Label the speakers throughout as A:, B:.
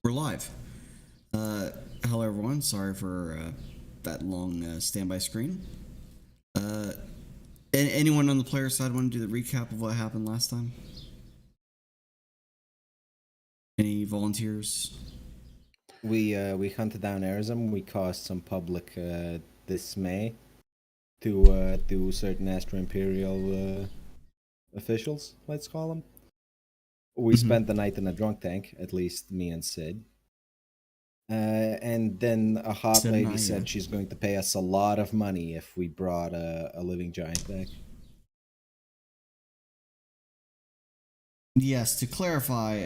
A: We're live. Hello, everyone. Sorry for that long standby screen. Uh, anyone on the player side want to do the recap of what happened last time? Any volunteers?
B: We hunted down Erazem. We caused some public dismay to certain Astro Imperial officials. Let's call them. We spent the night in a drunk tank, at least me and Sid. And then a hot
A: Sid and
B: lady
A: I,
B: said
A: yeah.
B: she's going to pay us a lot of money if we brought a living giant back.
A: Yes, to clarify,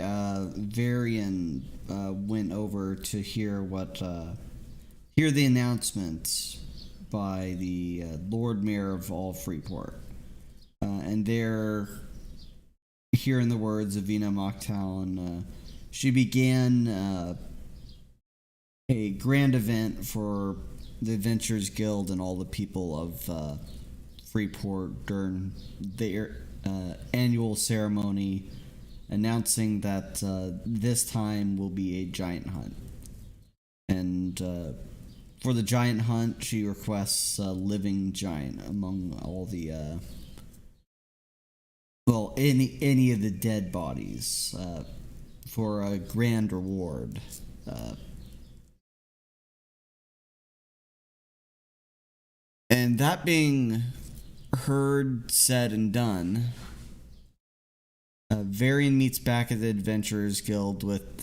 A: Varian went over to hear the announcement by the Lord Mayor of all Freeport, and there, hearing the words of Vina Mocktown, she began a grand event for the Adventurers Guild and all the people of Freeport during their annual ceremony, announcing that this time will be a giant hunt. And for the giant hunt, she requests a living giant among all the any of the dead bodies for a grand reward. And that being heard, said, and done, Varian meets back at the Adventurers Guild with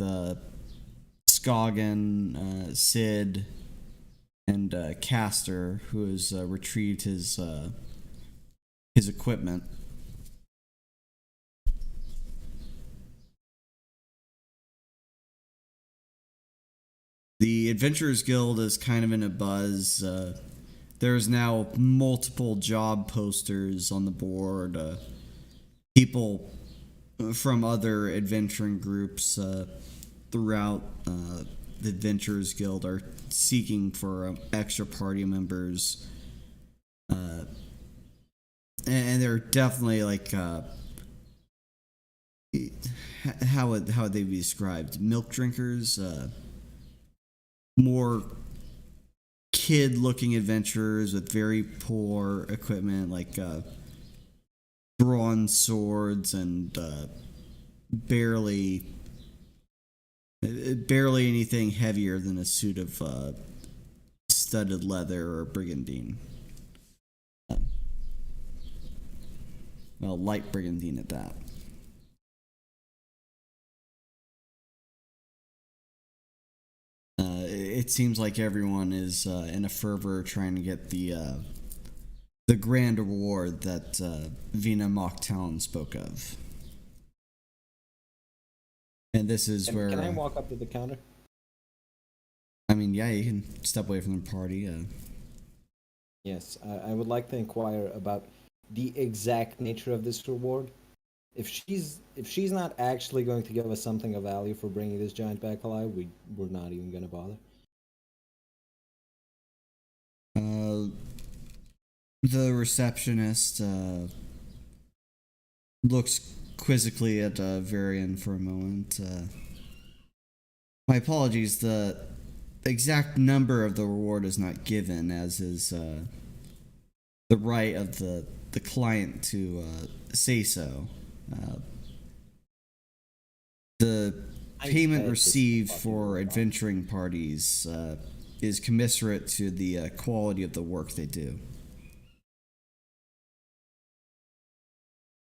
A: Scoggin, Sid, and Castor, who has retrieved his equipment. The Adventurers Guild is kind of in a buzz. There's now multiple job posters on the board. People from other adventuring groups throughout the Adventurers Guild are seeking for extra party members. And they're definitely like how would they be described? Milk drinkers, more kid-looking adventurers with very poor equipment, like bronze swords and barely anything heavier than a suit of studded leather or brigandine. Well, light brigandine at that. It seems like everyone is in a fervor trying to get the grand award that Vina Mocktown spoke of. And this is where...
B: Can I walk up to the counter?
A: I mean, yeah, you can step away from the party.
B: Yes, I would like to inquire about the exact nature of this reward. If she's not actually going to give us something of value for bringing this giant back alive, we're not even going to bother.
A: The receptionist looks quizzically at Varian for a moment. My apologies, the exact number of the reward is not given, as is the right of the client to say so. The payment received for adventuring parties is commensurate to the quality of the work they do.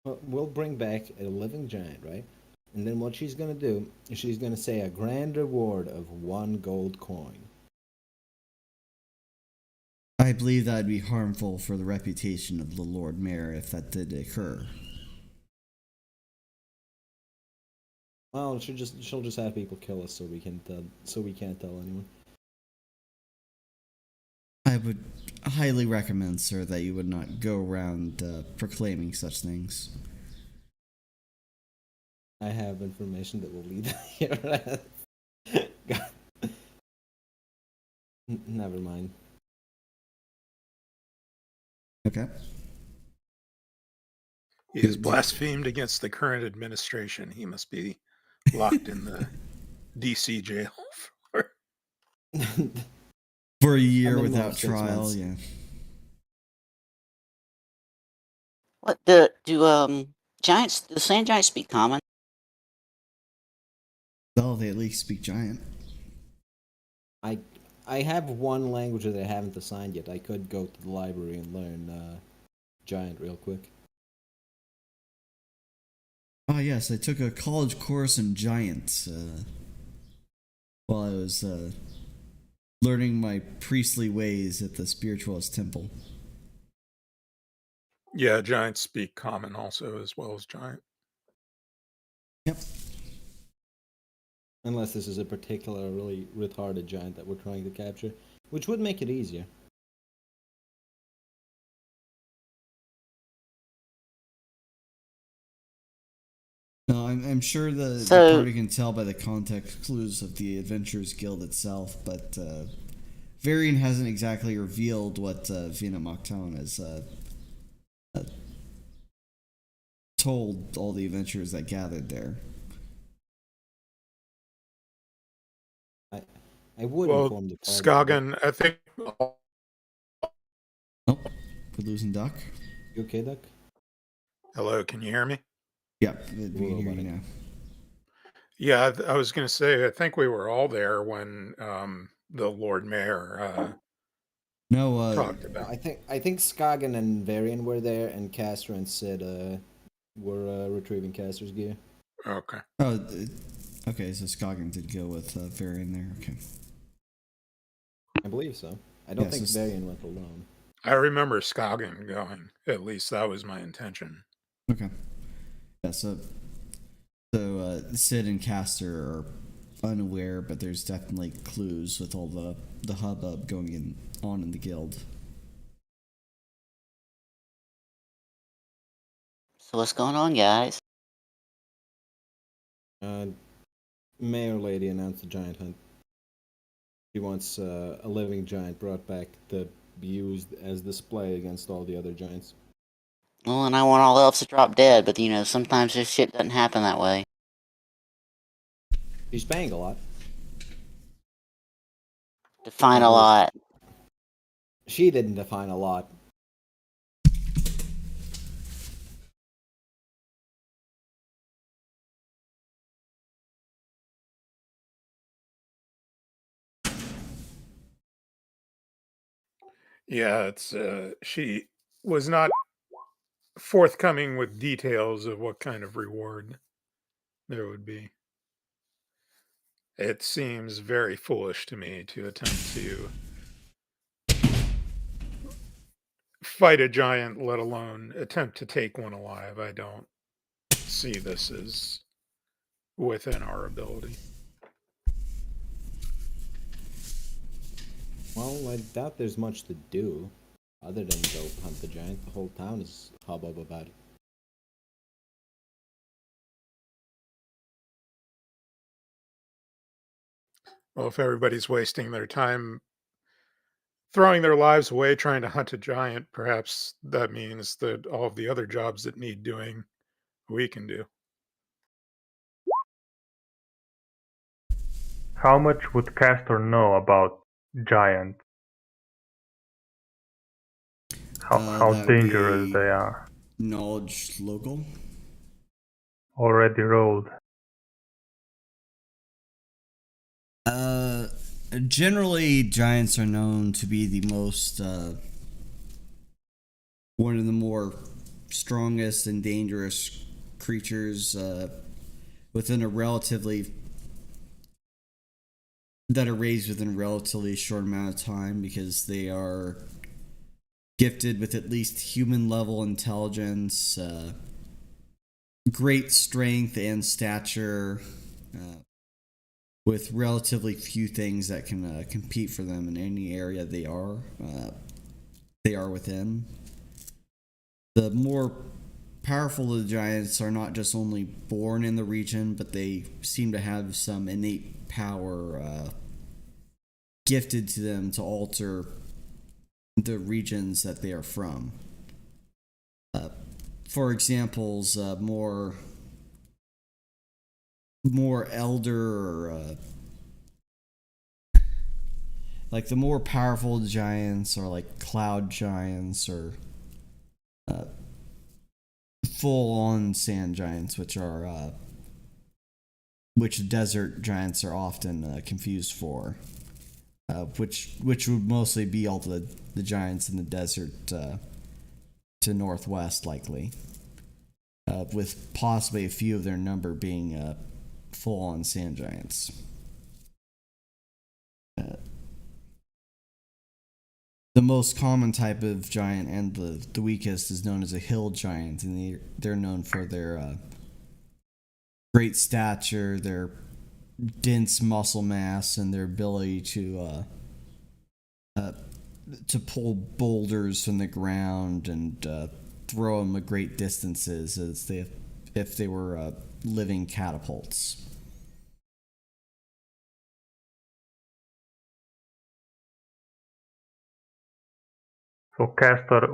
B: Well, we'll bring back a living giant, right? And then what she's going to do is she's going to say a grand reward of 1 gold coin.
A: I believe that would be harmful for the reputation of the Lord Mayor if that did occur.
B: Well, she'll just have people kill us so we can't tell anyone.
A: I would highly recommend, sir, that you would not go around proclaiming such things.
B: I have information that will lead here. Never mind.
A: Okay.
C: He has blasphemed against the current administration. He must be locked in the DC jail for.
A: For a year
B: minimum
A: without
B: of 6
A: trial,
B: months.
A: yeah.
D: What giants? The sand giants speak common?
A: Well, they at least speak giant.
B: I have one language that I haven't assigned yet. I could go to the library and learn Giant real quick.
A: Oh yes, I took a college course in giants while I was learning my priestly ways at the spiritualist temple.
C: Yeah, giants speak common also as well as giant.
A: Yep.
B: Unless this is a particular really retarded giant that we're trying to capture, which would make it easier.
A: No, I'm sure the
D: So-
A: party can tell by the context clues of the Adventurers Guild itself, but Varian hasn't exactly revealed what Vina Moktown has told all the adventurers that gathered there.
B: I would
C: Well,
B: inform the party.
C: Skagen, I think.
A: Oh, we're losing Duck.
B: You okay, Duck?
C: Hello, can you hear me?
A: Yep, we can
B: Whoa,
A: hear you
B: buddy.
A: now.
C: Yeah, I was going to say, I think we were all there when the Lord Mayor
A: No,
C: talked about.
B: I think Skagen and Varian were there, and Castor and Sid were retrieving Castor's gear.
C: Okay.
A: Okay, so Scoggin did go with Varian there. Okay.
B: I believe so. I don't
A: Yes,
B: think
A: it's-
B: Varian went alone.
C: I remember Skagen going. At least that was my intention.
A: Okay. Yeah, so Sid and Castor are unaware, but there's definitely clues with all the hubbub going on in the guild.
D: So what's going on, guys?
B: Mayor Lady announced a giant hunt. She wants a living giant brought back to be used as display against all the other giants.
D: Well, and I want all elves to drop dead, but sometimes this shit doesn't happen that way.
B: She's paying a lot.
D: Define a lot.
B: She didn't define a lot.
C: Yeah, it's she was not forthcoming with details of what kind of reward there would be. It seems very foolish to me to attempt to fight a giant, let alone attempt to take one alive. I don't see this as within our ability.
B: Well, I doubt there's much to do other than go hunt the giant. The whole town is hubbub about it.
C: Well, if everybody's wasting their time throwing their lives away trying to hunt a giant, perhaps that means that all of the other jobs that need doing, we can do.
E: How much would Castor know about giants? How
A: That would
E: dangerous
A: be
E: they are?
A: Knowledge local.
E: Already rolled.
A: Generally, giants are known to be the most one of the more strongest and dangerous creatures within a relatively that are raised within a relatively short amount of time because they are gifted with at least human level intelligence, great strength and stature, with relatively few things that can compete for them in any area they are within. The more powerful of the giants are not just only born in the region, but they seem to have some innate power gifted to them to alter the regions that they are from. For examples, more more elder or like the more powerful giants are like cloud giants or full-on sand giants, which desert giants are often confused for, which would mostly be all the giants in the desert to northwest, likely, with possibly a few of their number being full-on sand giants. The most common type of giant and the weakest is known as a hill giant, and they're known for their great stature, their dense muscle mass, and their ability to pull boulders from the ground and throw them at great distances if they were living catapults.
E: So, Castor,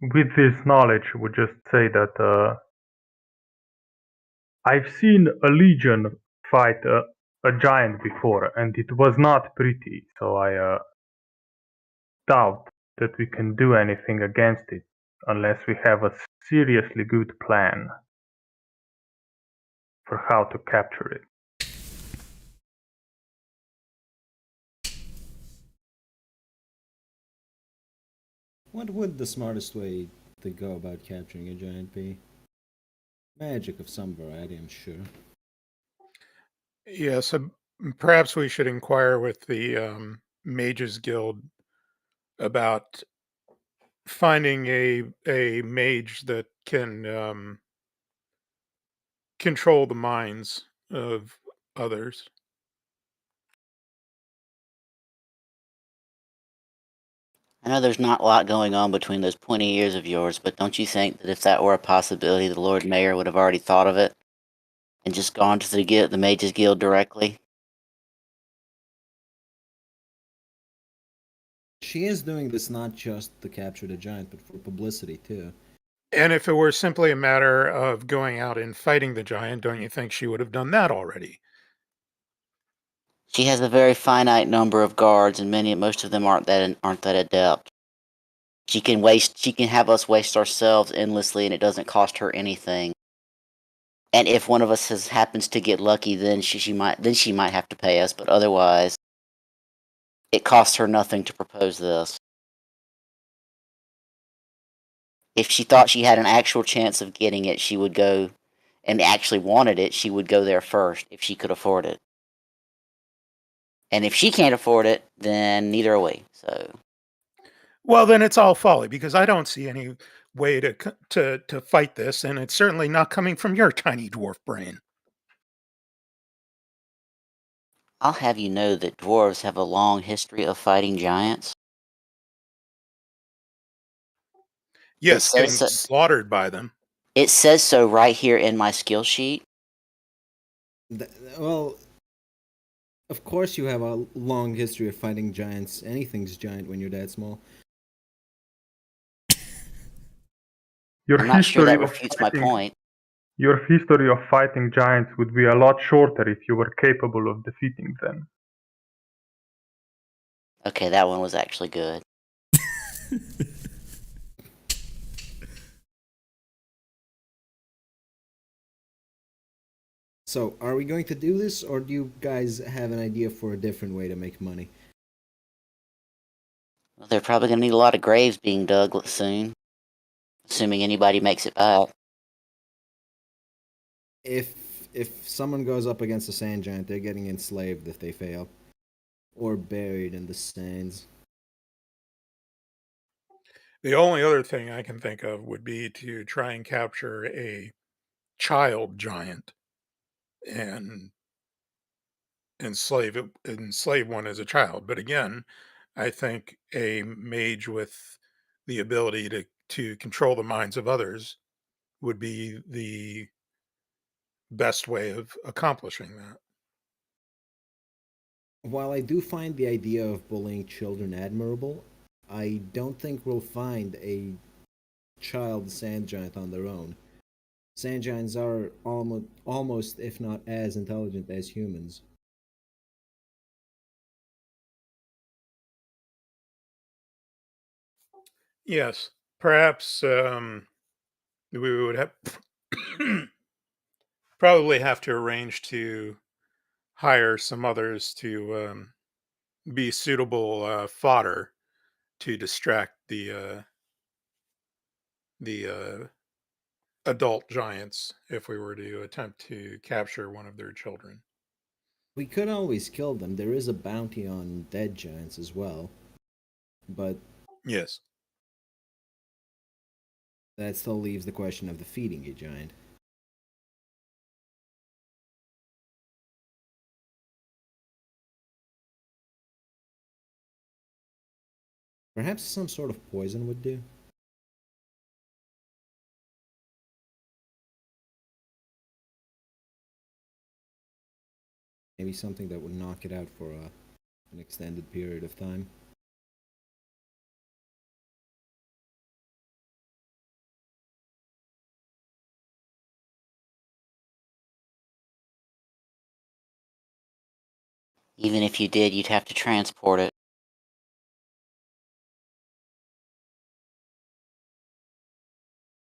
E: with this knowledge, would just say that I've seen a legion fight a giant before, and it was not pretty. So I doubt that we can do anything against it unless we have a seriously good plan for how to capture it.
B: What would the smartest way to go about capturing a giant be? Magic of some variety, I'm sure.
C: Yeah, so perhaps we should inquire with the Mages Guild about finding a mage that can control the minds of others.
D: I know there's not a lot going on between those pointy ears of yours, but don't you think that if that were a possibility, the Lord Mayor would have already thought of it and just gone to the Mages Guild directly?
B: She is doing this not just to capture the giant, but for publicity too.
C: And if it were simply a matter of going out and fighting the giant, don't you think she would have done that already?
D: She has a very finite number of guards, and most of them aren't that adept. She can have us waste ourselves endlessly, and it doesn't cost her anything. And if one of us happens to get lucky, then she might have to pay us. But otherwise, it costs her nothing to propose this. If she thought she had an actual chance of getting it, she would go, and actually wanted it, she would go there first if she could afford it. And if she can't afford it, then neither are we. So,
C: Well, then it's all folly because I don't see any way to fight this, and it's certainly not coming from your tiny dwarf brain.
D: I'll have you know that dwarves have a long history of fighting giants. It
C: Yes,
D: says
C: getting
D: so,
C: slaughtered by them.
D: it says so right here in my skill sheet.
B: Well, of course you have a long history of fighting giants. Anything's giant when you're that small.
E: Your
D: I'm not sure
E: history
D: that
E: of
D: refutes my
E: fighting,
D: point.
E: your history of fighting giants would be a lot shorter if you were capable of defeating them.
D: Okay, that one was actually good.
B: So, are we going to do this, or do you guys have an idea for a different way to make money?
D: Well, they're probably going to need a lot of graves being dug soon, assuming anybody makes it back.
B: If someone goes up against a sand giant, they're getting enslaved if they fail, or buried in the sands.
C: The only other thing I can think of would be to try and capture a child giant and enslave one as a child. But again, I think a mage with the ability to control the minds of others would be the best way of accomplishing that.
B: While I do find the idea of bullying children admirable, I don't think we'll find a child sand giant on their own. Sand giants are almost, if not as intelligent as humans.
C: Yes, perhaps we would have probably have to arrange to hire some others to be suitable fodder to distract the adult giants if we were to attempt to capture one of their children.
B: We could always kill them. There is a bounty on dead giants as well. But
C: Yes.
B: that still leaves the question of the feeding a giant. Perhaps some sort of poison would do. Maybe something that would knock it out for an extended period of time.
D: Even if you did, you'd have to transport it.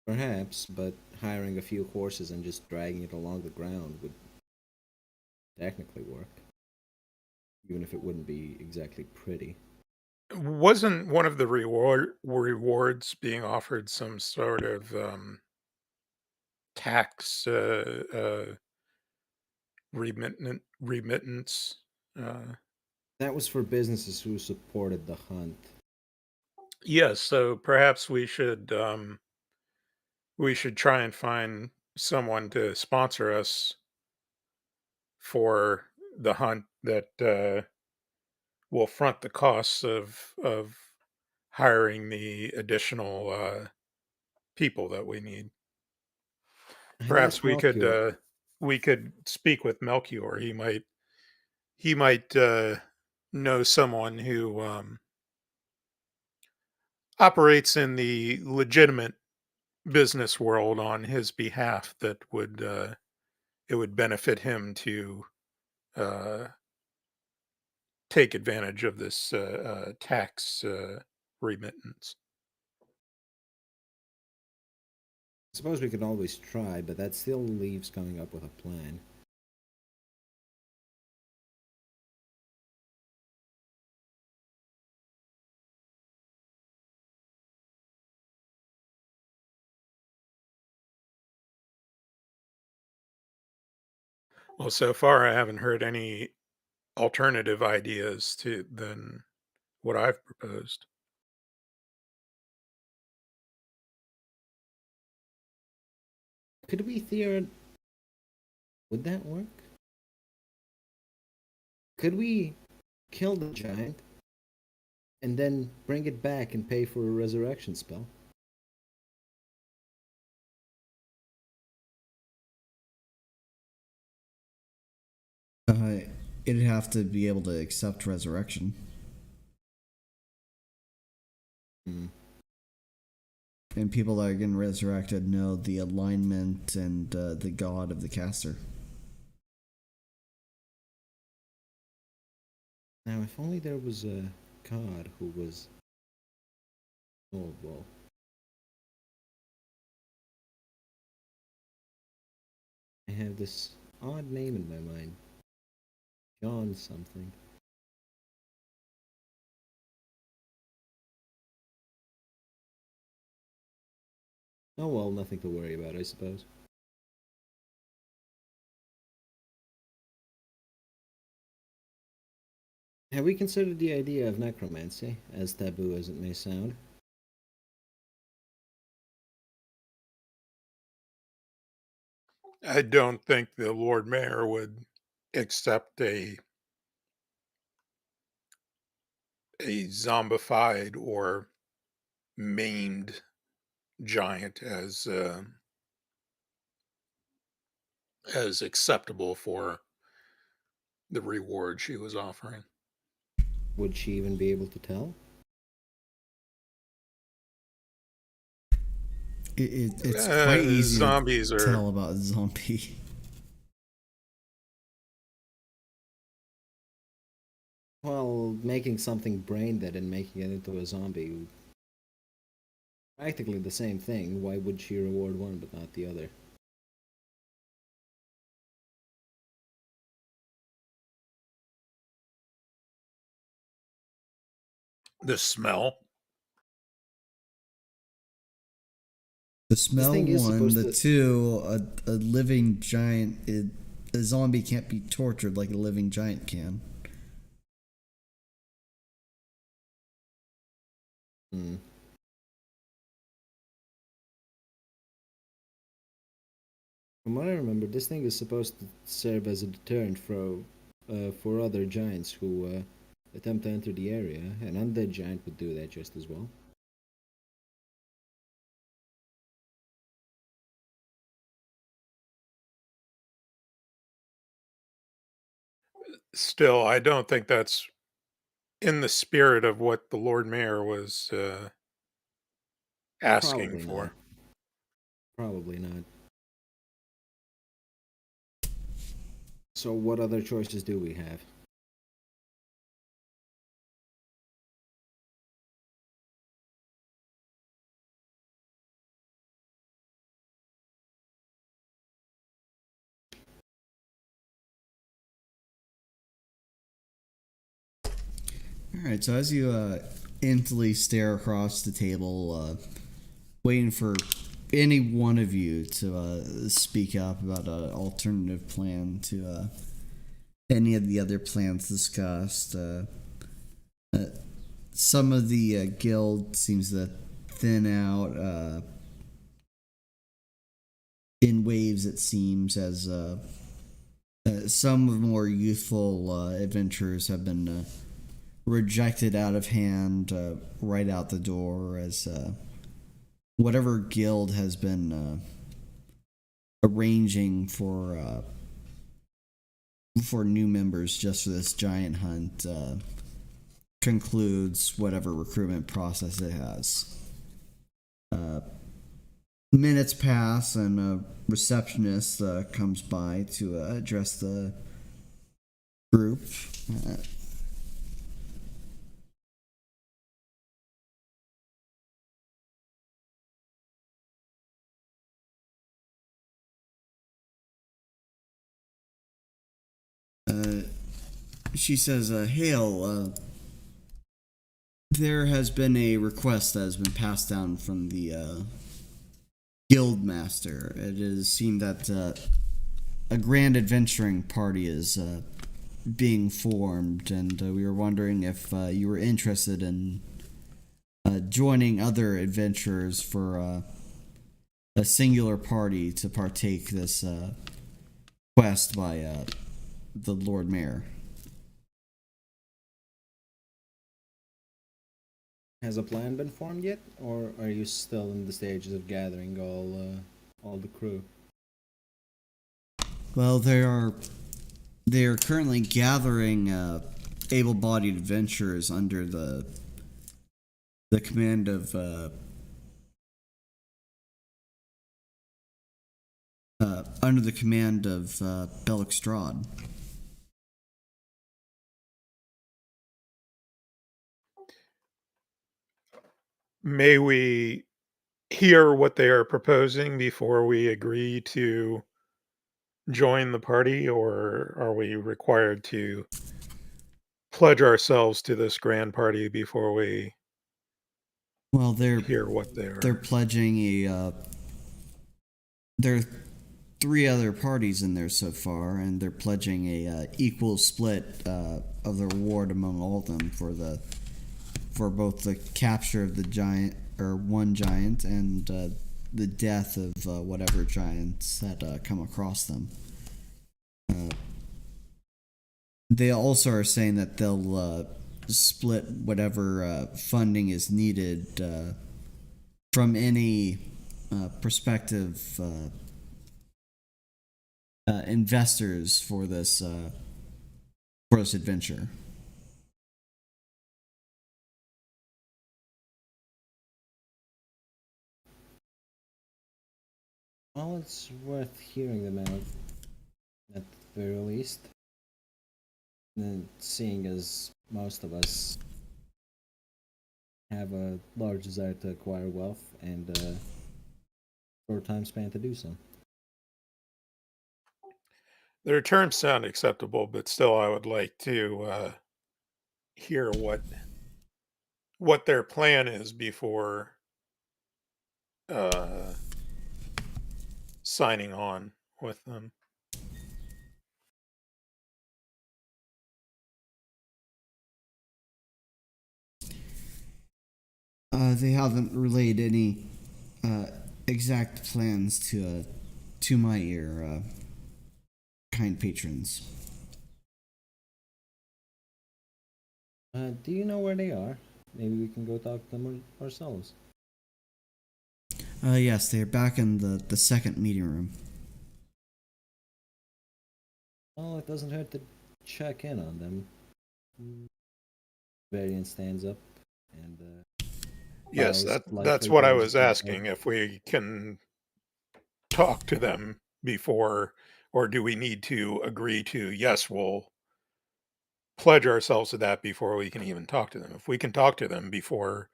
B: Perhaps, but hiring a few horses and just dragging it along the ground would technically work. Even if it wouldn't be exactly pretty.
C: Wasn't one of the rewards being offered some sort of tax remittance?
B: That was for businesses who supported the hunt.
C: Yes, so perhaps we should try and find someone to sponsor us for the hunt that will front the costs of hiring the additional people that we need.
B: I'd
C: Perhaps
B: ask Melchior.
C: we could speak with Melchior. He might know someone who operates in the legitimate business world on his behalf that would it would benefit him to uh, take advantage of this tax remittance.
B: I suppose we could always try, but that still leaves coming up with a plan.
C: Well, so far I haven't heard any alternative ideas to than what I've proposed.
B: Could we theorize? Would that work? Could we kill the giant and then bring it back and pay for a resurrection spell?
A: It'd have to be able to accept resurrection.
B: Hmm.
A: And people that are getting resurrected know the alignment and the god of the caster.
B: Now, if only there was a god who was. Oh, well. I have this odd name in my mind. John something. Oh well, nothing to worry about, I suppose. Have we considered the idea of necromancy, as taboo as it may sound?
C: I don't think the Lord Mayor would accept a zombified or maimed giant as acceptable for the reward she was offering.
B: Would she even be able to tell?
A: it's quite easy
C: zombies
A: to
C: are
A: tell about a zombie.
B: Well, making something brain dead and making it into a zombie, practically the same thing. Why would she reward one but not the other?
C: the smell.
A: The smell
B: thing is
A: one,
B: supposed
A: the
B: to-
A: two, a living giant. A zombie can't be tortured like a living giant can.
B: Hmm. From what I remember, this thing is supposed to serve as a deterrent for other giants who attempt to enter the area. An undead giant would do that just as well.
C: Still, I don't think that's in the spirit of what the Lord Mayor was asking
B: Probably not.
C: for.
B: Probably not. So, what other choices do we have?
A: All right, so as you instantly stare across the table, waiting for any one of you to speak up about an alternative plan to any of the other plans discussed, some of the guild seems to thin out in waves, it seems, as some of the more youthful adventurers have been rejected out of hand right out the door, as whatever guild has been arranging for new members just for this giant hunt concludes whatever recruitment process it has. Minutes pass and a receptionist comes by to address the group. She says, Hail, there has been a request that has been passed down from the guild master. It is seen that a grand adventuring party is being formed, and we were wondering if you were interested in joining other adventurers for a singular party to partake this quest by the Lord Mayor.
B: Has a plan been formed yet, or are you still in the stages of gathering all the crew?
A: Well, they are currently gathering able-bodied adventurers under the command of Bellic Strahd.
C: May we hear what they are proposing before we agree to join the party, or are we required to pledge ourselves to this grand party before we
A: Well, they're
C: hear what they
A: they're
C: are?
A: pledging there are 3 other parties in there so far, and they're pledging a equal split of the reward among all of them for both the capture of the giant, or one giant, and the death of whatever giants that come across them. They also are saying that they'll split whatever funding is needed from any prospective investors for this adventure.
B: Well, it's worth hearing them out, at the very least. And seeing as most of us have a large desire to acquire wealth and a short time span to do so.
C: Their terms sound acceptable, but still, I would like to hear what their plan is before uh, signing on with them.
A: They haven't relayed any exact plans to my ear, kind patrons.
B: Do you know where they are? Maybe we can go talk to them ourselves.
A: Yes, they're back in the second meeting room.
B: Well, it doesn't hurt to check in on them. Varian stands up and
C: Yes,
B: bows
C: that's
B: politely
C: what I
B: towards
C: was
B: the
C: asking. If we can talk to them before, or do we need to agree to? Yes, we'll pledge ourselves to that before we can even talk to them. If we can talk to them before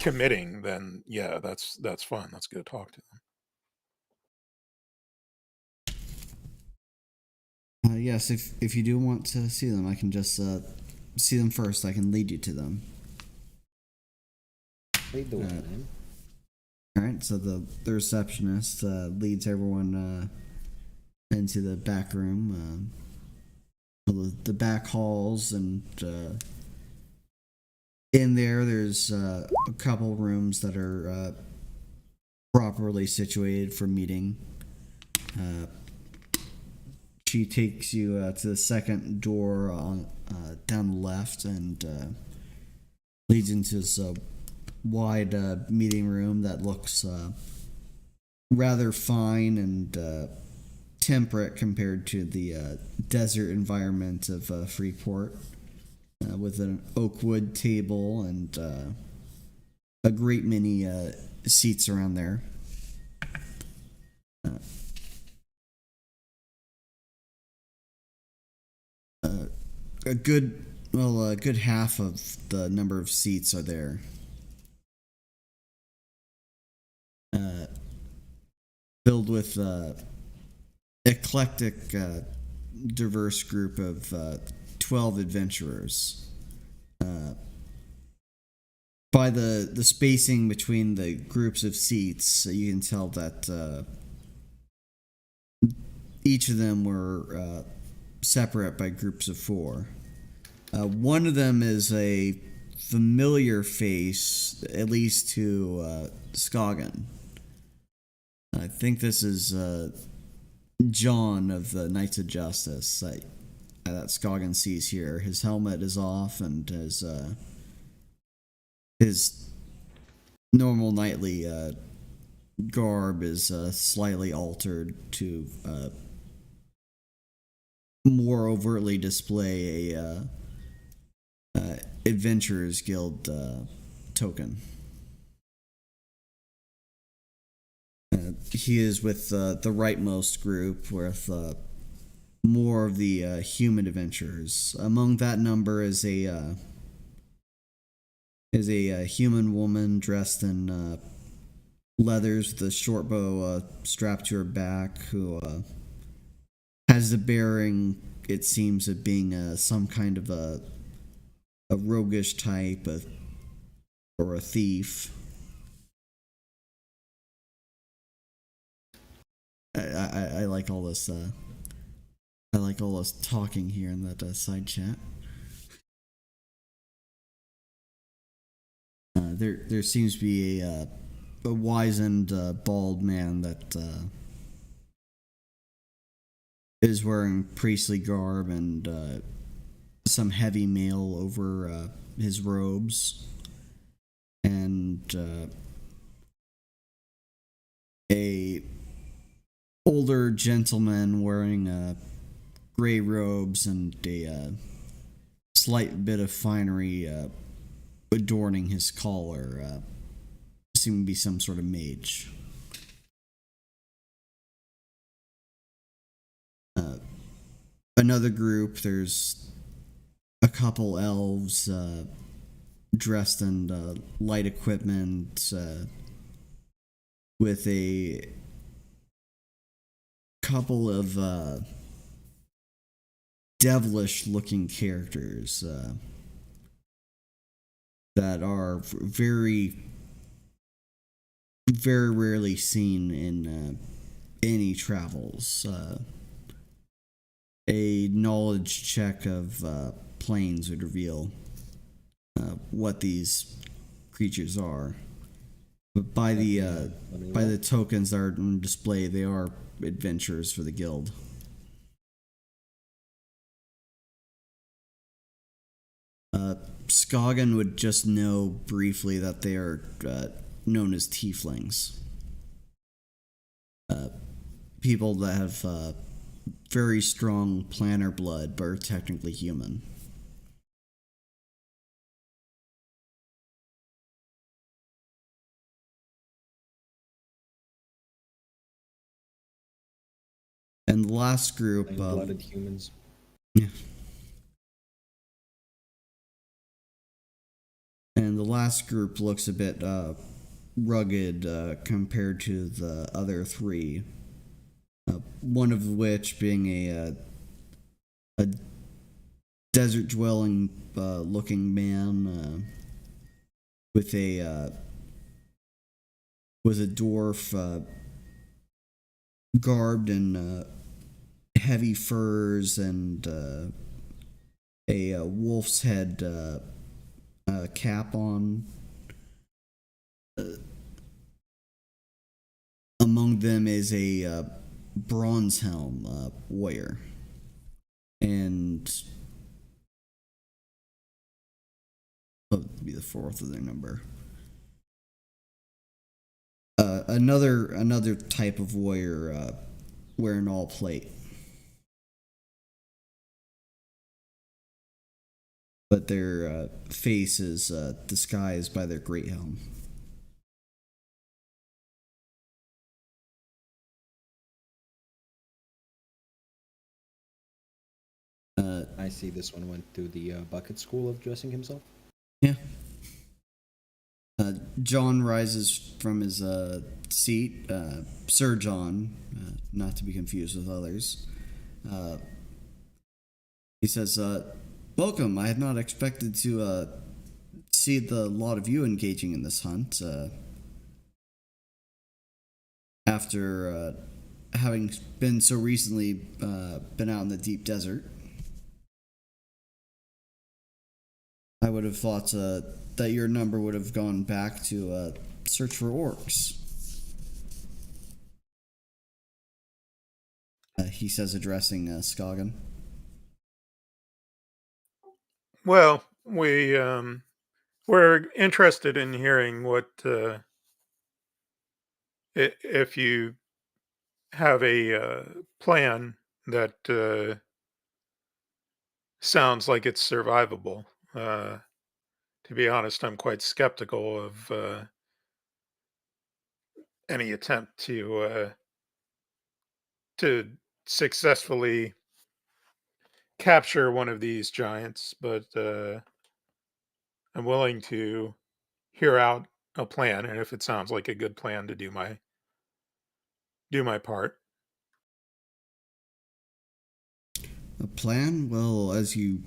C: committing, then yeah, that's fine. Let's go talk to them.
A: Yes, if you do want to see them, I can just see them first. I can lead you to them.
B: Lead the way, man.
A: All right. So the receptionist leads everyone into the back room, the back halls, and in there's a couple rooms that are properly situated for meeting. She takes you to the second door on down the left and leads into this wide meeting room that looks rather fine and temperate compared to the desert environment of Freeport, with an oak wood table and a great many seats around there. A good half of the number of seats are there. Filled with eclectic, diverse group of 12 adventurers. By the spacing between the groups of seats, you can tell that each of them were separate by groups of 4. One of them is a familiar face, at least to Scoggin. I think this is John of the Knights of Justice that Scoggin sees here. His helmet is off and his normal knightly garb is slightly altered to more overtly display a Adventurers Guild token. He is with the rightmost group, with more of the human adventurers. Among that number is a human woman dressed in leathers with a short bow strapped to her back, who has the bearing, it seems, of being some kind of a roguish type or a thief. I like all this. I like all this talking here in that side chat. There seems to be a wizened bald man that is wearing priestly garb and some heavy mail over his robes, and a older gentleman wearing gray robes and a slight bit of finery adorning his collar, seeming to be some sort of mage. another group, there's a couple elves dressed in light equipment with a couple of devilish looking characters that are very, very rarely seen in any travels. A knowledge check of planes would reveal what these creatures are. But by the tokens that are on display, they are adventurers for the guild. Skagen would just know briefly that they are known as tieflings. People that have very strong planner blood, but are technically human. And the last group...
B: blooded humans.
A: Yeah. And the last group looks a bit rugged compared to the other three. One of which being a desert-dwelling looking man with a dwarf garbed in heavy furs and a wolf's head cap on. Among them is a bronze helm warrior, and what would be the fourth of their number? Another type of warrior wearing all plate, but their face is disguised by their great helm.
B: I see this one went to the bucket school of dressing himself.
A: Yeah. John rises from his seat. Sir John, not to be confused with others. He says, "Welcome. I had not expected to see the lot of you engaging in this hunt. After having been so recently been out in the deep desert. I would have thought that your number would have gone back to search for orcs." He says, addressing Skagen.
C: Well, we're interested in hearing what if you have a plan that sounds like it's survivable. To be honest, I'm quite skeptical of any attempt to successfully capture one of these giants, but I'm willing to hear out a plan, and if it sounds like a good plan, to do my part.
A: A plan? Well, as you...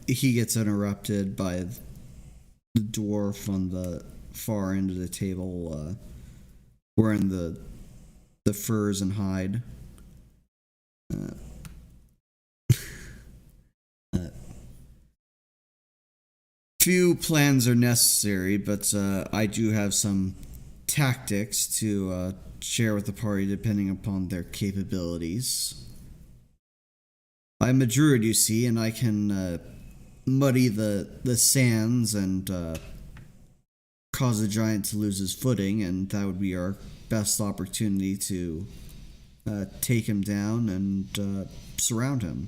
A: he gets interrupted by the dwarf on the far end of the table, wearing the furs and hide. Few plans are necessary, but I do have some tactics to share with the party depending upon their capabilities. I'm a druid, you see, and I can muddy the sands and cause a giant to lose his footing, and that would be our best opportunity to take him down and surround him.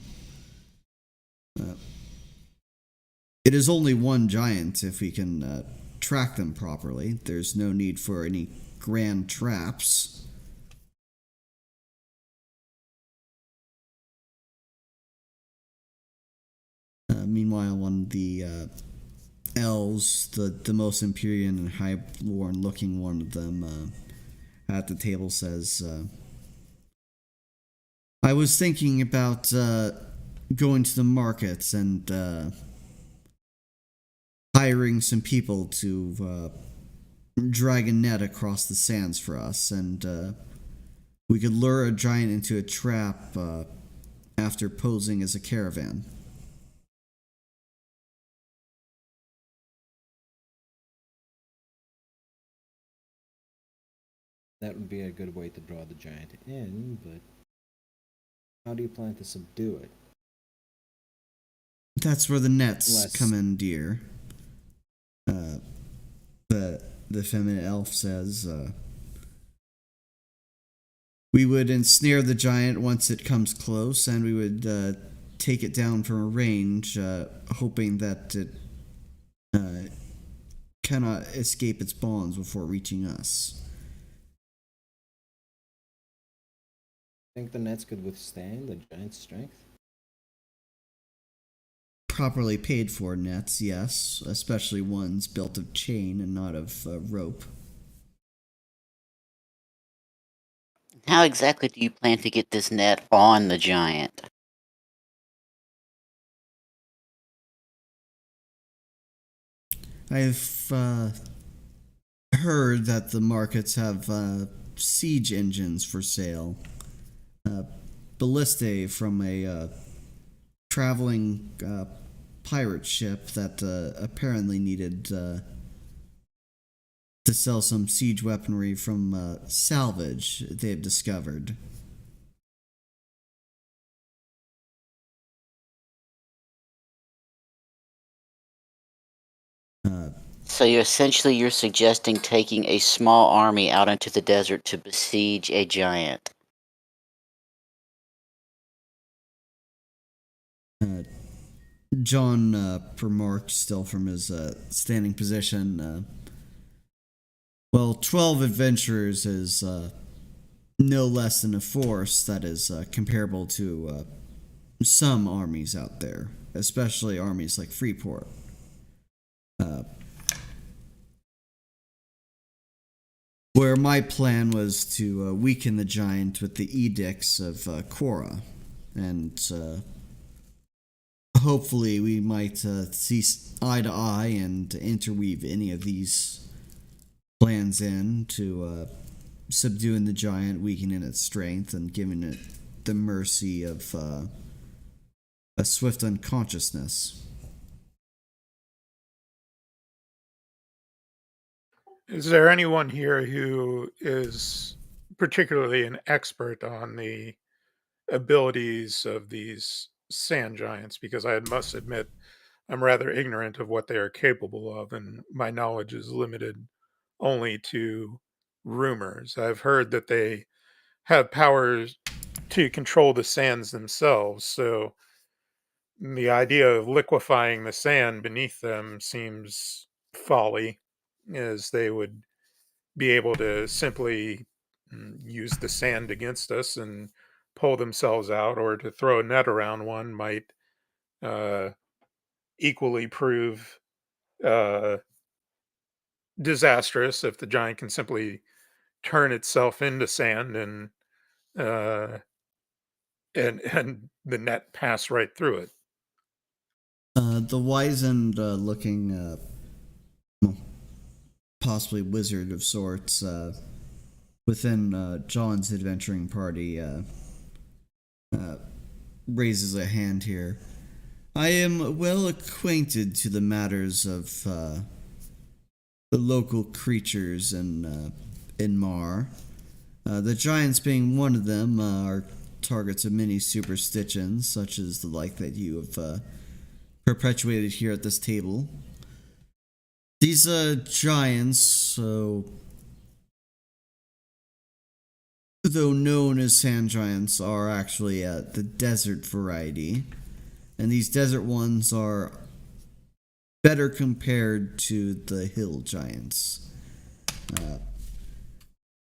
A: It is only one giant if we can track them properly. There's no need for any grand traps. Meanwhile, one of the elves, the most Empyrean and high-born looking one of them, at the table says, I was thinking about going to the markets and hiring some people to drag a net across the sands for us, and we could lure a giant into a trap after posing as a caravan.
B: That would be a good way to draw the giant in, but how do you plan to subdue it?
A: That's where the nets
B: Unless-
A: come in, dear. The feminine elf says, we would ensnare the giant once it comes close, and we would take it down from a range, hoping that it cannot escape its bonds before reaching us.
B: Think the nets could withstand the giant's strength?
A: Properly paid for nets, yes, especially ones built of chain and not of rope.
D: How exactly do you plan to get this net on the giant?
A: I've heard that the markets have siege engines for sale. Ballistae from a traveling pirate ship that apparently needed to sell some siege weaponry from salvage they've discovered.
D: So you're suggesting taking a small army out into the desert to besiege a giant.
A: John remarked, still from his standing position, well, 12 adventurers is no less than a force that is comparable to some armies out there, especially armies like Freeport. Where my plan was to weaken the giant with the edicts of Korra, and hopefully we might see eye to eye and interweave any of these plans in to subduing the giant, weakening its strength, and giving it the mercy of a swift unconsciousness.
C: Is there anyone here who is particularly an expert on the abilities of these sand giants? Because I must admit, I'm rather ignorant of what they are capable of, and my knowledge is limited only to rumors. I've heard that they have powers to control the sands themselves, so the idea of liquefying the sand beneath them seems folly, as they would be able to simply use the sand against us and pull themselves out, or to throw a net around one might uh, equally prove uh, disastrous if the giant can simply turn itself into sand uh, and the net pass right through it.
A: The wizened looking, well, possibly wizard of sorts, within John's adventuring party, raises a hand here. I am well acquainted to the matters of the local creatures in Marr. The giants being one of them are targets of many superstitions, such as the like that you have perpetuated here at this table. These giants, so though known as sand giants, are actually the desert variety, and these desert ones are better compared to the hill giants.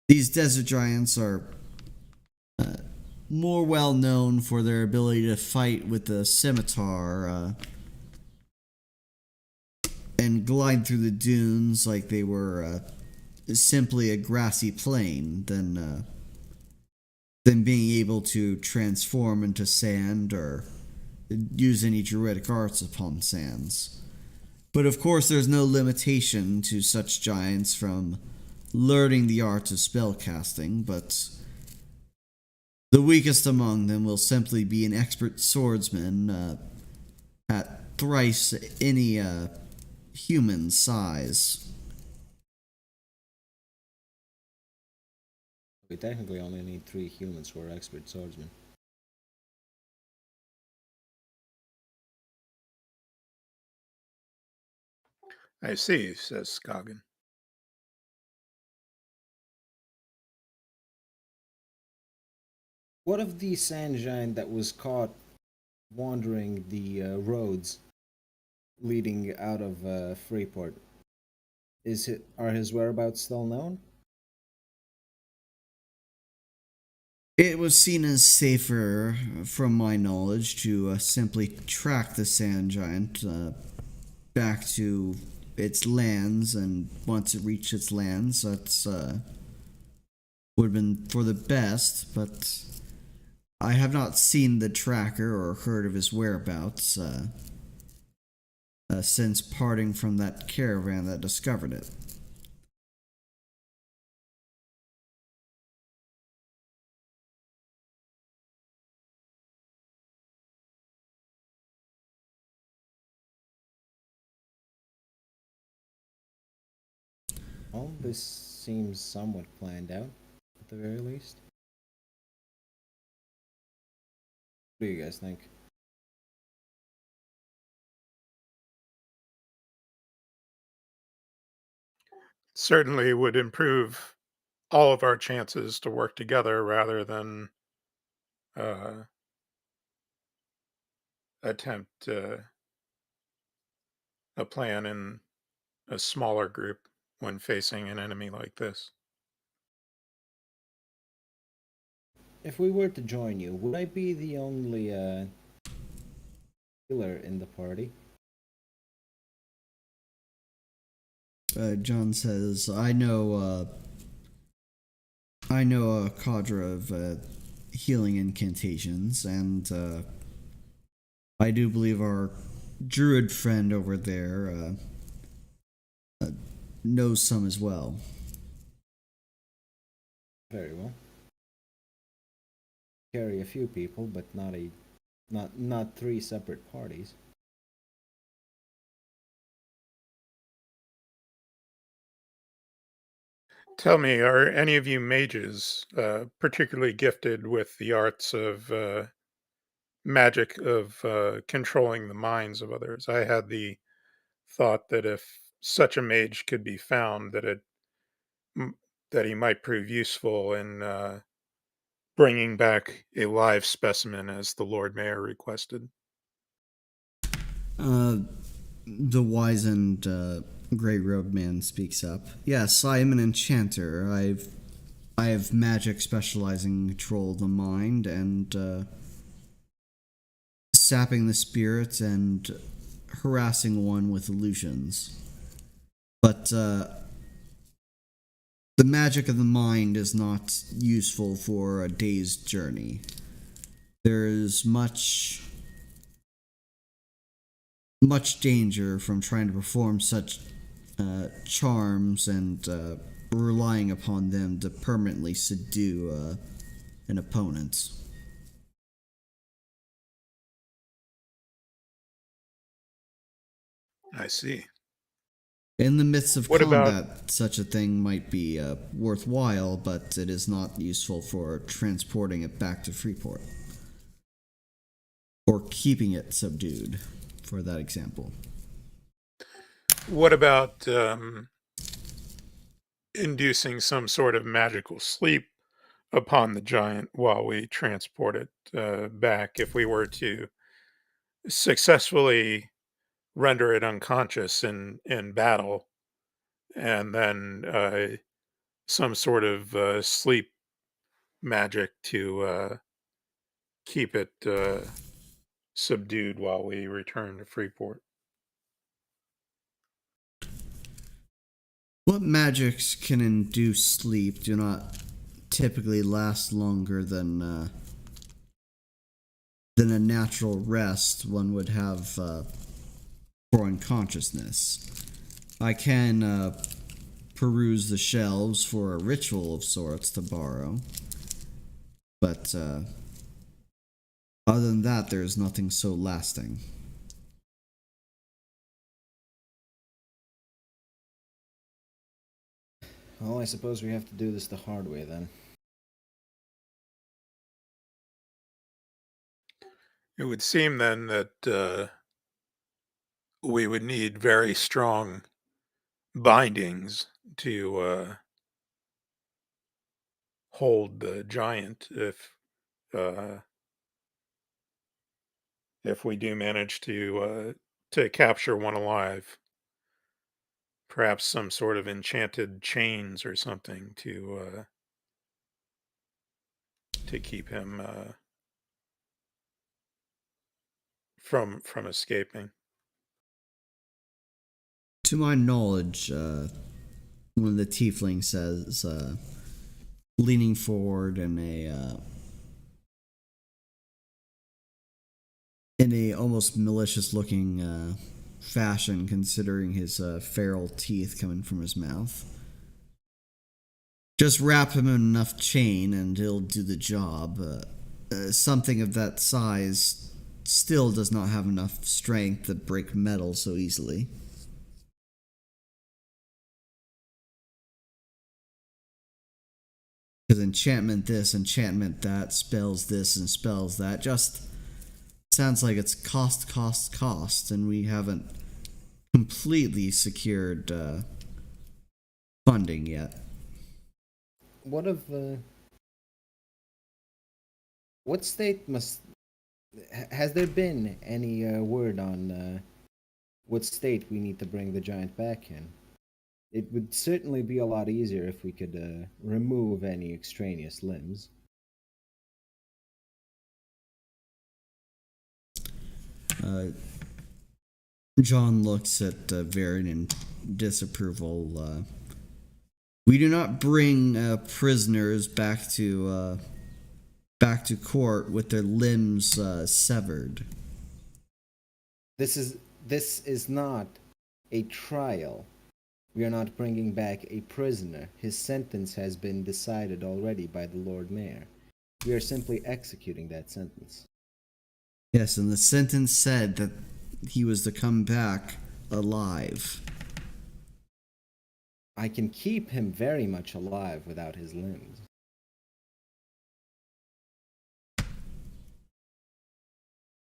A: These desert giants are more well known for their ability to fight with the scimitar and glide through the dunes like they were simply a grassy plain than being able to transform into sand or use any druidic arts upon sands. But of course, there's no limitation to such giants from learning the art of spellcasting, but the weakest among them will simply be an expert swordsman at thrice any human size.
B: We technically only need 3 humans who are expert swordsmen.
C: I see, says Scoggin.
B: What of the sand giant that was caught wandering the roads leading out of Freeport? Are his whereabouts still known?
A: It was seen as safer, from my knowledge, to simply track the sand giant back to its lands, and once it reached its lands, that's would have been for the best, but I have not seen the tracker or heard of his whereabouts since parting from that caravan that discovered it.
B: Well, this seems somewhat planned out, at the very least. What do you guys think?
C: Certainly would improve all of our chances to work together rather than uh, attempt a plan in a smaller group when facing an enemy like this.
B: If we were to join you, would I be the only healer in the party?
A: John says, I know a cadre of healing incantations, and I do believe our druid friend over there knows some as well.
B: Very well. Carry a few people, but not 3 separate parties.
C: Tell me, are any of you mages particularly gifted with the arts of magic of controlling the minds of others? I had the thought that if such a mage could be found, m- that he might prove useful in bringing back a live specimen, as the Lord Mayor requested.
A: The wizened gray-robed man speaks up. Yes, I am an enchanter. I have magic specializing in control of the mind and sapping the spirit and harassing one with illusions. But the magic of the mind is not useful for a day's journey. There is much danger from trying to perform such charms and relying upon them to permanently subdue an opponent.
C: I see.
A: In the midst of
C: What about
A: combat, such a thing might be worthwhile, but it is not useful for transporting it back to Freeport. Or keeping it subdued, for that example.
C: what about inducing some sort of magical sleep upon the giant while we transport it back? If we were to successfully render it unconscious in battle, and then some sort of sleep magic to keep it subdued while we return to Freeport.
A: What magics can induce sleep do not typically last longer than a natural rest one would have for unconsciousness. I can peruse the shelves for a ritual of sorts to borrow, but other than that, there is nothing so lasting.
B: Well, I suppose we have to do this the hard way then.
C: It would seem then that we would need very strong bindings to hold the giant uh, if we do manage to capture one alive. Perhaps some sort of enchanted chains or something to keep him from escaping.
A: To my knowledge, one of the tieflings says, leaning forward in a almost malicious-looking fashion, considering his feral teeth coming from his mouth. Just wrap him in enough chain and he'll do the job. Something of that size still does not have enough strength to break metal so easily. Because enchantment this, enchantment that, spells this and spells that, just sounds like it's cost, and we haven't completely secured funding yet.
B: What of what state must has there been any word on what state we need to bring the giant back in? It would certainly be a lot easier if we could remove any extraneous limbs.
A: John looks at Varian in disapproval. We do not bring prisoners back to court with their limbs severed.
B: This is not a trial. We are not bringing back a prisoner. His sentence has been decided already by the Lord Mayor. We are simply executing that sentence.
A: Yes, and the sentence said that he was to come back alive.
B: I can keep him very much alive without his limbs.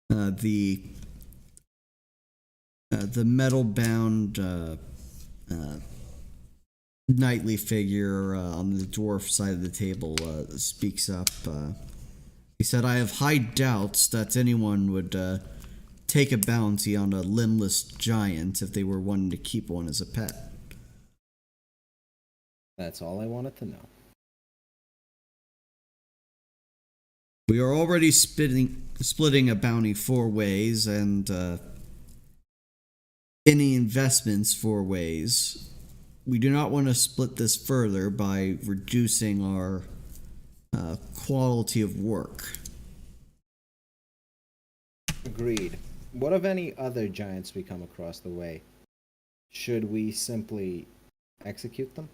A: The metal-bound knightly figure on the dwarf side of the table speaks up. He said, "I have high doubts that anyone would take a bounty on a limbless giant if they were wanting to keep one as a pet."
B: That's all I wanted to know.
A: We are already splitting a bounty 4 ways, and any investments 4 ways. We do not want to split this further by reducing our quality of work.
B: Agreed. What of any other giants we come across the way? Should we simply execute them?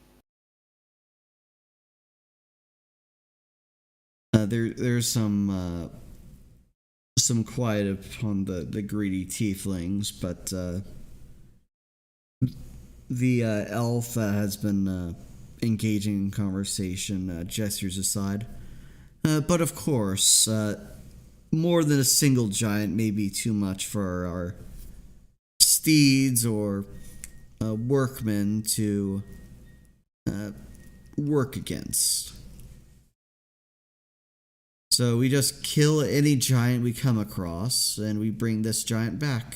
A: There's some quiet upon the greedy tieflings, but the elf has been engaging in conversation, gestures aside. But of course, more than a single giant may be too much for our steeds or workmen to work against. So we just kill any giant we come across, and we bring this giant back.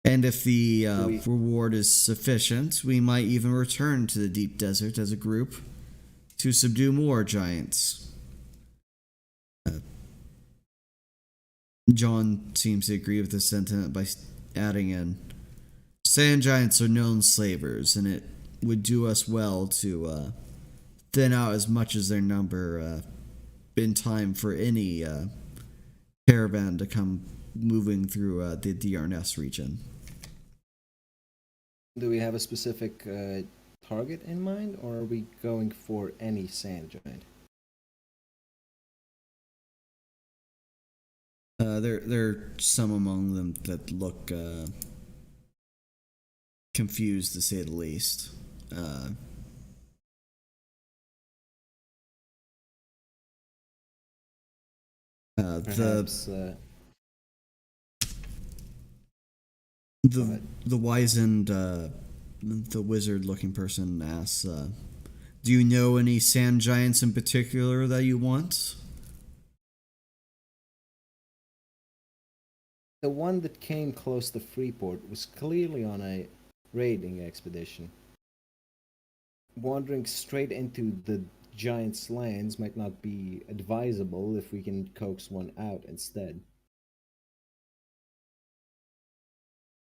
A: And if the reward is sufficient, we might even return to the deep desert as a group to subdue more giants. John seems to agree with this sentiment by adding in, Sand giants are known slavers, and it would do us well to thin out as much as their number in time for any caravan to come moving through the DRNS region.
B: Do we have a specific target in mind, or are we going for any sand giant?
A: There are some among them that look confused, to say the least.
B: Perhaps,
A: The wizened the wizard-looking person asks, "Do you know any sand giants in particular that you want?"
B: the one that came close to Freeport was clearly on a raiding expedition. Wandering straight into the giant's lands might not be advisable if we can coax one out instead.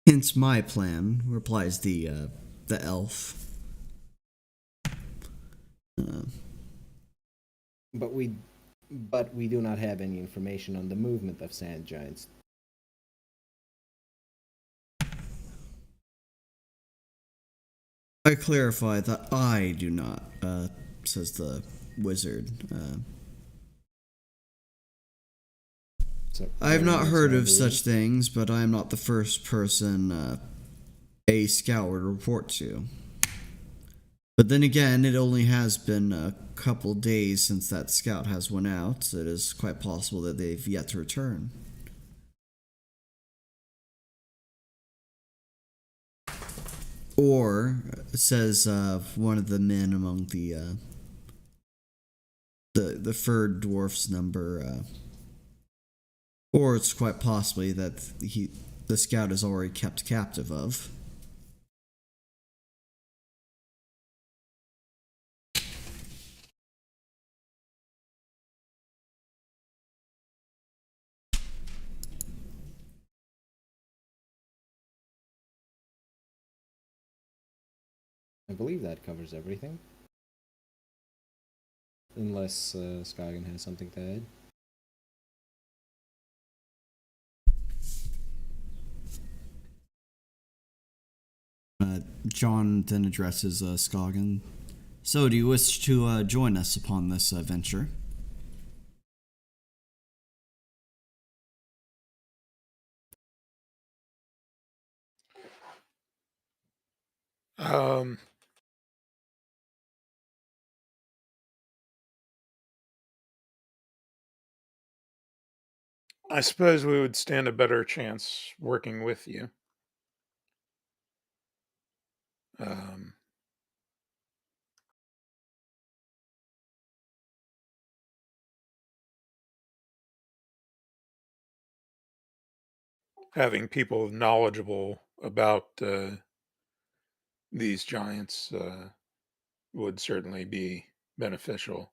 A: "Hence my plan," replies the elf.
B: But we do not have any information on the movement of sand giants.
A: "I clarify that I do not," says the wizard.
B: So
A: "I have not
B: everyone's
A: heard
B: on
A: of
B: the
A: such things, but I am not the first person a scout would report to. But then again, it only has been a couple days since that scout has went out. It is quite possible that they've yet to return." "Or," says one of the men among the furred dwarf's number, "or it's quite possibly that the scout is already kept captive of."
B: I believe that covers everything. Unless Skagen has something to add.
A: John then addresses Skagen. "So, do you wish to join us upon this venture?"
C: Um, I suppose we would stand a better chance working with you. Um, Having people knowledgeable about these giants would certainly be beneficial.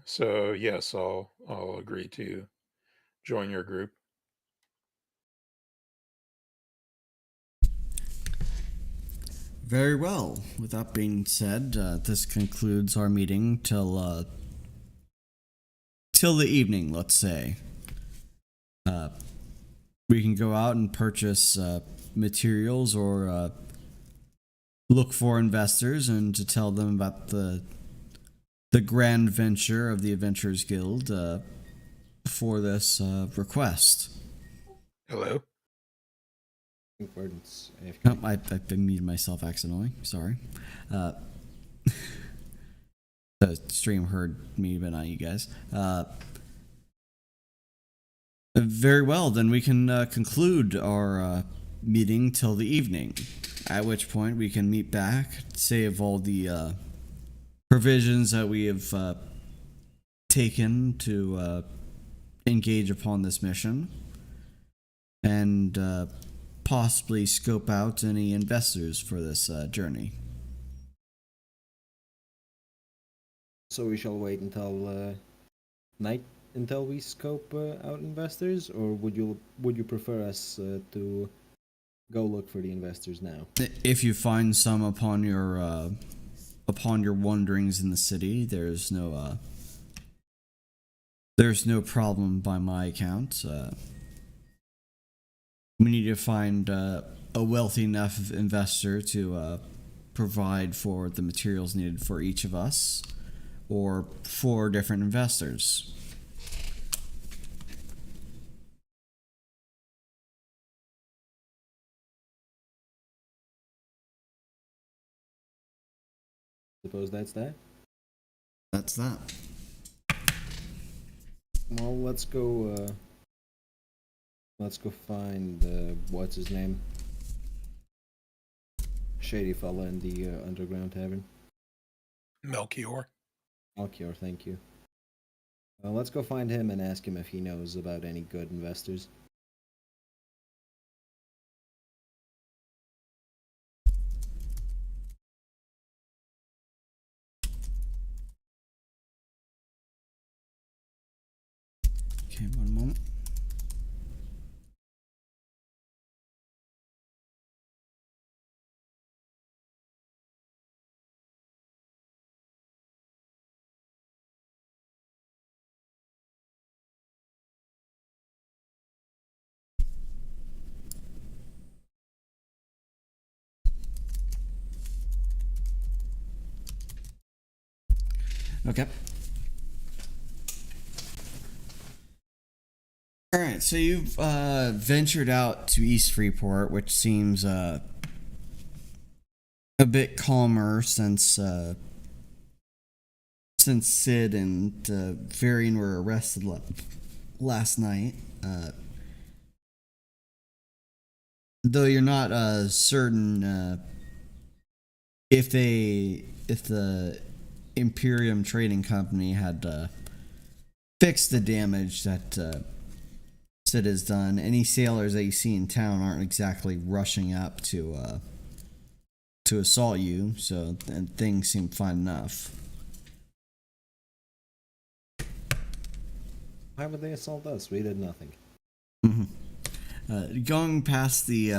C: So yes, I'll agree to join your group.
A: "Very well. With that being said, this concludes our meeting till the evening, let's say. We can go out and purchase materials or look for investors and to tell them about the grand venture of the Adventurers Guild for this request."
C: Hello.
B: I think Gordon's AFK.
A: Oh, I muted myself accidentally. Sorry. The stream heard me, but not you guys. Very well, then we can conclude our meeting till the evening, at which point we can meet back, save all the provisions that we have taken to engage upon this mission, and possibly scope out any investors for this journey.
B: So we shall wait until night until we scope out investors, or would you prefer us to go look for the investors now?
A: If you find some upon your wanderings in the city, there's no problem by my account. We need to find a wealthy enough investor to provide for the materials needed for each of us, or 4 different investors.
B: Suppose that's that.
A: That's that.
B: Well, let's go. Let's go find what's his name? Shady fella in the underground tavern.
C: Melchior.
B: Alkior, thank you. Let's go find him and ask him if he knows about any good investors.
A: Okay, one moment. Okay. All right, so you've ventured out to East Freeport, which seems a bit calmer since Sid and Varian were arrested last night. Though you're not certain if the Imperium Trading Company had fixed the damage that Sid has done. Any sailors that you see in town aren't exactly rushing up to assault you, so things seem fine enough.
B: Why would they assault us? We did nothing.
A: Mm-hmm. Going past the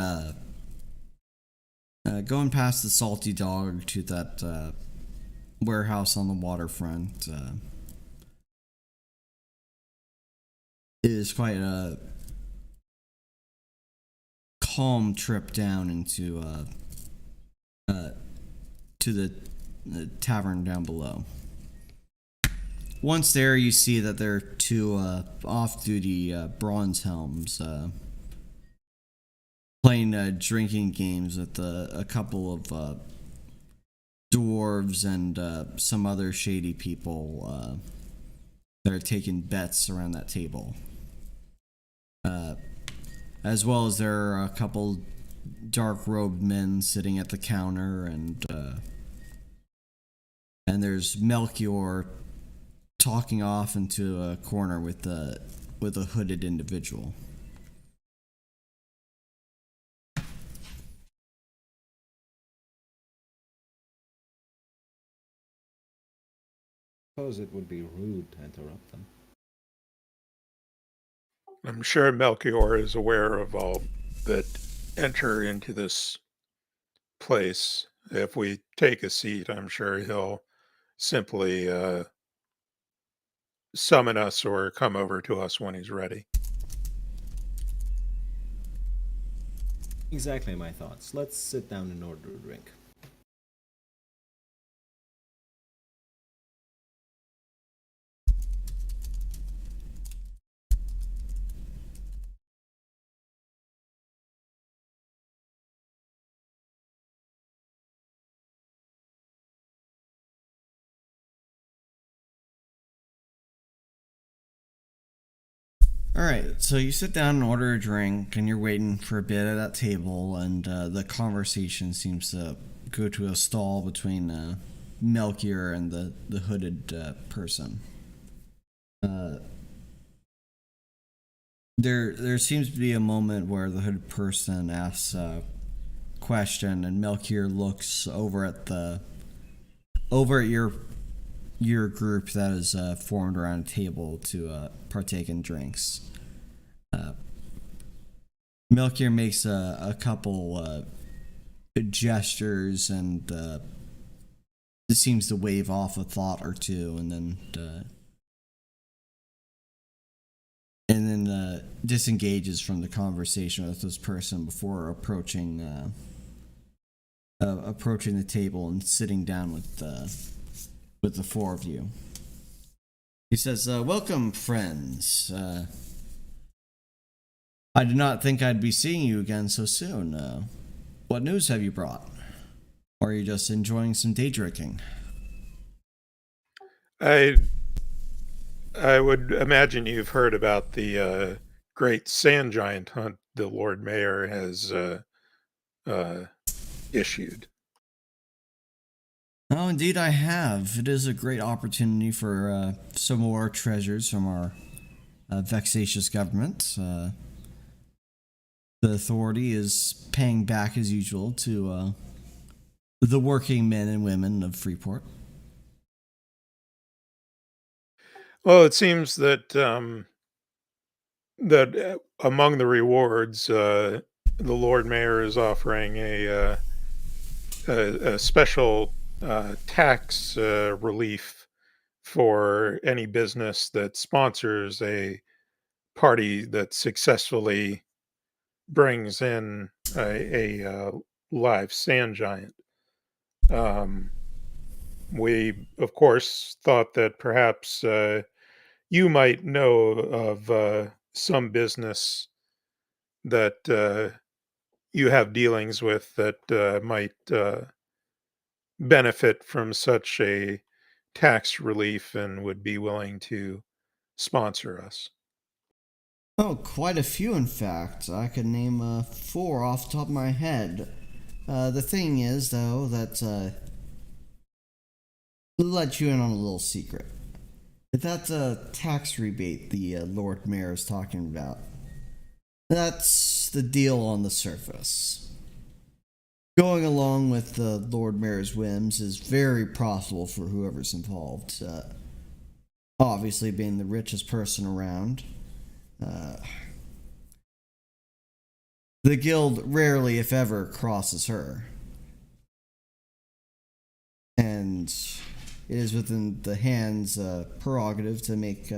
A: Salty Dog to that warehouse on the waterfront is quite a calm trip down into to the tavern down below. Once there, you see that there are 2 off-duty bronze helms playing drinking games with a couple of dwarves and some other shady people that are taking bets around that table. As well as there are a couple dark-robed men sitting at the counter, and there's Melchior talking off into a corner with a hooded individual.
B: Suppose it would be rude to interrupt them.
C: I'm sure Melchior is aware of all that enter into this place. If we take a seat, I'm sure he'll simply summon us or come over to us when he's ready.
B: Exactly my thoughts. Let's sit down and order a drink.
A: Alright, so you sit down and order a drink, and you're waiting for a bit at that table, and the conversation seems to go to a stall between Melchior and the hooded person. There seems to be a moment where the hooded person asks a question, and Melchior looks over at your your group that is formed around a table to partake in drinks. Melchior makes a couple gestures and seems to wave off a thought or two, and then disengages from the conversation with this person before approaching the table and sitting down with the four of you. He says, "Welcome, friends. I did not think I'd be seeing you again so soon. What news have you brought? Or are you just enjoying some day drinking?"
C: I would imagine you've heard about the great sand giant hunt the Lord Mayor has issued.
A: Oh, indeed I have. It is a great opportunity for some more treasures from our vexatious government. The authority is paying back as usual to the working men and women of Freeport.
C: Well, it seems that among the rewards, the Lord Mayor is offering a special tax relief for any business that sponsors a party that successfully brings in a live sand giant. We, of course, thought that perhaps you might know of some business that you have dealings with that might benefit from such a tax relief and would be willing to sponsor us.
A: Oh, quite a few, in fact. I could name 4 off the top of my head. The thing is, though, that I'll let you in on a little secret. That tax rebate the Lord Mayor is talking about, that's the deal on the surface. Going along with the Lord Mayor's whims is very profitable for whoever's involved. Obviously, being the richest person around. The guild rarely, if ever, crosses her. And it is within the hand's prerogative to make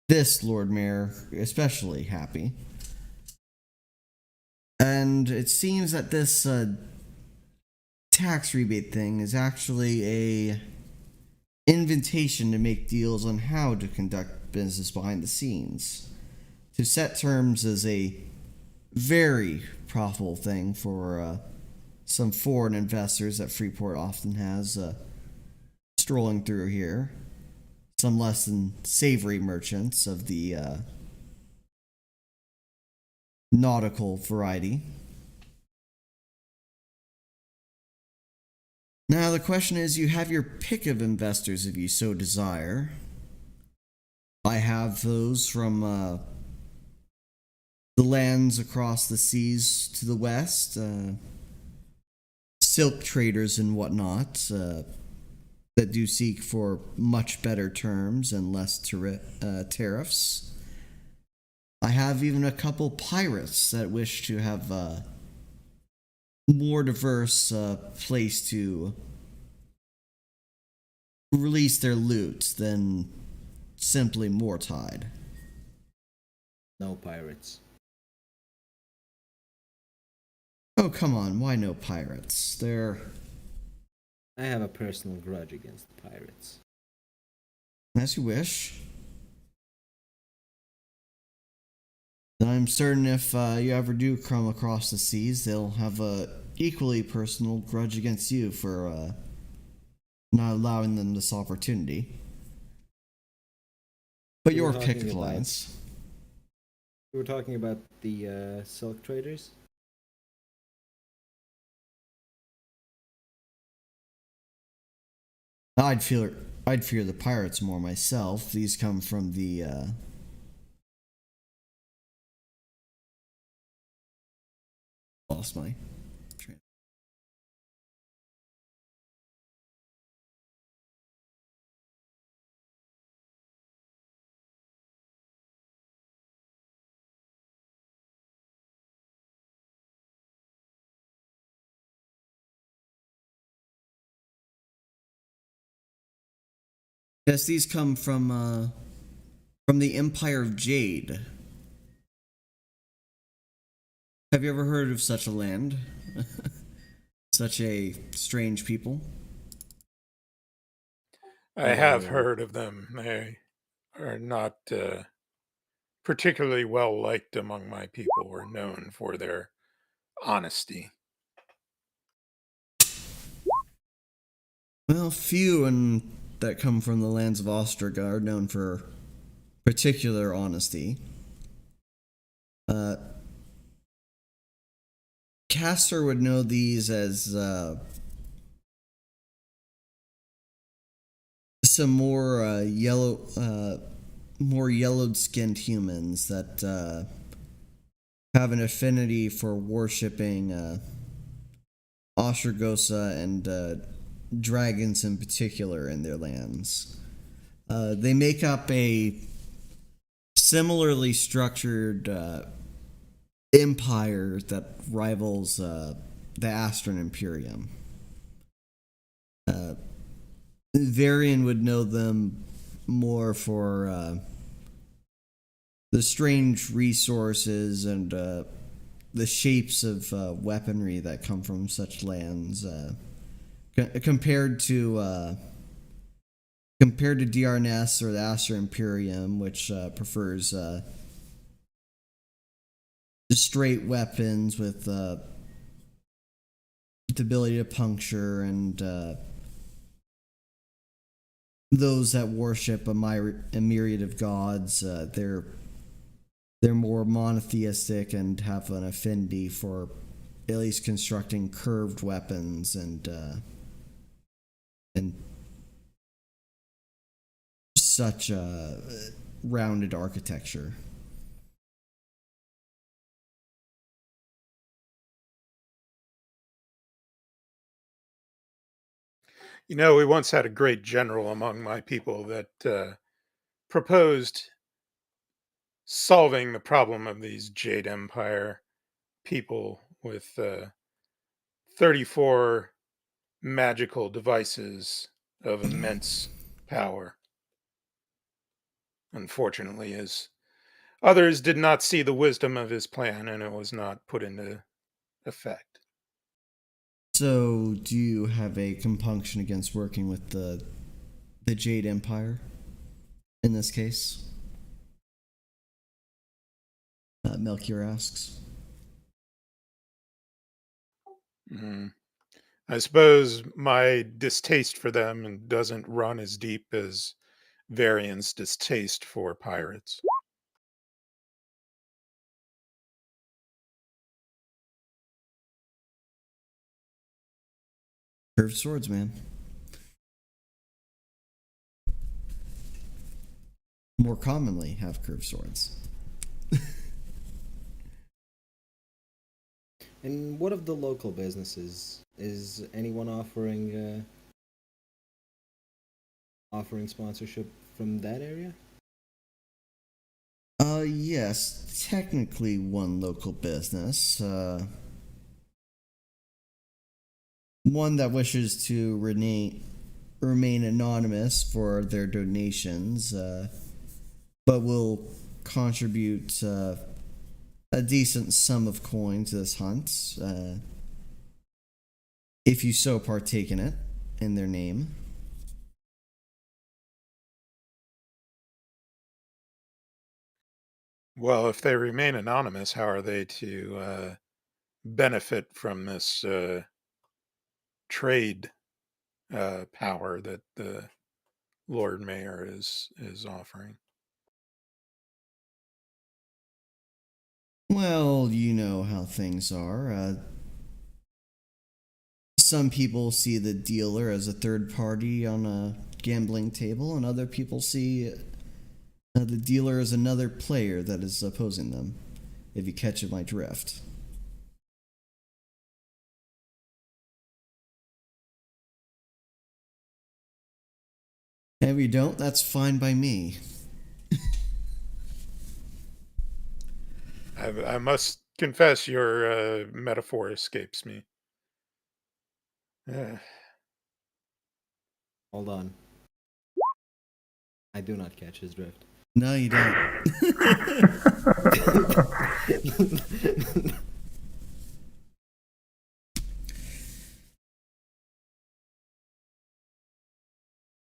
A: this Lord Mayor especially happy. And it seems that this tax rebate thing is actually a invitation to make deals on how to conduct business behind the scenes. To set terms is a very profitable thing for some foreign investors that Freeport often has strolling through here. Some less than savory merchants of the nautical variety. Now, the question is, you have your pick of investors if you so desire. I have those from the lands across the seas to the west, silk traders and whatnot, that do seek for much better terms and less tariffs. I have even a couple pirates that wish to have a more diverse place to release their loot than simply Mortide.
B: No pirates.
A: Oh, come on, why no pirates?
B: I have a personal grudge against the pirates.
A: As you wish. I'm certain if you ever do come across the seas, they'll have a equally personal grudge against you for not allowing them this opportunity. But
B: You were
A: your pick
B: talking
A: of
B: about-
A: clients.
B: We were talking about the silk traders.
A: I'd fear the pirates more myself. These come from the lost my train. Yes, these come from the Empire of Jade. Have you ever heard of such a land? Such a strange people?
C: I have heard of them. They are not particularly well liked among my people, or known for their honesty.
A: Well, few that come from the lands of Ostraga are known for particular honesty. Castor would know these as some more more yellowed-skinned humans that have an affinity for worshiping Ostragosa and dragons in particular in their lands. They make up a similarly structured empire that rivals the Astron Imperium. Varian would know them more for the strange resources and the shapes of weaponry that come from such lands, compared to DRNS or the Astron Imperium, which prefers straight weapons with the ability to puncture, and those that worship a myriad of gods. They're more monotheistic and have an affinity for at least constructing curved weapons and such a rounded architecture.
C: You know, we once had a great general among my people that proposed solving the problem of these Jade Empire people with 34 magical devices of immense power. Unfortunately, his others did not see the wisdom of his plan, and it was not put into effect.
A: So, do you have a compunction against working with the Jade Empire in this case? Melchior asks.
C: I suppose my distaste for them doesn't run as deep as Varian's distaste for pirates.
A: Curved swords, man. More commonly have curved swords.
B: And what of the local businesses? Is anyone offering sponsorship from that area?
A: Yes, technically one local business. One that wishes to remain anonymous for their donations, but will contribute a decent sum of coin to this hunt, if you so partake in it, in their name.
C: Well, if they remain anonymous, how are they to benefit from this trade power that the Lord Mayor is offering?
A: Well, you know how things are. Some people see the dealer as a third party on a gambling table, and other people see the dealer as another player that is opposing them, if you catch my drift. And if you don't, that's fine by me.
C: I must confess, your metaphor escapes me.
B: Hold on. I do not catch his drift.
A: No, you don't.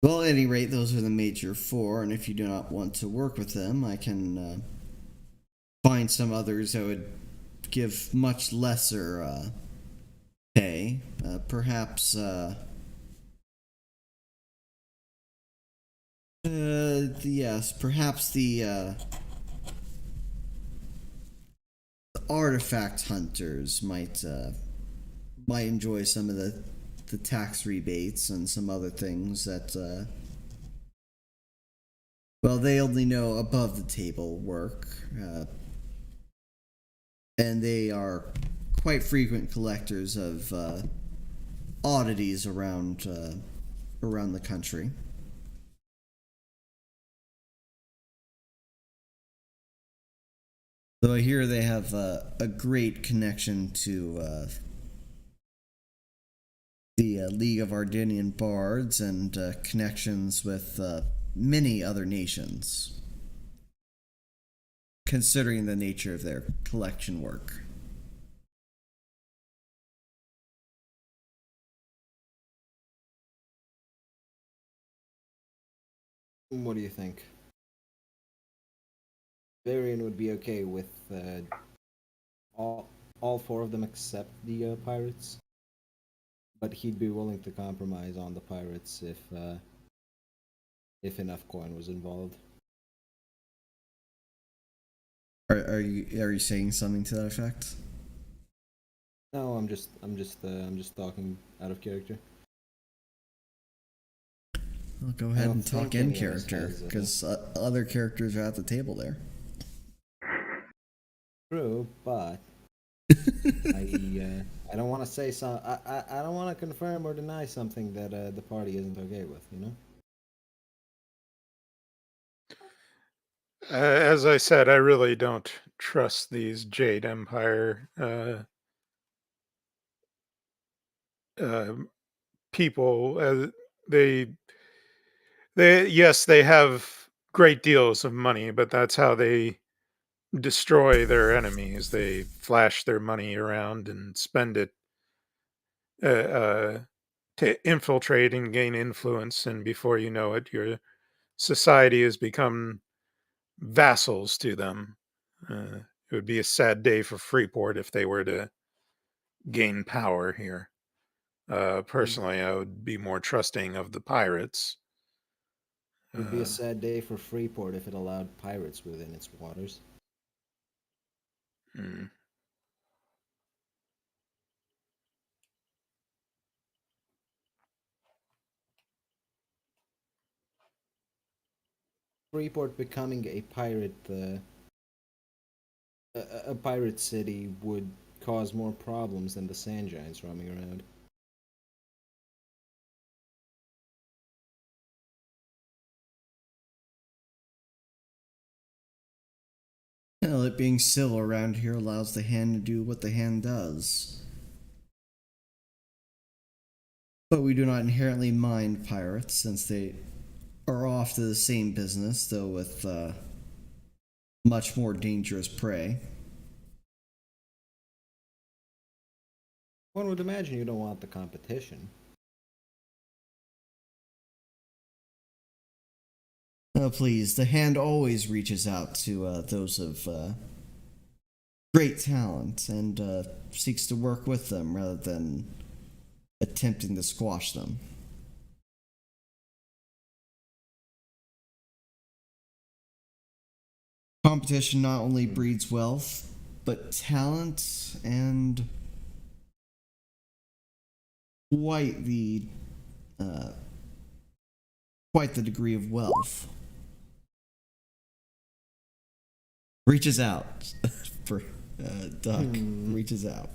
A: Well, at any rate, those are the major four, and if you do not want to work with them, I can find some others that would give much lesser pay. Perhaps, yes, perhaps the artifact hunters might enjoy some of the tax rebates and some other things that well, they only know above the table work, and they are quite frequent collectors of oddities around the country. Though I hear they have a great connection to the League of Ardenian Bards and connections with many other nations, considering the nature of their collection work.
B: What do you think? Varian would be okay with all four of them except the pirates, but he'd be willing to compromise on the pirates if enough coin was involved.
A: Are you saying something to that effect?
B: No, I'm just talking out of character.
A: I'll go ahead and talk
B: think
A: in
B: any of us
A: character,
B: has,
A: because other characters are at the table there.
B: True, but I don't want to say some. I don't want to confirm or deny something that the party isn't okay with. You know.
C: As I said, I really don't trust these Jade Empire people. They yes, they have great deals of money, but that's how they destroy their enemies. They flash their money around and spend it to infiltrate and gain influence, and before you know it, your society has become vassals to them. It would be a sad day for Freeport if they were to gain power here. Personally, I would be more trusting of the pirates.
B: It would be a sad day for Freeport if it allowed pirates within its waters.
C: Hmm.
B: Freeport becoming a pirate, a pirate city would cause more problems than the sand giants roaming around.
A: Well, it being civil around here allows the hand to do what the hand does. But we do not inherently mind pirates, since they are off to the same business, though with much more dangerous prey.
B: One would imagine you don't want the competition.
A: Oh, please, the hand always reaches out to those of great talent and seeks to work with them rather than attempting to squash them. Competition not only breeds wealth, but talent and quite the degree of wealth. Reaches out for Duck. Reaches out.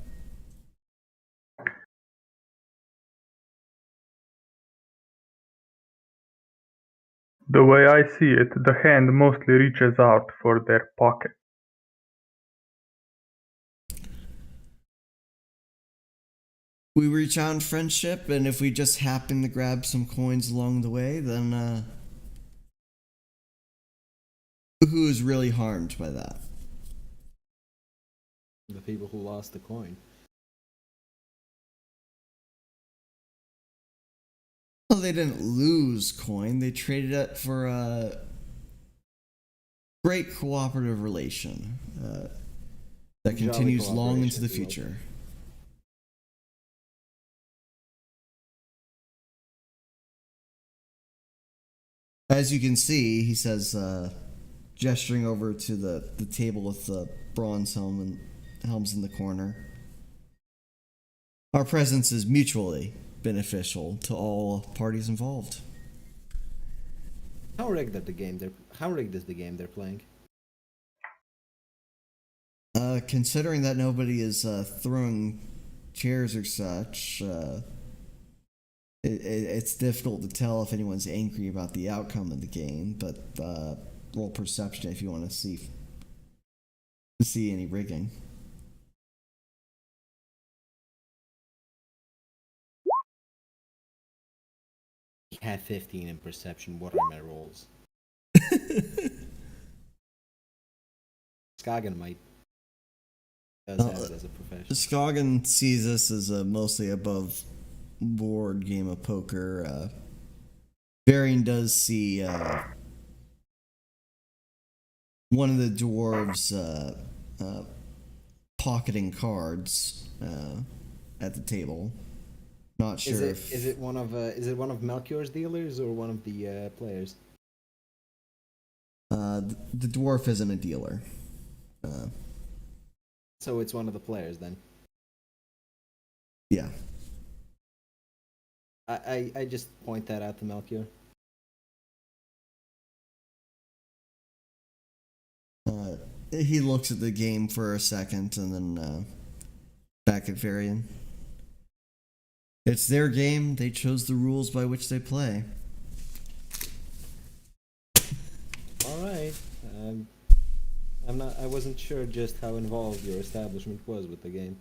E: The way I see it, the hand mostly reaches out for their pocket.
A: We reach out in friendship, and if we just happen to grab some coins along the way, then who is really harmed by that?
B: The people who lost the coin.
A: Well, they didn't lose coin. They traded it for a great cooperative relation that
B: Jolly
A: continues long into
B: cooperation,
A: the
B: if you will.
A: future. As you can see, he says, gesturing over to the table with the bronze helms in the corner. Our presence is mutually beneficial to all parties involved.
B: How rigged is the game they're playing?
A: Considering that nobody is throwing chairs or such, it's difficult to tell if anyone's angry about the outcome of the game. But roll perception if you want to see any rigging.
B: I have 15 in perception. What are my rolls? Skagen might does have it as a profession.
A: Skagen sees this as a mostly above board game of poker. Varian does see one of the dwarves pocketing cards at the table. Not sure
B: Is it one of Melchior's dealers or one of the players?
A: the dwarf isn't a dealer.
B: So it's one of the players then.
A: Yeah.
B: I just point that out to Melchior.
A: He looks at the game for a second and then back at Varian. It's their game. They chose the rules by which they play.
B: All right. I wasn't sure just how involved your establishment was with the game.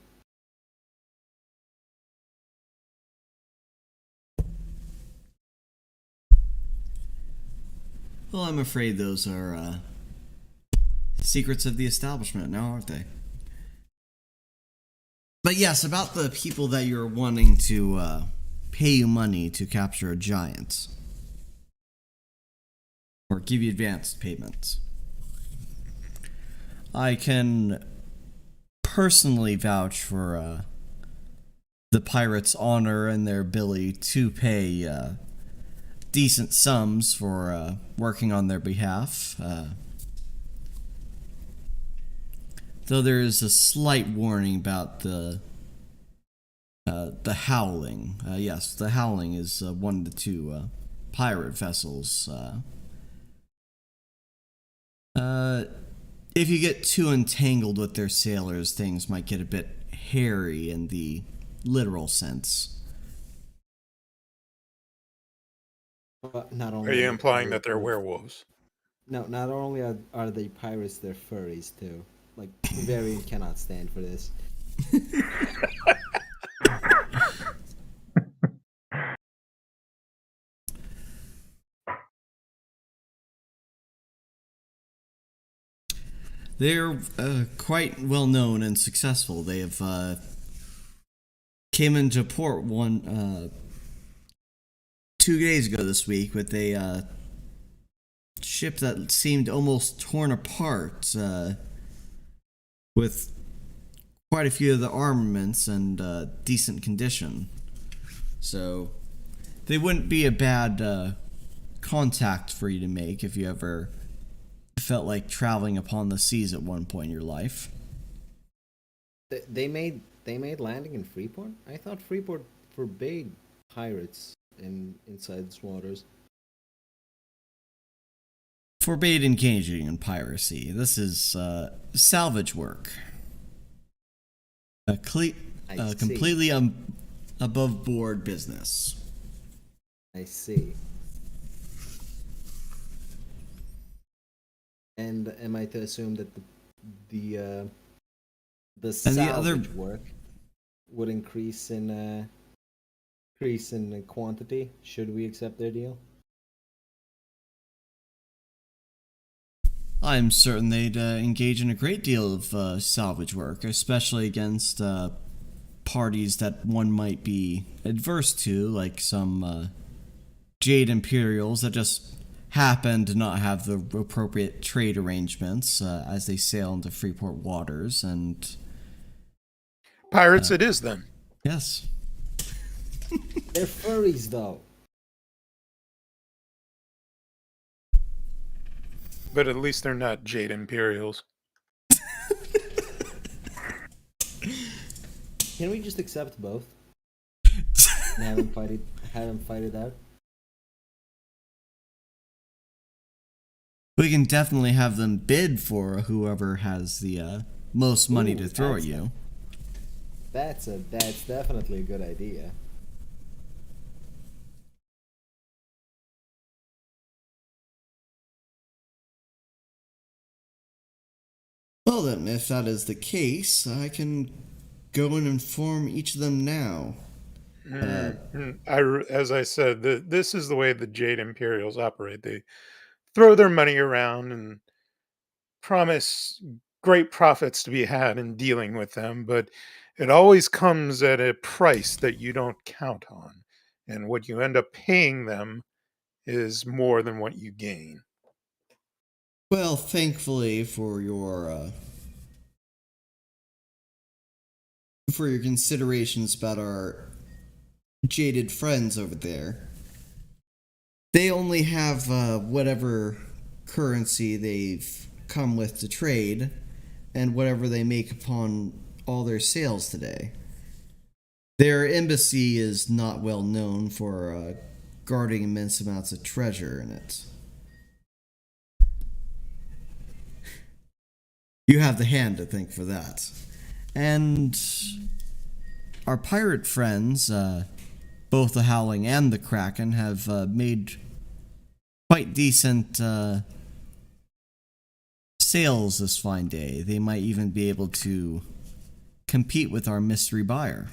A: Well, I'm afraid those are secrets of the establishment now, aren't they? But yes, about the people that you're wanting to pay you money to capture a giant. Or give you advanced payments. I can personally vouch for the pirates' honor and their ability to pay decent sums for working on their behalf. Though there is a slight warning about the Howling. Yes, the Howling is one of the two pirate vessels. If you get too entangled with their sailors, things might get a bit hairy in the literal sense.
B: But not only
C: Are you
B: they
C: implying that
B: pirates,
C: they're werewolves?
B: No, not only are they pirates, they're furries too. Like, Varian cannot stand for this.
A: They're quite well known and successful. They have came into port 2 days ago this week with a ship that seemed almost torn apart, with quite a few of the armaments and decent condition. So they wouldn't be a bad contact for you to make if you ever felt like traveling upon the seas at one point in your life.
B: They made landing in Freeport? I thought Freeport forbade pirates inside its waters.
A: Forbade engaging in piracy. This is salvage work. Completely above board business.
B: I see. And am I to assume that the salvage work would increase in quantity? Should we accept their deal?
A: I'm certain they'd engage in a great deal of salvage work, especially against parties that one might be adverse to, like some Jade Imperials that just happen to not have the appropriate trade arrangements as they sail into Freeport waters, and...
C: Pirates it is, then.
A: Yes.
B: They're furries, though.
C: But at least they're not Jade Imperials.
B: Can we just accept both? And have them fight it out?
A: We can definitely have them bid for whoever has the most money to throw at you.
B: That's definitely a good idea.
A: Well then, if that is the case, I can go and inform each of them now.
C: As I said, this is the way the Jade Imperials operate. They throw their money around and promise great profits to be had in dealing with them, but it always comes at a price that you don't count on. And what you end up paying them is more than what you gain.
A: Well, thankfully for your considerations about our jaded friends over there, they only have whatever currency they've come with to trade, and whatever they make upon all their sales today. Their embassy is not well known for guarding immense amounts of treasure in it. You have the hand to thank for that. And our pirate friends, both the Howling and the Kraken, have made quite decent sales this fine day. They might even be able to compete with our mystery buyer.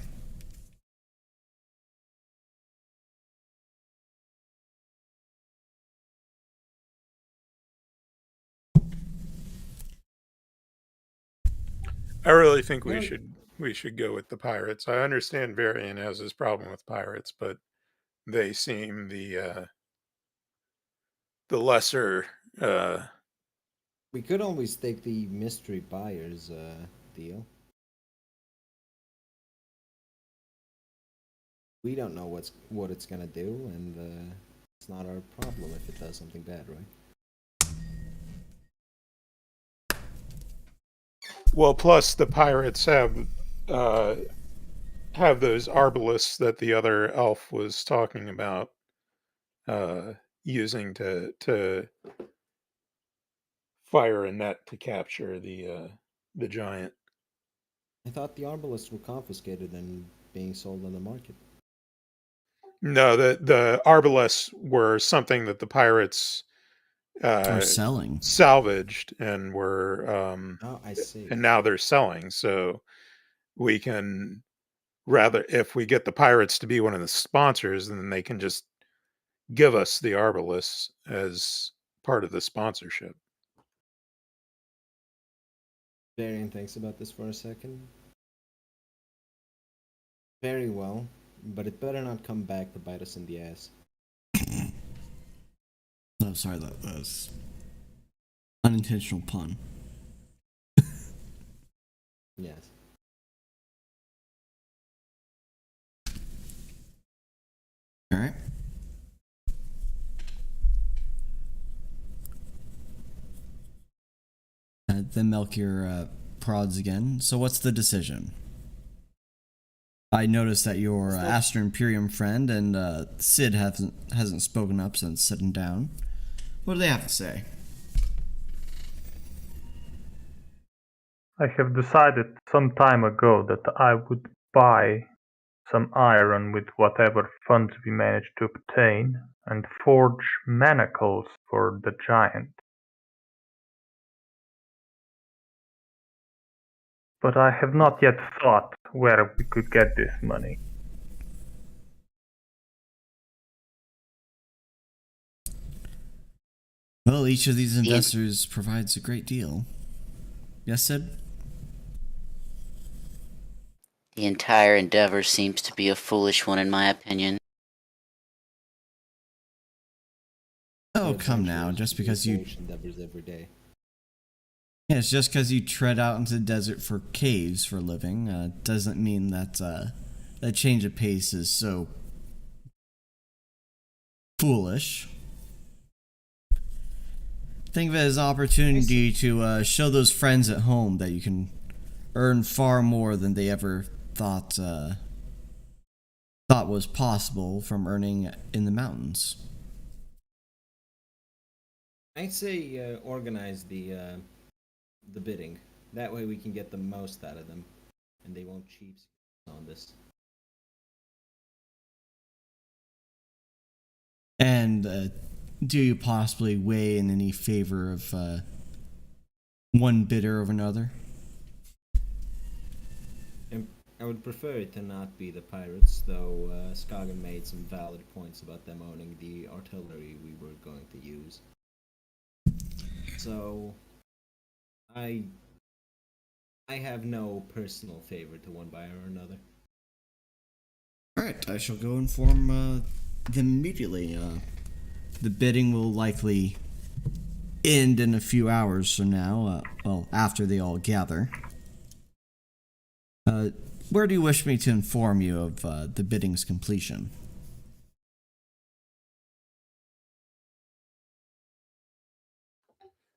C: I really think we should go with the pirates. I understand Varian has his problem with pirates, but they seem the lesser.
B: We could always take the mystery buyer's deal. We don't know what it's gonna do, and it's not our problem if it does something bad, right?
C: Well, plus the pirates have those arbalists that the other elf was talking about using to fire a net to capture the giant.
B: I thought the arbalists were confiscated and being sold on the market.
C: No, the arbalists were something that the pirates
A: Are selling.
C: salvaged and were
B: Oh, I see.
C: and now they're selling. So we can rather, if we get the pirates to be one of the sponsors, then they can just give us the arbalists as part of the sponsorship.
B: Varian thinks about this for a second. Very well, but it better not come back to bite us in the ass.
A: Oh, sorry, that was unintentional pun.
B: Yes.
A: All right. Then Melchior prods again. So what's the decision? I noticed that your Astra Imperium friend and Sid hasn't spoken up since sitting down. What do they have to say?
E: I have decided some time ago that I would buy some iron with whatever funds we manage to obtain and forge manacles for the giant. But I have not yet thought where we could get this money.
A: Well, each of these investors provides a great deal. Yes, Sid?
D: The entire endeavor seems to be a foolish one, in my opinion.
A: Oh, come now. Just because you...
B: endeavors every day.
A: Yeah, it's just because you tread out into the desert for caves for a living, doesn't mean that, that change of pace is so foolish. Think of it as an opportunity to show those friends at home that you can earn far more than they ever thought was possible from earning in the mountains.
B: I'd say organize the bidding. That way we can get the most out of them, and they won't cheat on this.
A: And do you possibly weigh in any favor of one bidder over another?
B: I would prefer it to not be the pirates, though Skagen made some valid points about them owning the artillery we were going to use. So, I have no personal favor to one buyer or another.
A: Alright, I shall go inform them immediately. The bidding will likely end in a few hours from now, well, after they all gather. Where do you wish me to inform you of the bidding's completion?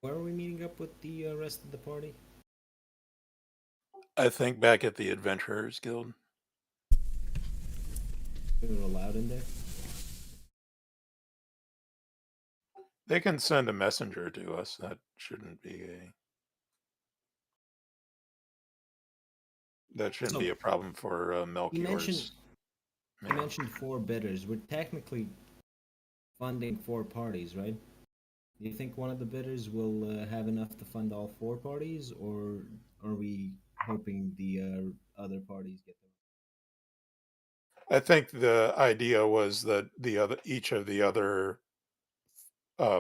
B: Where are we meeting up with the rest of the party?
C: I think back at the Adventurers Guild.
B: We were allowed in there?
C: They can send a messenger to us. That shouldn't be a problem for Melchior's.
B: You mentioned 4 bidders. We're technically funding 4 parties, right? Do you think one of the bidders will have enough to fund all 4 parties, or are we hoping the other parties get them?
C: I think the idea was that each of the other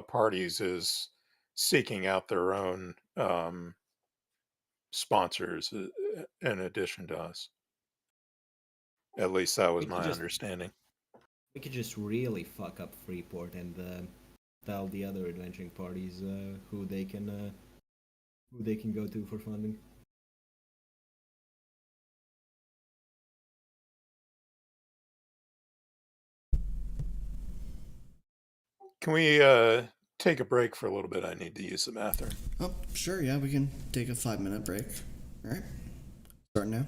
C: parties is seeking out their own sponsors in addition to us. At least that was my understanding.
B: We could just really fuck up Freeport and tell the other adventuring parties who they can go to for funding.
C: Can we take a break for a little bit? I need to use the bathroom.
A: Oh, sure, yeah, we can take a 5-minute break. Alright, start now.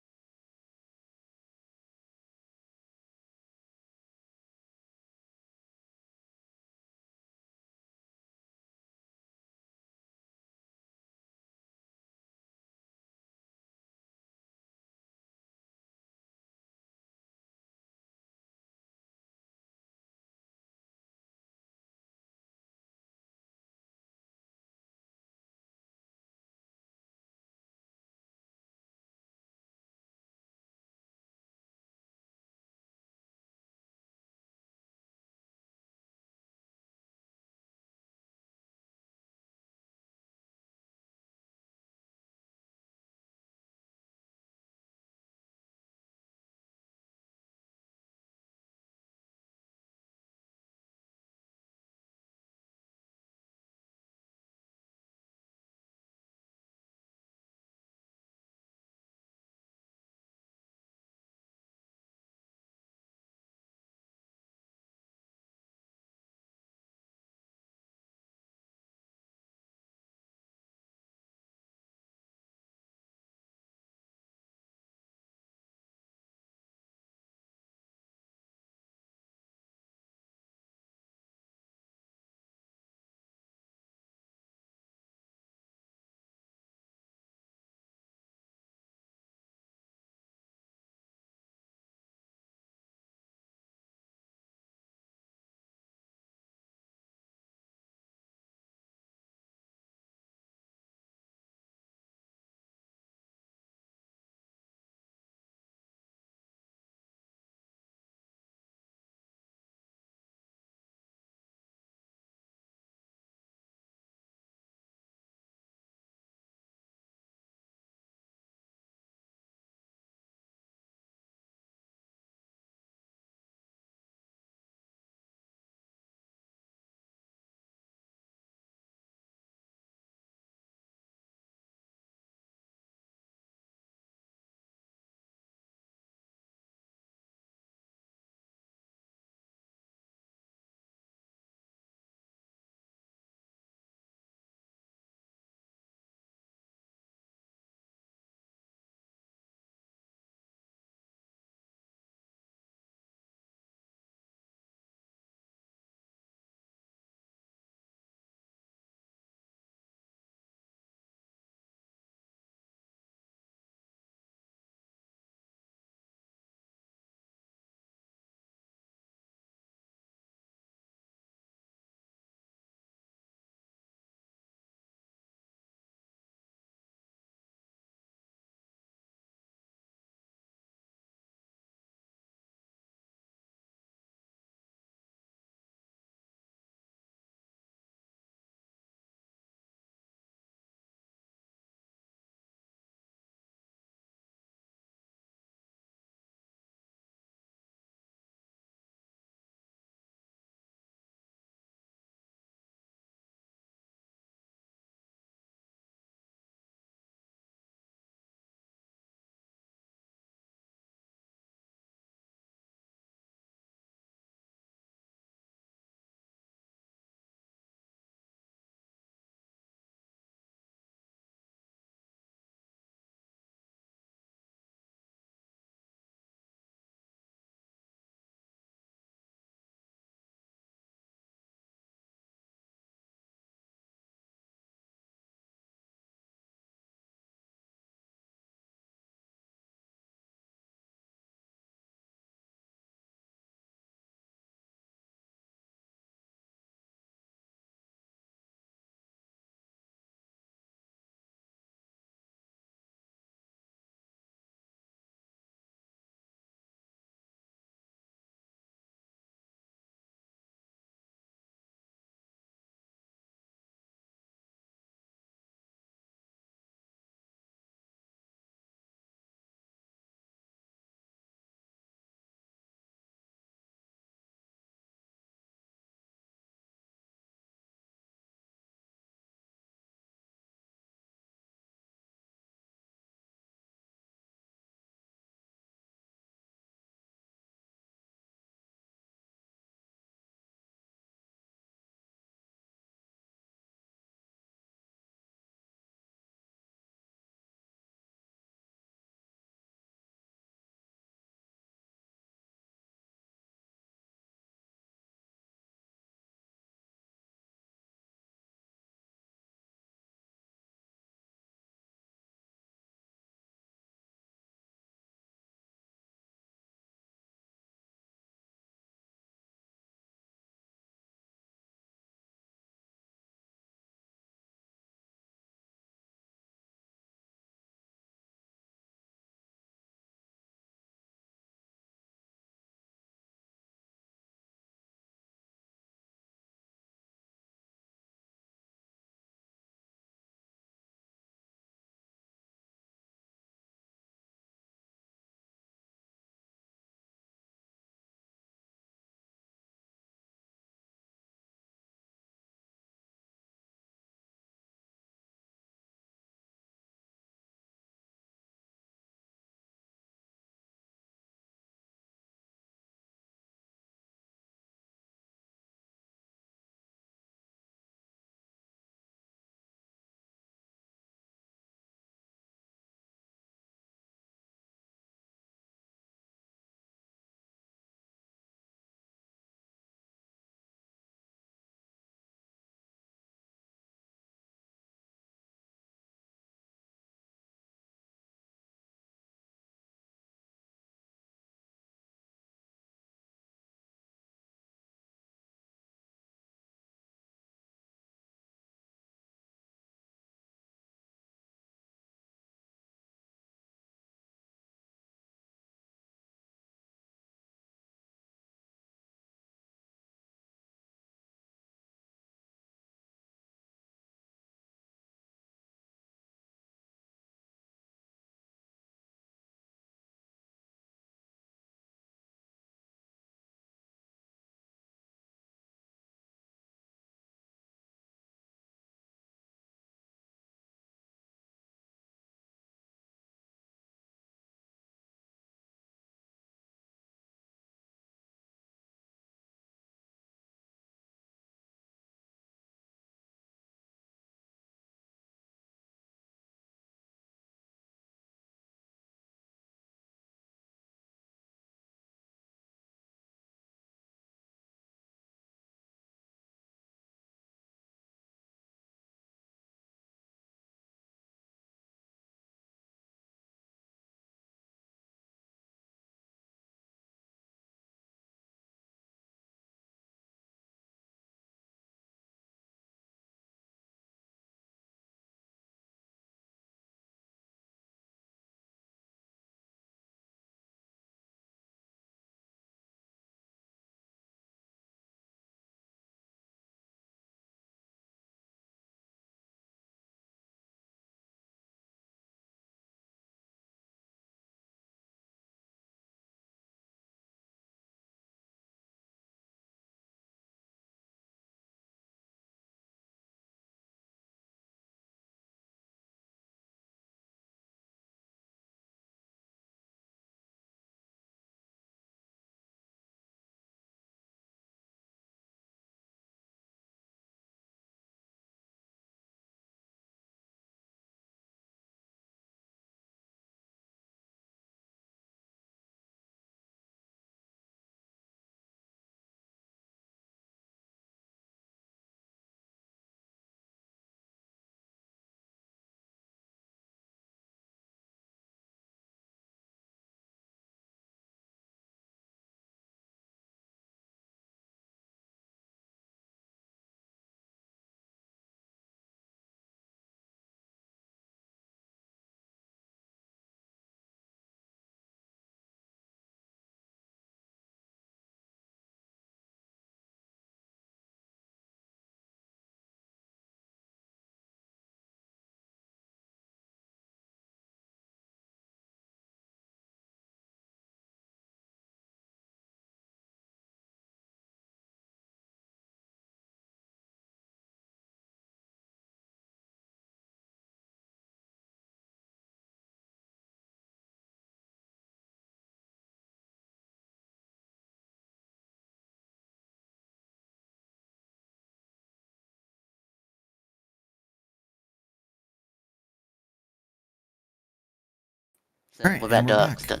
D: So,
A: All right,
D: what about
A: and we're
D: ducks?
A: back.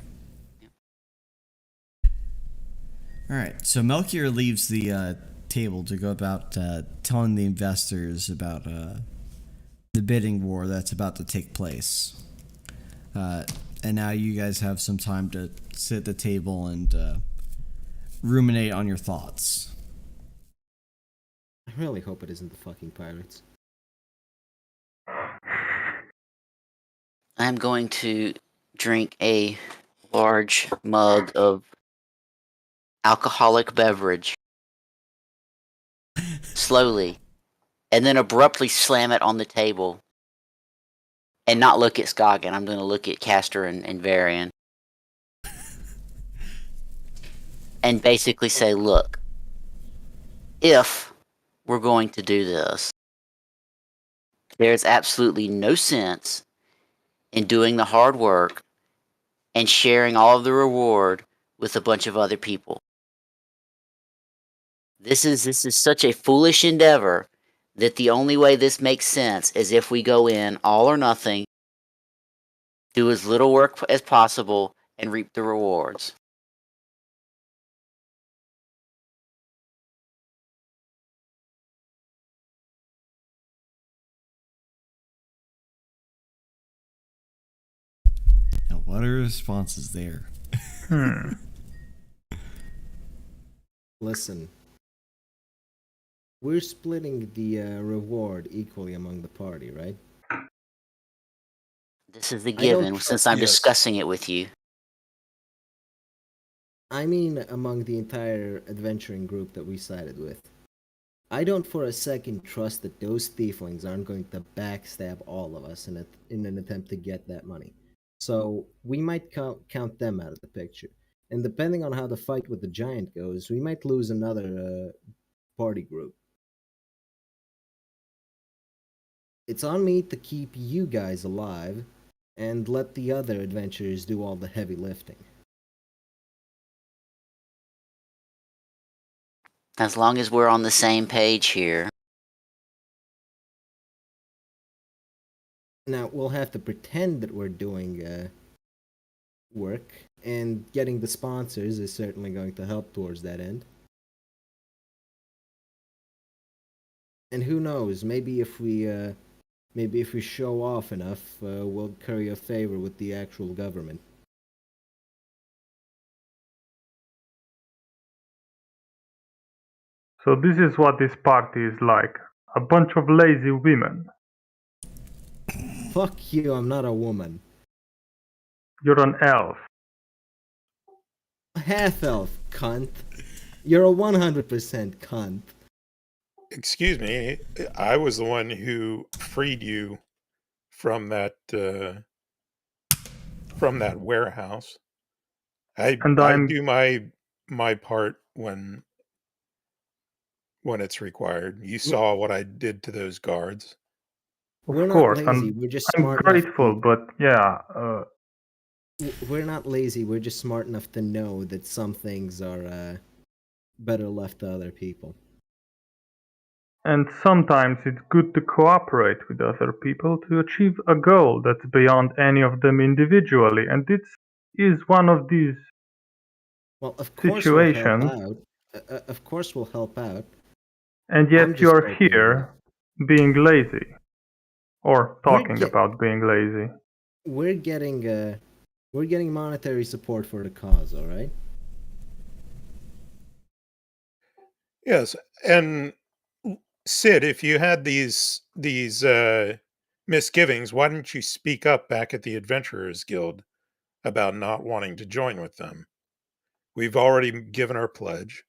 A: All right, so Melchior leaves the table to go about telling the investors about the bidding war that's about to take place. And now you guys have some time to sit at the table and ruminate on your thoughts.
B: I really hope it isn't the fucking pirates.
D: I'm going to drink a large mug of alcoholic beverage slowly, and then abruptly slam it on the table and not look at Scoggin. I'm going to look at Castor and Varian and basically say, look, if we're going to do this, there's absolutely no sense in doing the hard work and sharing all of the reward with a bunch of other people. This is such a foolish endeavor that the only way this makes sense is if we go in all or nothing, do as little work as possible, and reap the rewards.
A: Now, what are responses there?
B: Listen, we're splitting the reward equally among the party, right?
D: This is the
B: I don't
D: given
B: trust-
D: since I'm
C: yes.
D: discussing it with you.
B: I mean among the entire adventuring group that we sided with. I don't for a second trust that those tieflings aren't going to backstab all of us in an attempt to get that money. So we might count them out of the picture. And depending on how the fight with the giant goes, we might lose another party group. It's on me to keep you guys alive and let the other adventurers do all the heavy lifting.
D: As long as we're on the same page here.
B: Now, we'll have to pretend that we're doing work, and getting the sponsors is certainly going to help towards that end. And who knows, maybe if we show off enough, we'll curry a favor with the actual government.
E: So this is what this party is like. A bunch of lazy women.
B: Fuck you, I'm not a woman.
E: You're an elf.
B: A half-elf, cunt. You're a 100% cunt.
C: Excuse me, I was the one who freed you from that warehouse. I do my part when it's required. You saw what I did to those guards.
B: We're
E: Of
B: not
E: course,
B: lazy,
E: and
B: we're just
E: I'm
B: smart
E: grateful,
B: enough
E: but yeah,
B: we're not lazy, we're just smart enough to know that some things are better left to other people.
E: and sometimes it's good to cooperate with other people to achieve a goal that's beyond any of them individually, and this is one of these
B: Well, of course
E: situations,
B: we'll help out. Of course we'll help out.
E: and
B: I'm
E: yet
B: just
E: you're
B: hoping
E: here being lazy. Or
B: We're
E: talking
B: get-
E: about being lazy.
B: we're getting monetary support for the cause, all right?
C: Yes, and Sid, if you had these misgivings, why didn't you speak up back at the Adventurers Guild about not wanting to join with them? We've already given our pledge.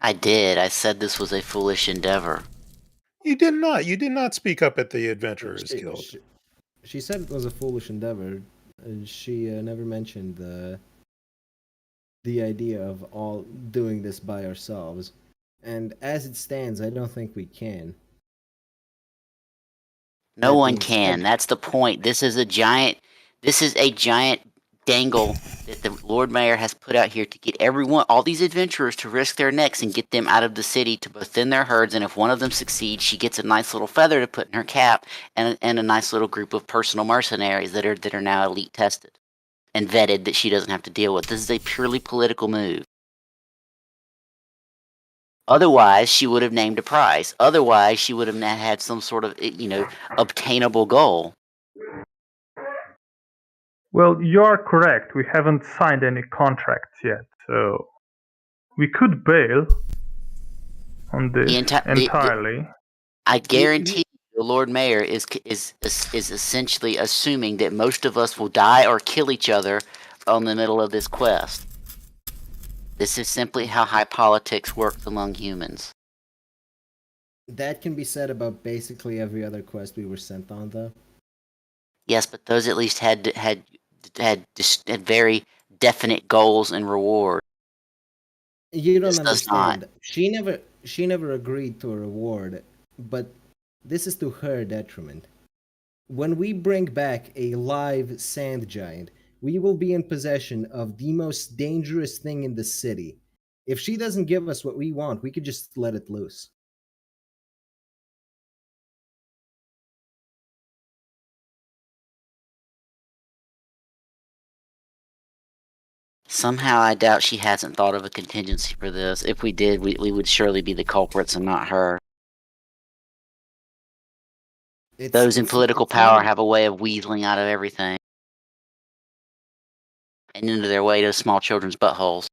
D: I did. I said this was a foolish endeavor.
C: You did not. You did not speak up at the Adventurers Guild.
B: She said it was a foolish endeavor. She never mentioned the idea of all doing this by ourselves. And as it stands, I don't think we can.
D: No
B: That
D: one
B: being
D: can.
B: said-
D: That's the point. This is a giant dangle that the Lord Mayor has put out here to get all these adventurers to risk their necks and get them out of the city to befriend their herds. And if one of them succeeds, she gets a nice little feather to put in her cap and a nice little group of personal mercenaries that are now elite tested and vetted that she doesn't have to deal with. This is a purely political move. Otherwise, she would have named a price. Otherwise, she would have had some sort of, obtainable goal.
E: Well, you're correct. We haven't signed any contracts yet, so we could bail on this entirely.
D: I guarantee the Lord Mayor is essentially assuming that most of us will die or kill each other on the middle of this quest. This is simply how high politics works among humans.
B: That can be said about basically every other quest we were sent on, though.
D: Yes, but those at least had very definite goals and rewards.
B: You don't
D: This does
B: understand.
D: not.
B: She never agreed to a reward, but this is to her detriment. When we bring back a live sand giant, we will be in possession of the most dangerous thing in the city. If she doesn't give us what we want, we could just let it loose.
D: Somehow I doubt she hasn't thought of a contingency for this. If we did, we would surely be the culprits and not her. Those in political power have a way of weaseling out of everything. And into their way to small children's buttholes.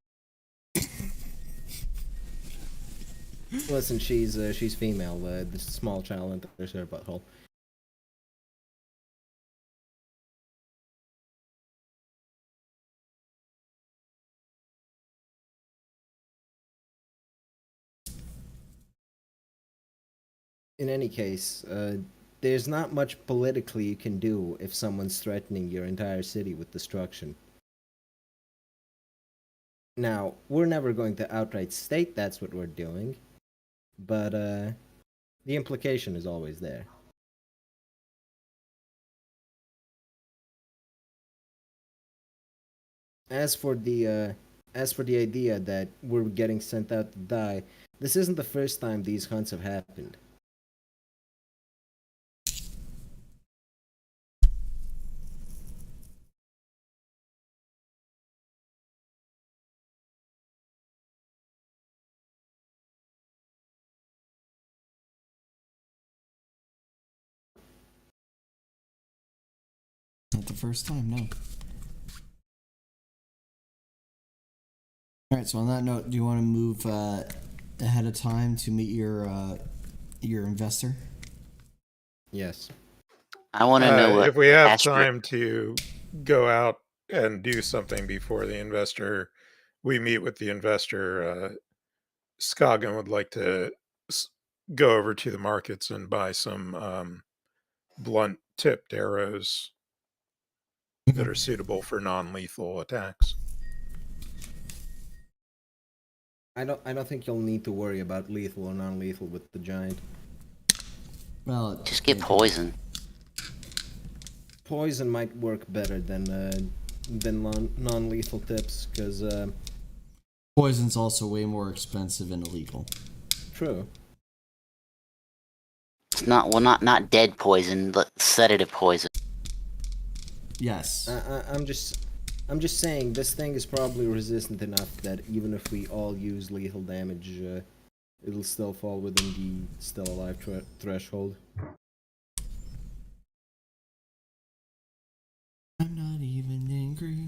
B: Listen, she's female. The small child enters her butthole. In any case, there's not much politically you can do if someone's threatening your entire city with destruction. Now, we're never going to outright state that's what we're doing, but the implication is always there. As for the idea that we're getting sent out to die, this isn't the first time these hunts have happened.
A: Not the first time, no. All right. So on that note, do you want to move ahead of time to meet your investor?
B: Yes.
D: I want to know what
C: if we have
D: Astrid-
C: time to go out and do something before the investor, we meet with the investor. Skagen would like to go over to the markets and buy some blunt tipped arrows that are suitable for non-lethal attacks.
B: I don't think you'll need to worry about lethal or non-lethal with the giant.
A: Well,
D: Just get poison.
B: Poison might work better than non-lethal tips, because
A: poison's also way more expensive and illegal.
B: true.
D: It's not dead poison, but sedative poison.
A: Yes.
B: I'm just saying this thing is probably resistant enough that even if we all use lethal damage, it'll still fall within the still alive threshold.
A: I'm not even angry.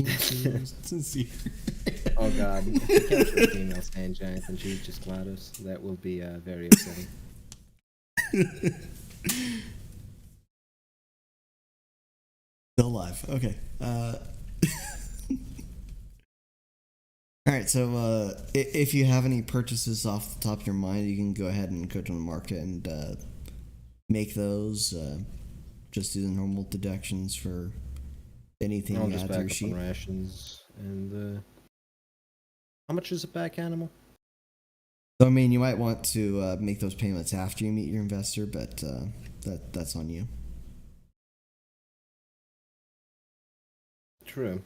A: Sincere.
B: Oh god, if we capture a female sand giant and she's just GLaDOS, that will be very upsetting.
A: Still alive. Okay. Alright, so if you have any purchases off the top of your mind, you can go ahead and go to the market and make those. Just do the normal deductions for anything
B: I'll
A: you
B: just
A: add to
B: back
A: your
B: up
A: sheet.
B: on rations. And how much is a pack animal?
A: So, I mean, you might want to make those payments after you meet your investor, but that's on you.
B: True.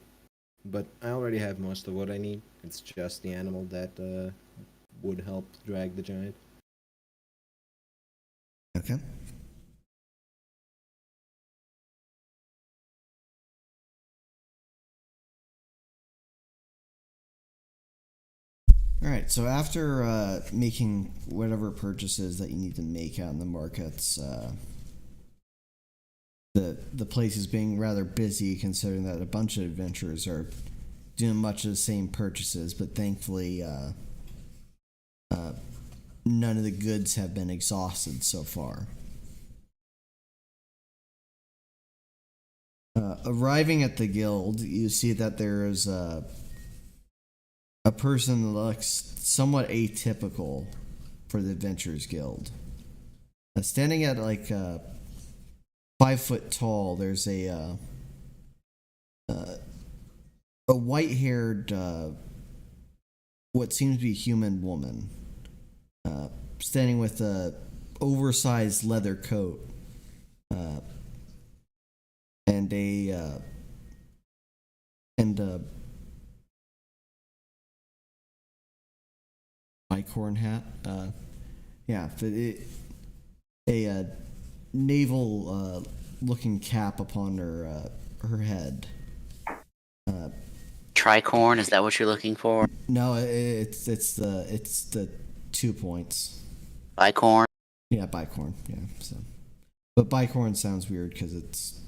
B: But I already have most of what I need. It's just the animal that would help drag the giant.
A: Okay. All right. So after making whatever purchases that you need to make out in the markets, the place is being rather busy, considering that a bunch of adventurers are doing much of the same purchases, but thankfully none of the goods have been exhausted so far. Arriving at the guild, you see that there is a person that looks somewhat atypical for the Adventurers Guild. Standing at like 5 foot tall, there's a white-haired, what seems to be human woman, standing with a oversized leather coat, and a bicorn hat. A naval looking cap upon her head.
D: Tricorn, is that what you're looking for?
A: No, it's the 2 points.
D: Bicorn?
A: Yeah, bicorn. Yeah, so, but bicorn sounds weird because it's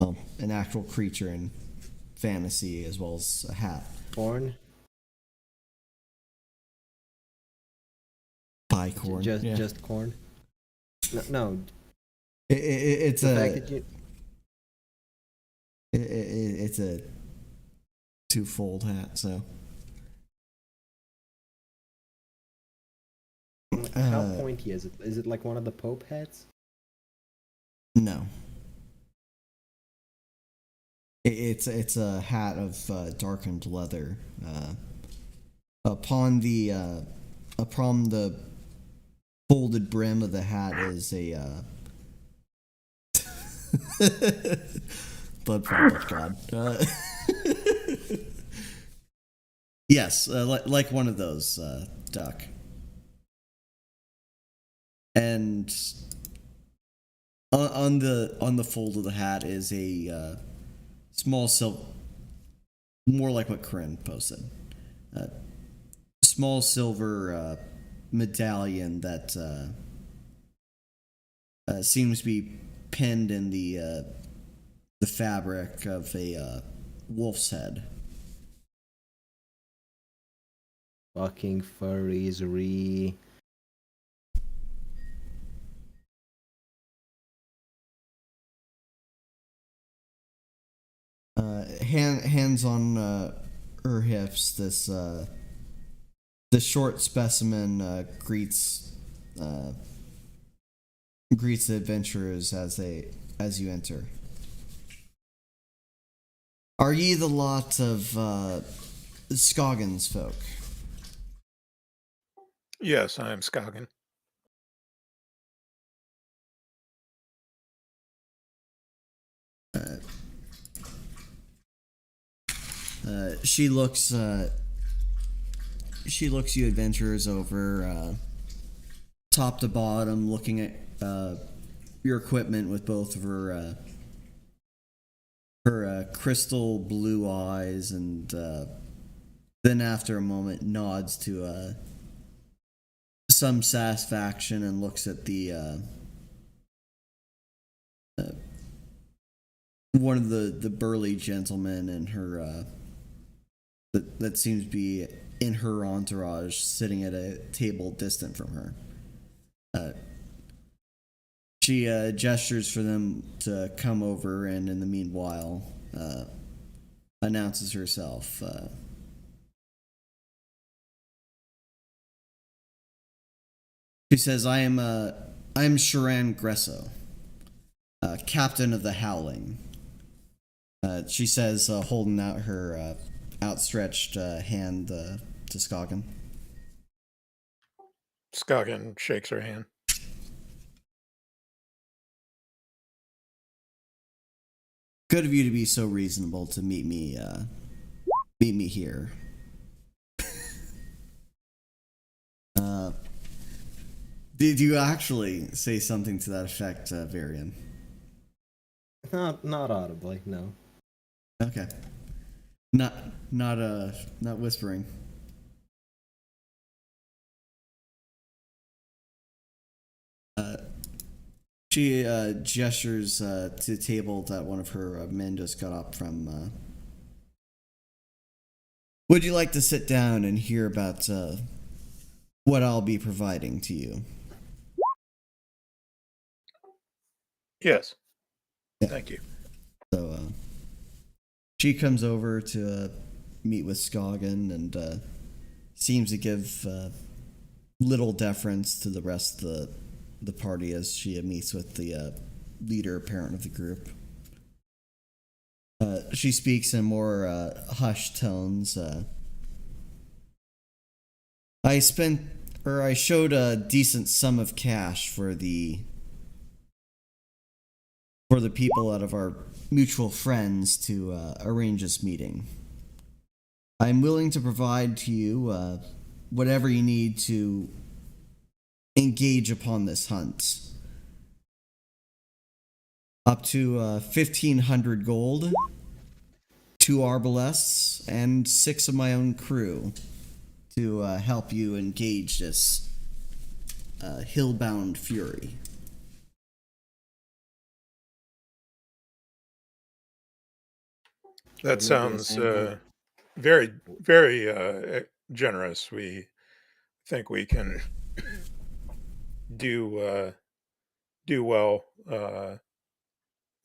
A: an actual creature in fantasy as well as a hat.
B: Corn?
A: Bicorn.
B: Just corn? No.
A: It's
B: the fact that you...
A: it's a twofold hat, so.
B: How pointy is it? Is it like one of the Pope hats?
A: No. It's a hat of darkened leather. Upon the folded brim of the hat is a blood prophet god. Yes, like one of those, duck. And on the fold of the hat is a small silver, more like what Korinne posted. Small silver medallion that seems to be pinned in the fabric of a wolf's head.
B: Fucking furries.
A: Hands on her hips. This short specimen greets the adventurers as you enter. Are ye the lot of Scoggins folk?
C: Yes, I am Scoggin.
A: She looks you adventurers over top to bottom, looking at your equipment with both of her crystal blue eyes, and then after a moment nods to some satisfaction and looks at the one of the burly gentlemen in her that seems to be in her entourage, sitting at a table distant from her. She gestures for them to come over, and in the meanwhile announces herself. She says, I am Sharan Gresso, captain of the Howling. She says, holding out her outstretched hand to Scoggin.
C: Scoggin shakes her hand.
A: Good of you to be so reasonable to meet me here. Did you actually say something to that effect, Varian?
B: Not audibly, no.
A: Okay. Not whispering. She gestures to the table that one of her men just got up from. Would you like to sit down and hear about what I'll be providing to you?
C: Yes.
A: Yeah.
C: Thank you.
A: So she comes over to meet with Scoggin and seems to give little deference to the rest of the party as she meets with the leader parent of the group. She speaks in more hushed tones. I showed a decent sum of cash for the people out of our mutual friends to arrange this meeting. I'm willing to provide to you whatever you need to engage upon this hunt. Up to 1,500 gold, 2 arbalests, and 6 of my own crew to help you engage this hillbound fury.
C: That sounds very, very generous. We think we can do well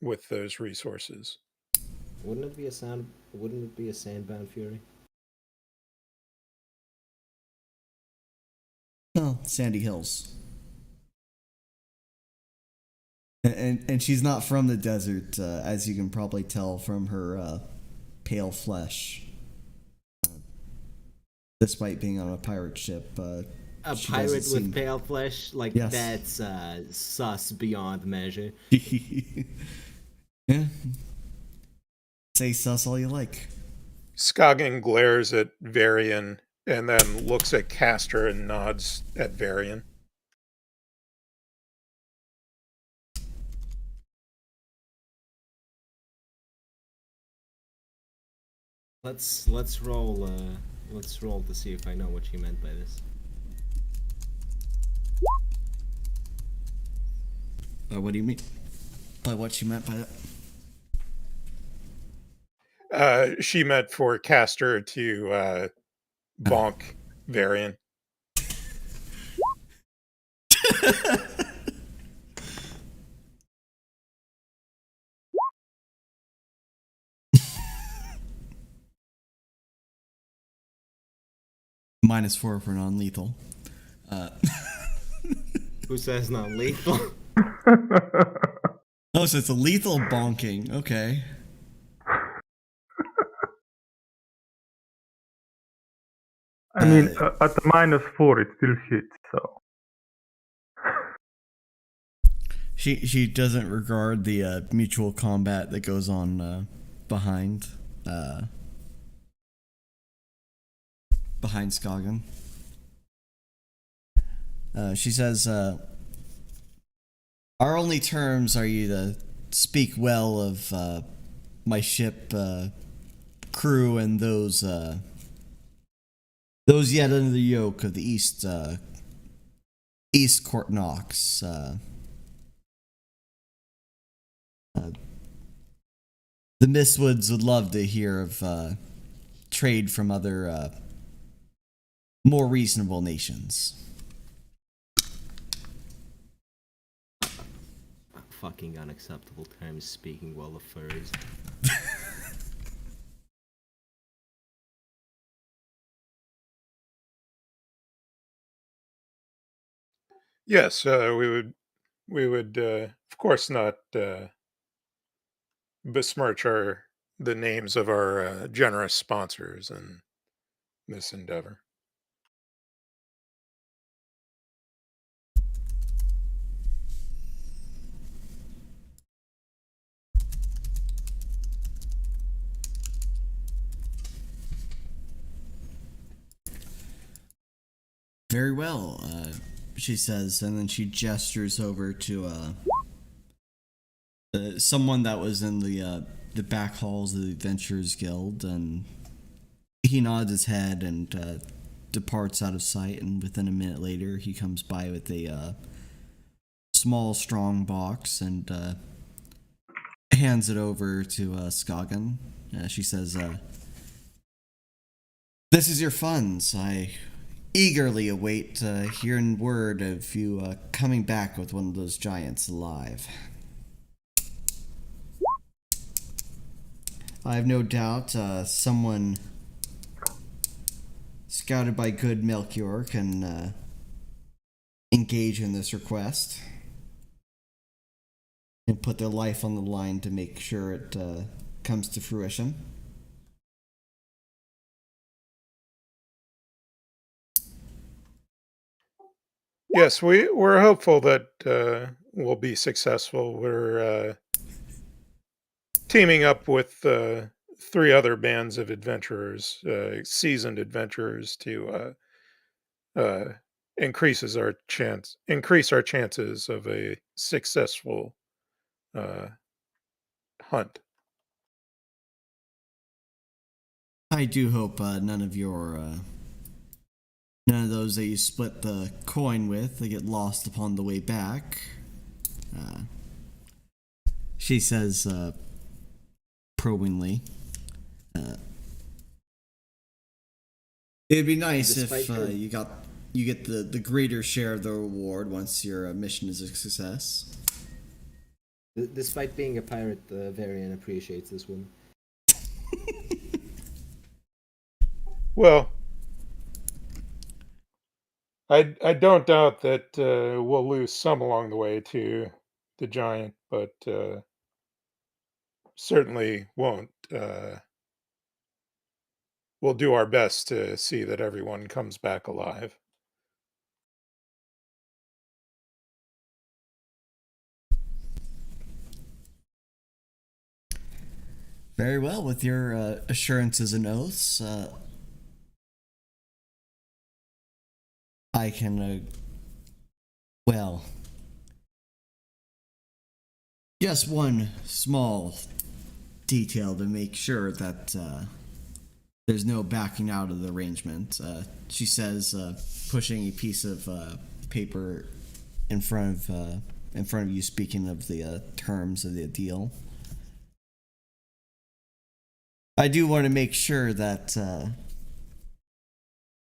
C: with those resources.
B: Wouldn't it be a sandbound fury?
A: Oh, Sandy Hills. And she's not from the desert, as you can probably tell from her pale flesh. Despite being on a pirate ship.
B: A pirate with pale flesh? Like,
A: yes.
B: That's sus beyond measure.
A: Yeah. Say sus all you like.
C: Scoggin glares at Varian and then looks at Castor and nods at Varian.
B: Let's roll to see if I know what you meant by this.
A: What do you mean by what she meant by that?
C: She meant for Castor to bonk Varian.
A: -4 for non-lethal.
B: Who says non-lethal?
A: Oh, so it's a lethal bonking. Okay.
E: I mean, at the -4, it still hits, so.
A: She doesn't regard the mutual combat that goes on behind Scoggin. She says, our only terms are you to speak well of my ship, crew, and those yet under the yoke of the East Court Knox. The Mistwoods would love to hear of trade from other more reasonable nations.
B: Fucking unacceptable terms, speaking well of furs.
C: Yes, we would of course not besmirch the names of our generous sponsors in this endeavor.
A: Very well, she says, and then she gestures over to someone that was in the back halls of the Adventurers Guild, and he nods his head and departs out of sight. And within a minute later, he comes by with a small, strong box and hands it over to Skagen. She says, "This is your funds. I eagerly await hearing word of you coming back with one of those giants alive. I have no doubt someone scouted by good Melchior can engage in this request and put their life on the line to make sure it comes to fruition."
C: Yes, we're hopeful that we'll be successful. We're teaming up with 3 other bands of adventurers, seasoned adventurers, to uh, increase our chances of a successful uh, hunt.
A: I do hope none of those that you split the coin with they get lost upon the way back. She says probingly. It'd be nice if you get the greater share of the reward once your mission is a success.
B: Despite being a pirate, Varian appreciates this woman.
C: Well, I don't doubt that we'll lose some along the way to the giant, but certainly won't. We'll do our best to see that everyone comes back alive.
A: Very well, with your assurances and oaths, I can, well, just one small detail to make sure that there's no backing out of the arrangement. She says, pushing a piece of paper in front of you, speaking of the terms of the deal. I do want to make sure that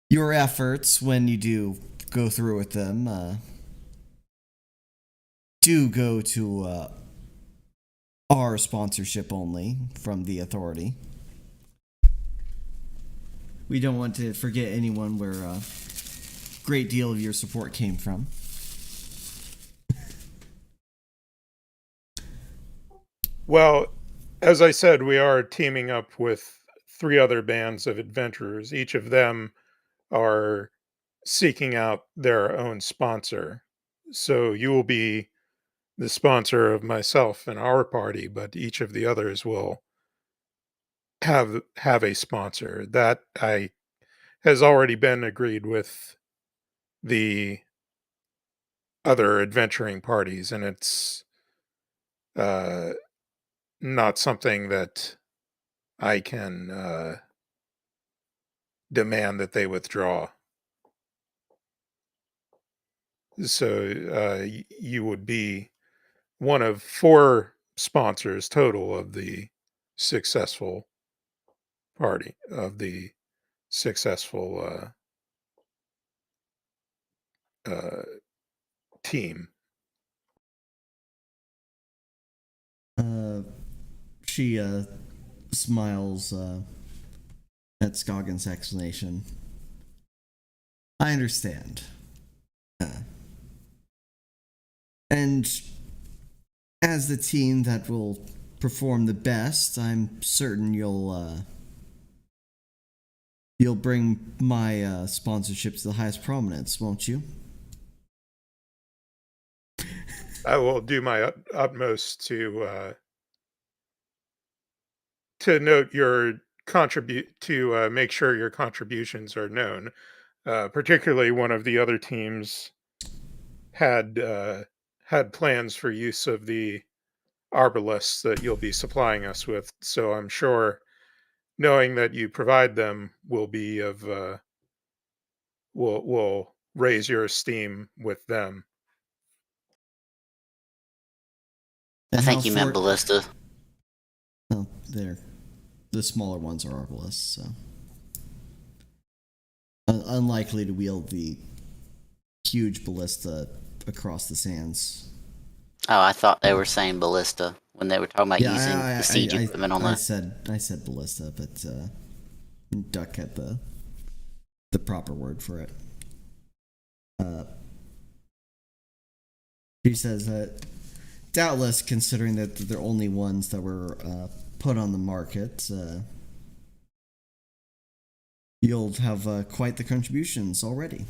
A: your efforts, when you do go through with them, do go to our sponsorship only from the authority. We don't want to forget anyone where a great deal of your support came from.
C: Well, as I said, we are teaming up with 3 other bands of adventurers. Each of them are seeking out their own sponsor. So you will be the sponsor of myself and our party, but each of the others will have a sponsor. That I has already been agreed with the other adventuring parties, and it's uh, not something that I can demand that they withdraw. So you would be one of 4 sponsors total of the successful party, of the successful uh, team.
A: She smiles at Scoggins' explanation. I understand. And as the team that will perform the best, I'm certain you'll bring my sponsorship to the highest prominence, won't you?
C: I will do my utmost to note your make sure your contributions are known. Particularly one of the other teams had plans for use of the arbalists that you'll be supplying us with. So I'm sure knowing that you provide them will be of will raise your esteem with them.
D: I
A: And how
D: think you meant ballista.
A: Oh, there. The smaller ones are arbalists, so unlikely to wield the huge ballista across the sands.
D: Oh, I thought they were saying ballista when they were talking about using the siege equipment on
A: I
D: that.
A: said ballista, but Duck had the proper word for it. She says that doubtless, considering that they're only ones that were put on the market, you'll have quite the contributions already.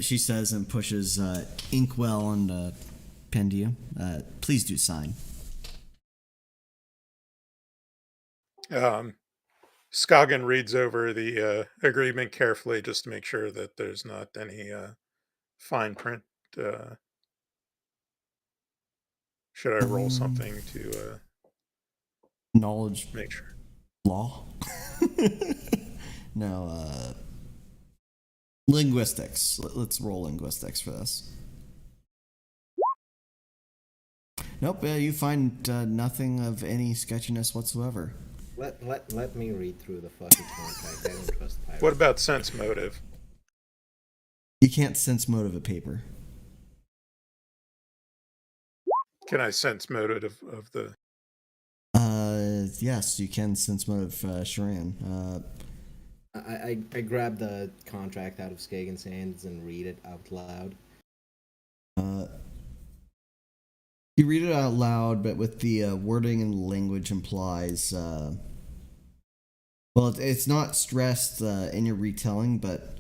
A: She says and pushes Inkwell and Pendia. Please do sign.
C: Scoggin reads over the agreement carefully just to make sure that there's not any fine print. Should I roll something to
A: Knowledge
C: make sure?
A: law? No, linguistics. Let's roll linguistics for this. Nope, you find nothing of any sketchiness whatsoever.
B: Let me read through the fucking contract. I don't trust pirates.
C: What about sense motive?
A: You can't sense motive of paper.
C: Can I sense motive of the?
A: Yes, you can sense motive, Sharan.
B: I grab the contract out of Skagen's hands and read it out loud.
A: You read it out loud, but with the wording and language implies. Well, it's not stressed in your retelling, but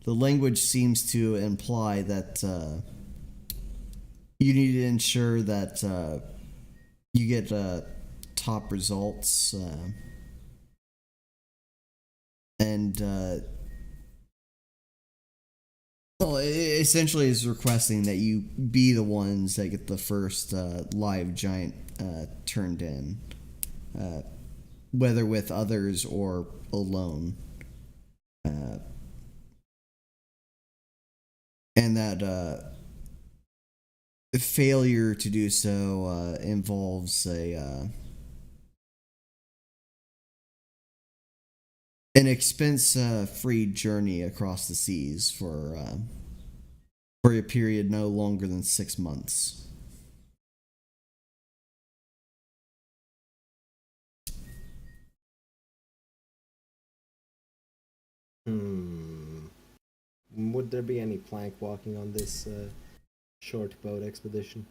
A: the language seems to imply that you need to ensure that you get top results, and well, it essentially is requesting that you be the ones that get the first live giant turned in, whether with others or alone, and that failure to do so involves an expense-free journey across the seas for a period no longer than 6 months.
B: Would there be any plank walking on this short boat expedition?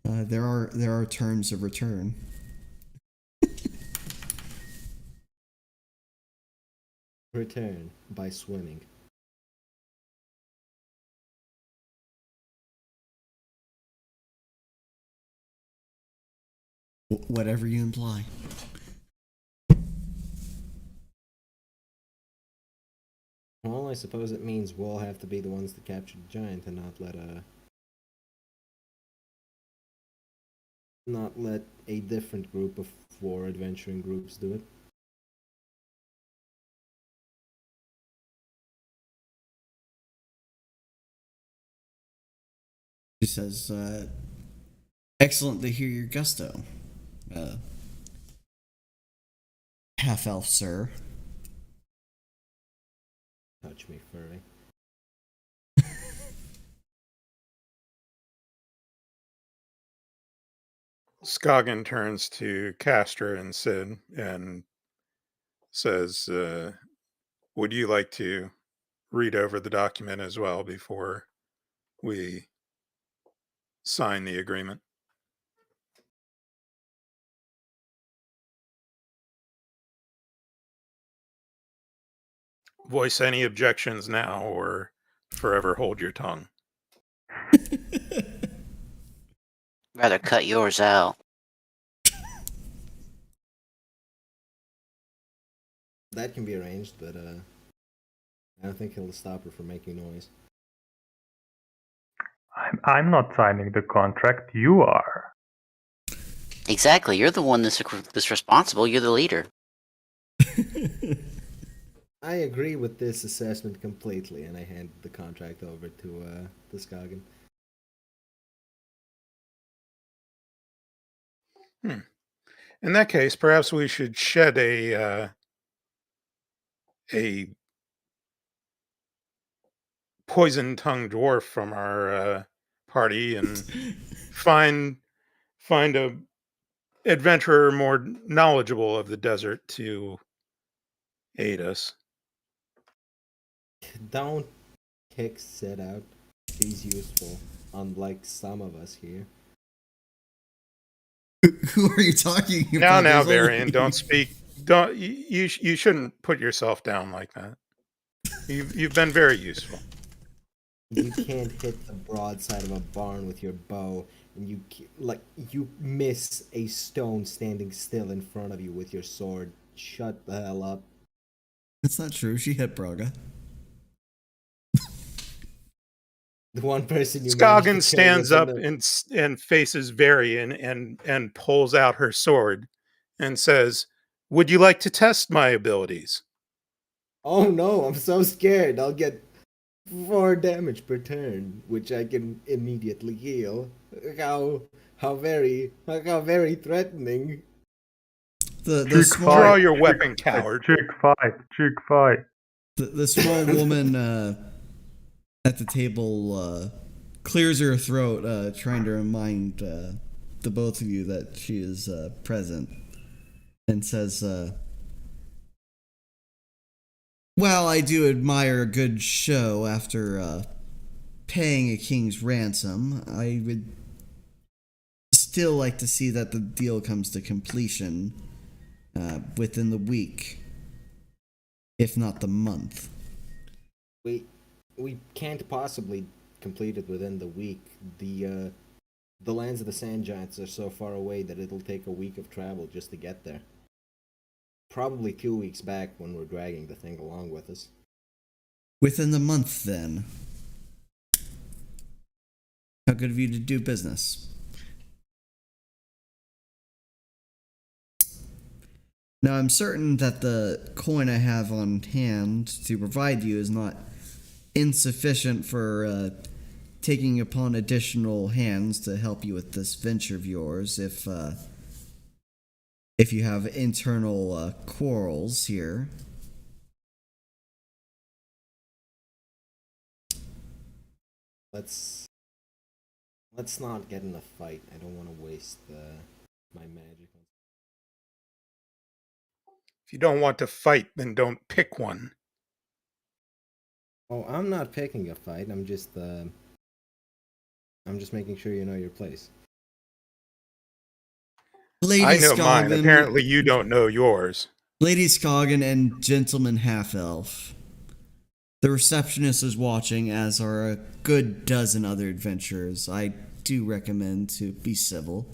A: There are terms of return.
B: Return by swimming.
A: Whatever you imply.
B: Well, I suppose it means we'll have to be the ones to capture the giant and not let a different group of 4 adventuring groups do it.
A: She says, excellent to hear your gusto. Half-elf, sir.
B: Touch me, furry.
C: Scoggin turns to Castor and Sid and says, would you like to read over the document as well before we sign the agreement? Voice any objections now or forever hold your tongue.
D: Rather cut yours out.
B: That can be arranged, but I don't think he'll stop her from making noise.
E: I'm not signing the contract. You are.
D: Exactly. You're the one that's responsible. You're the leader.
B: I agree with this assessment completely, and I hand the contract over to Skagen.
C: In that case, perhaps we should shed a poison-tongued dwarf from our party and find a adventurer more knowledgeable of the desert to aid us.
B: Don't kick Sid out. He's useful, unlike some of us here.
A: Who are you talking
C: Now,
A: about?
C: now,
A: There's only-
C: Varian, don't speak. Don't you shouldn't put yourself down like that. You've been very useful.
B: You can't hit the broadside of a barn with your bow, and you miss a stone standing still in front of you with your sword. Shut the hell up.
A: That's not true. She hit Braga.
B: The one person you
C: Skagen
B: managed to kill
C: stands
B: within
C: up
B: the-
C: and faces Varian and pulls out her sword and says, "Would you like to test my abilities?"
B: Oh no, I'm so scared. I'll get 4 damage per turn, which I can immediately heal. How very threatening.
A: The
E: Chick
A: small
C: Draw
E: fight,
C: your
E: chick
C: weapon,
E: fight,
C: coward.
E: Chick fight.
A: the small woman at the table clears her throat, trying to remind the both of you that she is present, and says, "Well, I do admire a good show after paying a king's ransom. I would still like to see that the deal comes to completion within the week, if not the month."
B: We can't possibly complete it within the week. The lands of the Sand Giants are so far away that it'll take a week of travel just to get there. Probably 2 weeks back when we're dragging the thing along with us.
A: Within the month, then. How good of you to do business. Now, I'm certain that the coin I have on hand to provide you is not insufficient for taking upon additional hands to help you with this venture of yours if you have internal quarrels here.
B: Let's not get in a fight. I don't want to waste my magic.
C: If you don't want to fight, then don't pick one.
B: Oh, I'm not picking a fight. I'm just making sure you know your place.
A: Lady
C: I know mine.
A: Scoggin,
C: Apparently, you don't know yours.
A: Lady Scoggin and Gentleman Half-Elf. The receptionist is watching, as are a good dozen other adventurers. I do recommend to be civil.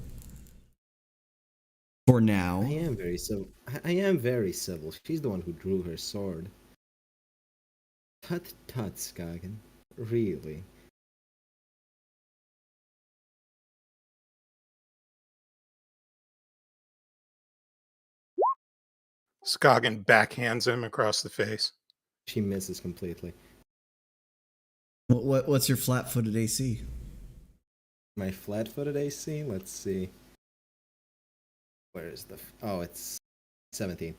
A: For now.
B: I am very civil. I am very civil. She's the one who drew her sword. Tut tut, Skagen. Really?
C: Skagen backhands him across the face.
B: She misses completely.
A: What's your flat-footed AC?
B: My flat-footed AC? Let's see. Where is the... Oh, it's 17.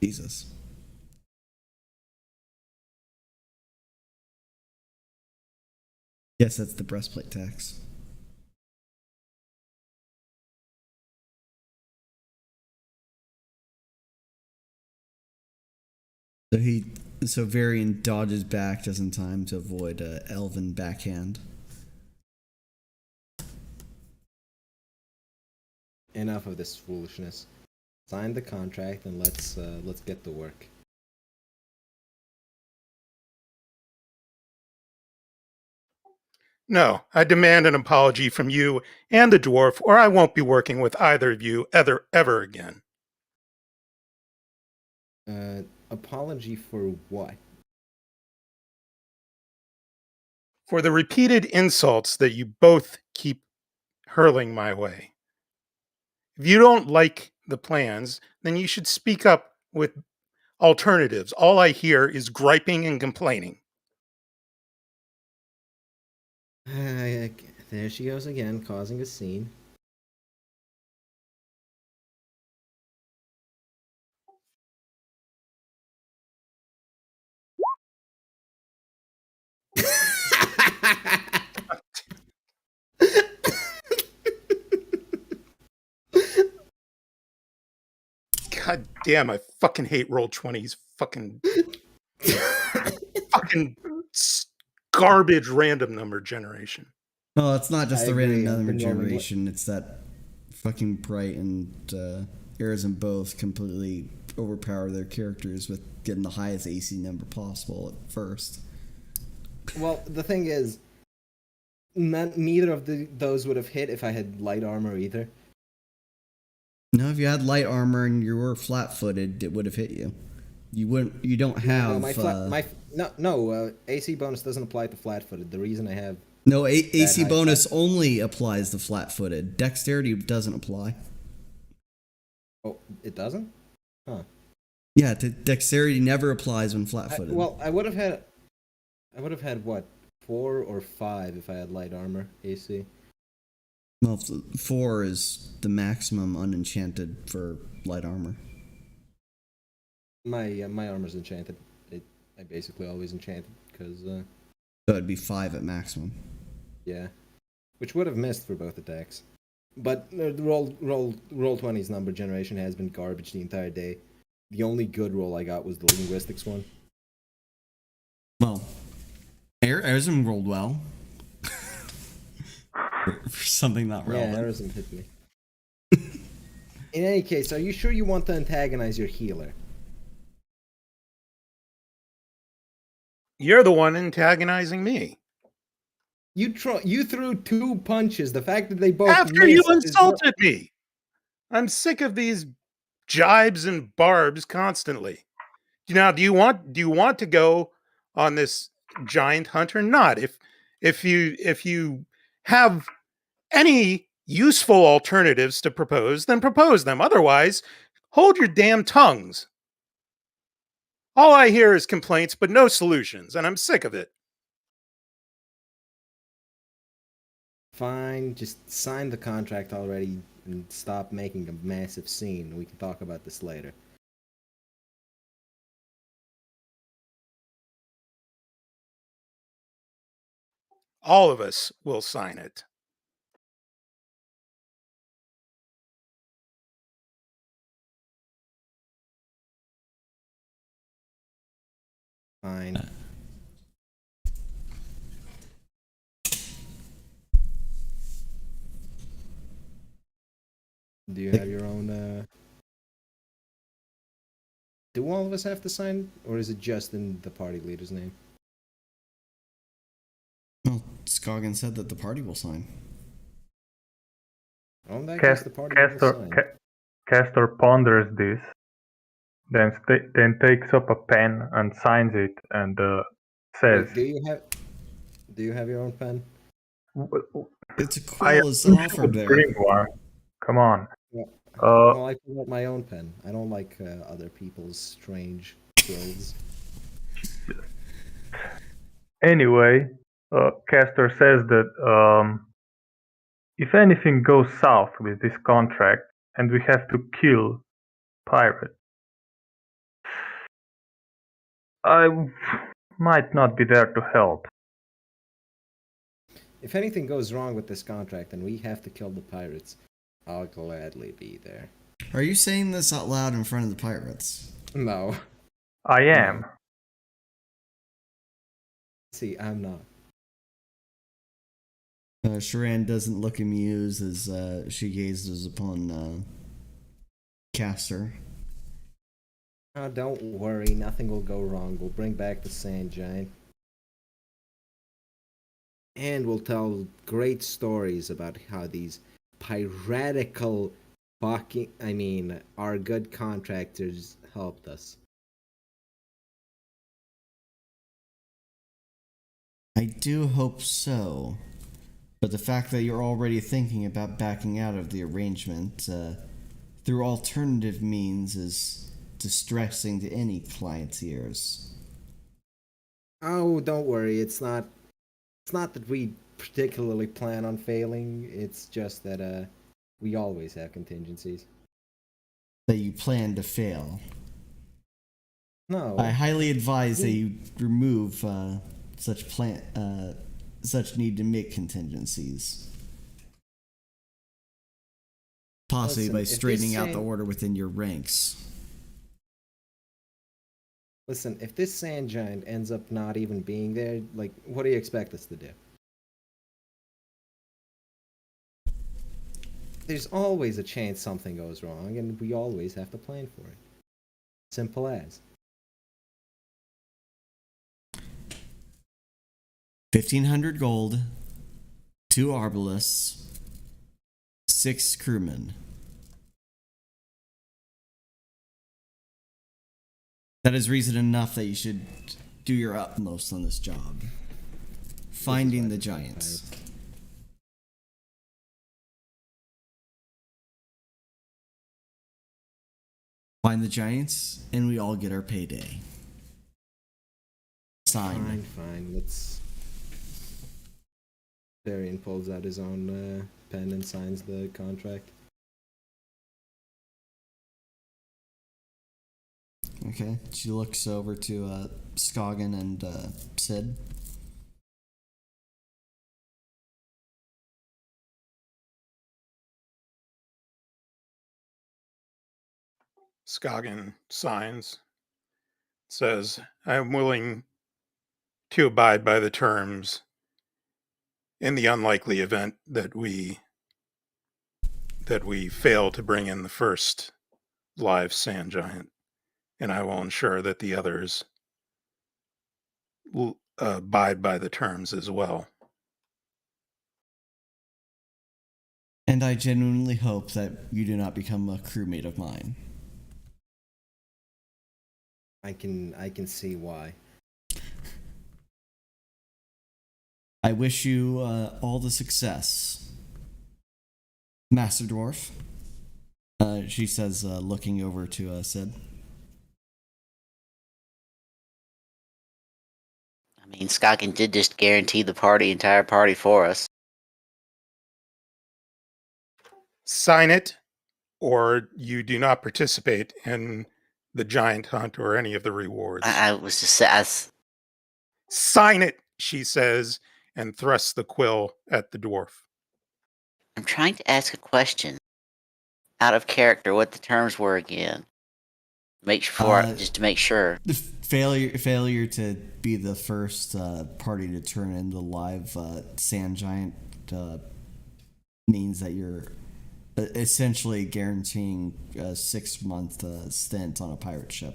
A: Jesus. Yes, that's the breastplate tax. So Varian dodges back just in time to avoid a elven backhand.
B: Enough of this foolishness. Sign the contract and let's get to work.
C: No, I demand an apology from you and the dwarf, or I won't be working with either of you ever again.
B: Apology for what?
C: For the repeated insults that you both keep hurling my way. If you don't like the plans, then you should speak up with alternatives. All I hear is griping and complaining.
B: There she goes again, causing a scene.
C: God damn, I fucking hate Roll20's fucking garbage random number generation.
A: No, it's not just
B: I
A: the
B: agree,
A: random
B: I've
A: number
B: been rolling
A: generation. It's that fucking Bright and Erazem both completely overpower their characters with getting the highest AC number possible at first.
B: Well, the thing is, neither of those would have hit if I had light armor either.
A: No, if you had light armor and you were flat-footed, it would have hit you. You wouldn't. You don't have.
B: AC bonus doesn't apply to flat-footed. The reason I have
A: AC
B: high
A: bonus only applies to flat-footed. Dexterity doesn't apply.
B: Oh, it doesn't? Huh.
A: Yeah, dexterity never applies when flat-footed.
B: I would have had what, 4 or 5 if I had light armor AC.
A: Well, 4 is the maximum unenchanted for light armor.
B: My armor's enchanted. I basically always enchanted because
A: So it'd be 5 at maximum.
B: yeah, which would have missed for both attacks. But the Roll20's number generation has been garbage the entire day. The only good roll I got was the linguistics one.
A: Well, Erazem rolled well. for something not relevant.
B: Yeah, Erazem hit me. In any case, are you sure you want to antagonize your healer?
C: You're the one antagonizing me.
B: You threw 2 punches. The fact that they both
C: After you
B: missed
C: insulted me. I'm sick of these jibes and barbs constantly. Now, do you want to go on this giant hunt or not? If you have any useful alternatives to propose, then propose them. Otherwise, hold your damn tongues. All I hear is complaints, but no solutions, and I'm sick of it.
B: Fine, just sign the contract already and stop making a massive scene. We can talk about this later.
C: All of us will sign it.
B: Fine. Do you have your own, Do all of us have to sign, or is it just in the party leader's name?
A: Well, Scoggin said that the party will sign.
B: Oh, in that case, the party will sign.
E: Castor ponders this, then takes up a pen and signs it and says,
B: Wait, do you have your own pen?
A: It's a quill is offered there.
E: Bring one. Come on.
B: Well, I want my own pen. I don't like other people's strange quills.
E: Anyway, Castor says that if anything goes south with this contract and we have to kill Pirate, I might not be there to help.
B: If anything goes wrong with this contract and we have to kill the pirates, I'll gladly be there.
A: Are you saying this out loud in front of the pirates?
B: No.
E: I am.
B: See, I'm not.
A: Sharan doesn't look amused as she gazes upon Castor.
B: Oh, don't worry, nothing will go wrong. We'll bring back the Sand Giant. And we'll tell great stories about how these piratical our good contractors helped us.
A: I do hope so. But the fact that you're already thinking about backing out of the arrangement through alternative means is distressing to any client's ears.
B: Oh, don't worry. It's not. It's not that we particularly plan on failing. It's just that we always have contingencies.
A: That you plan to fail.
B: No.
A: I highly advise that you remove such need to make contingencies. Possibly
B: Listen,
A: by
B: if this
A: straightening out the
B: sand-
A: order within your ranks.
B: Listen, if this sand giant ends up not even being there, like, what do you expect us to do? There's always a chance something goes wrong, and we always have to plan for it. Simple as.
A: 1,500 gold, 2 arbalists, 6 crewmen. That is reason enough that you should do your utmost on this job. Finding the giants. Find the giants, and we all get our payday. Sign.
B: Fine. Let's. Varian pulls out his own pen and signs the contract.
A: Okay. She looks over to Scoggin and Sid.
C: Scoggin signs, says, I am willing to abide by the terms in the unlikely event that we fail to bring in the first live sand giant, and I will ensure that the others will abide by the terms as well.
A: And I genuinely hope that you do not become a crewmate of mine.
B: I can see why.
A: I wish you all the success, Master Dwarf. She says, looking over to Sid.
D: I mean, Scoggin did just guarantee the entire party for us.
C: Sign it, or you do not participate in the giant hunt or any of the rewards.
D: I was just
C: Sign it, she says, and thrusts the quill at the dwarf.
D: I'm trying to ask a question. Out of character, what the terms were again. Just to make sure.
A: The failure to be the first party to turn into live sand giant means that you're essentially guaranteeing a 6-month stint on a pirate ship.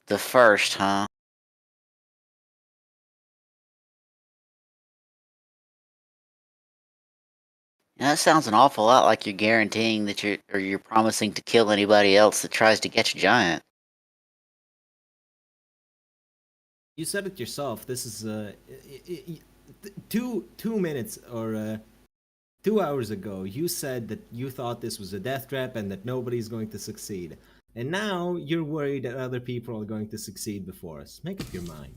D: The first, huh? Yeah, that sounds an awful lot like you're guaranteeing that you're promising to kill anybody else that tries to catch a giant.
B: You said it yourself. This is 2 minutes or 2 hours ago. You said that you thought this was a death trap and that nobody's going to succeed. And now you're worried that other people are going to succeed before us. Make up your mind.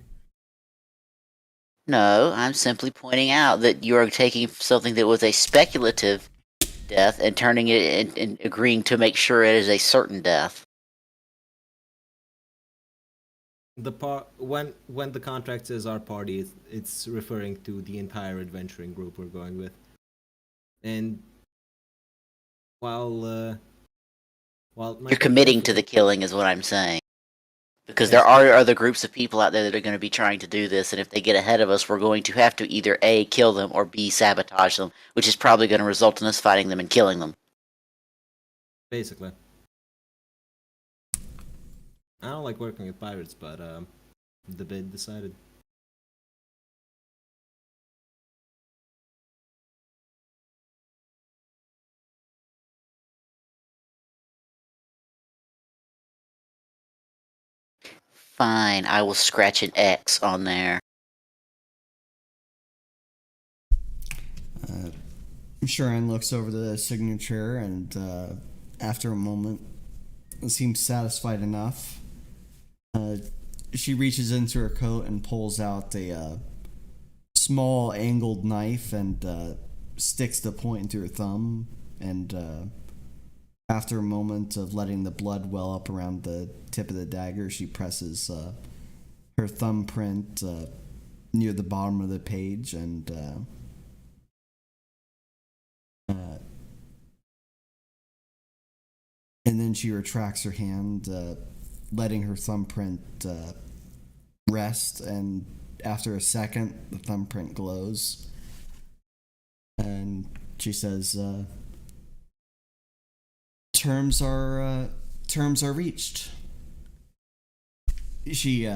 D: No, I'm simply pointing out that you are taking something that was a speculative death and turning it and agreeing to make sure it is a certain death.
B: When the contract says our party, it's referring to the entire adventuring group we're going with. And while
D: You're committing to the killing, is what I'm saying. Because there are other groups of people out there that are going to be trying to do this, and if they get ahead of us, we're going to have to either A, kill them, or B, sabotage them, which is probably going to result in us fighting them and killing them.
B: Basically. I don't like working with pirates, but the bid decided.
D: Fine, I will scratch an X on there.
A: Sharon looks over the signature and, after a moment, seems satisfied enough. She reaches into her coat and pulls out a small angled knife and sticks the point into her thumb. And after a moment of letting the blood well up around the tip of the dagger, she presses her thumbprint near the bottom of the page and then she retracts her hand, letting her thumbprint rest, and after a second, the thumbprint glows. And she says, terms are reached. She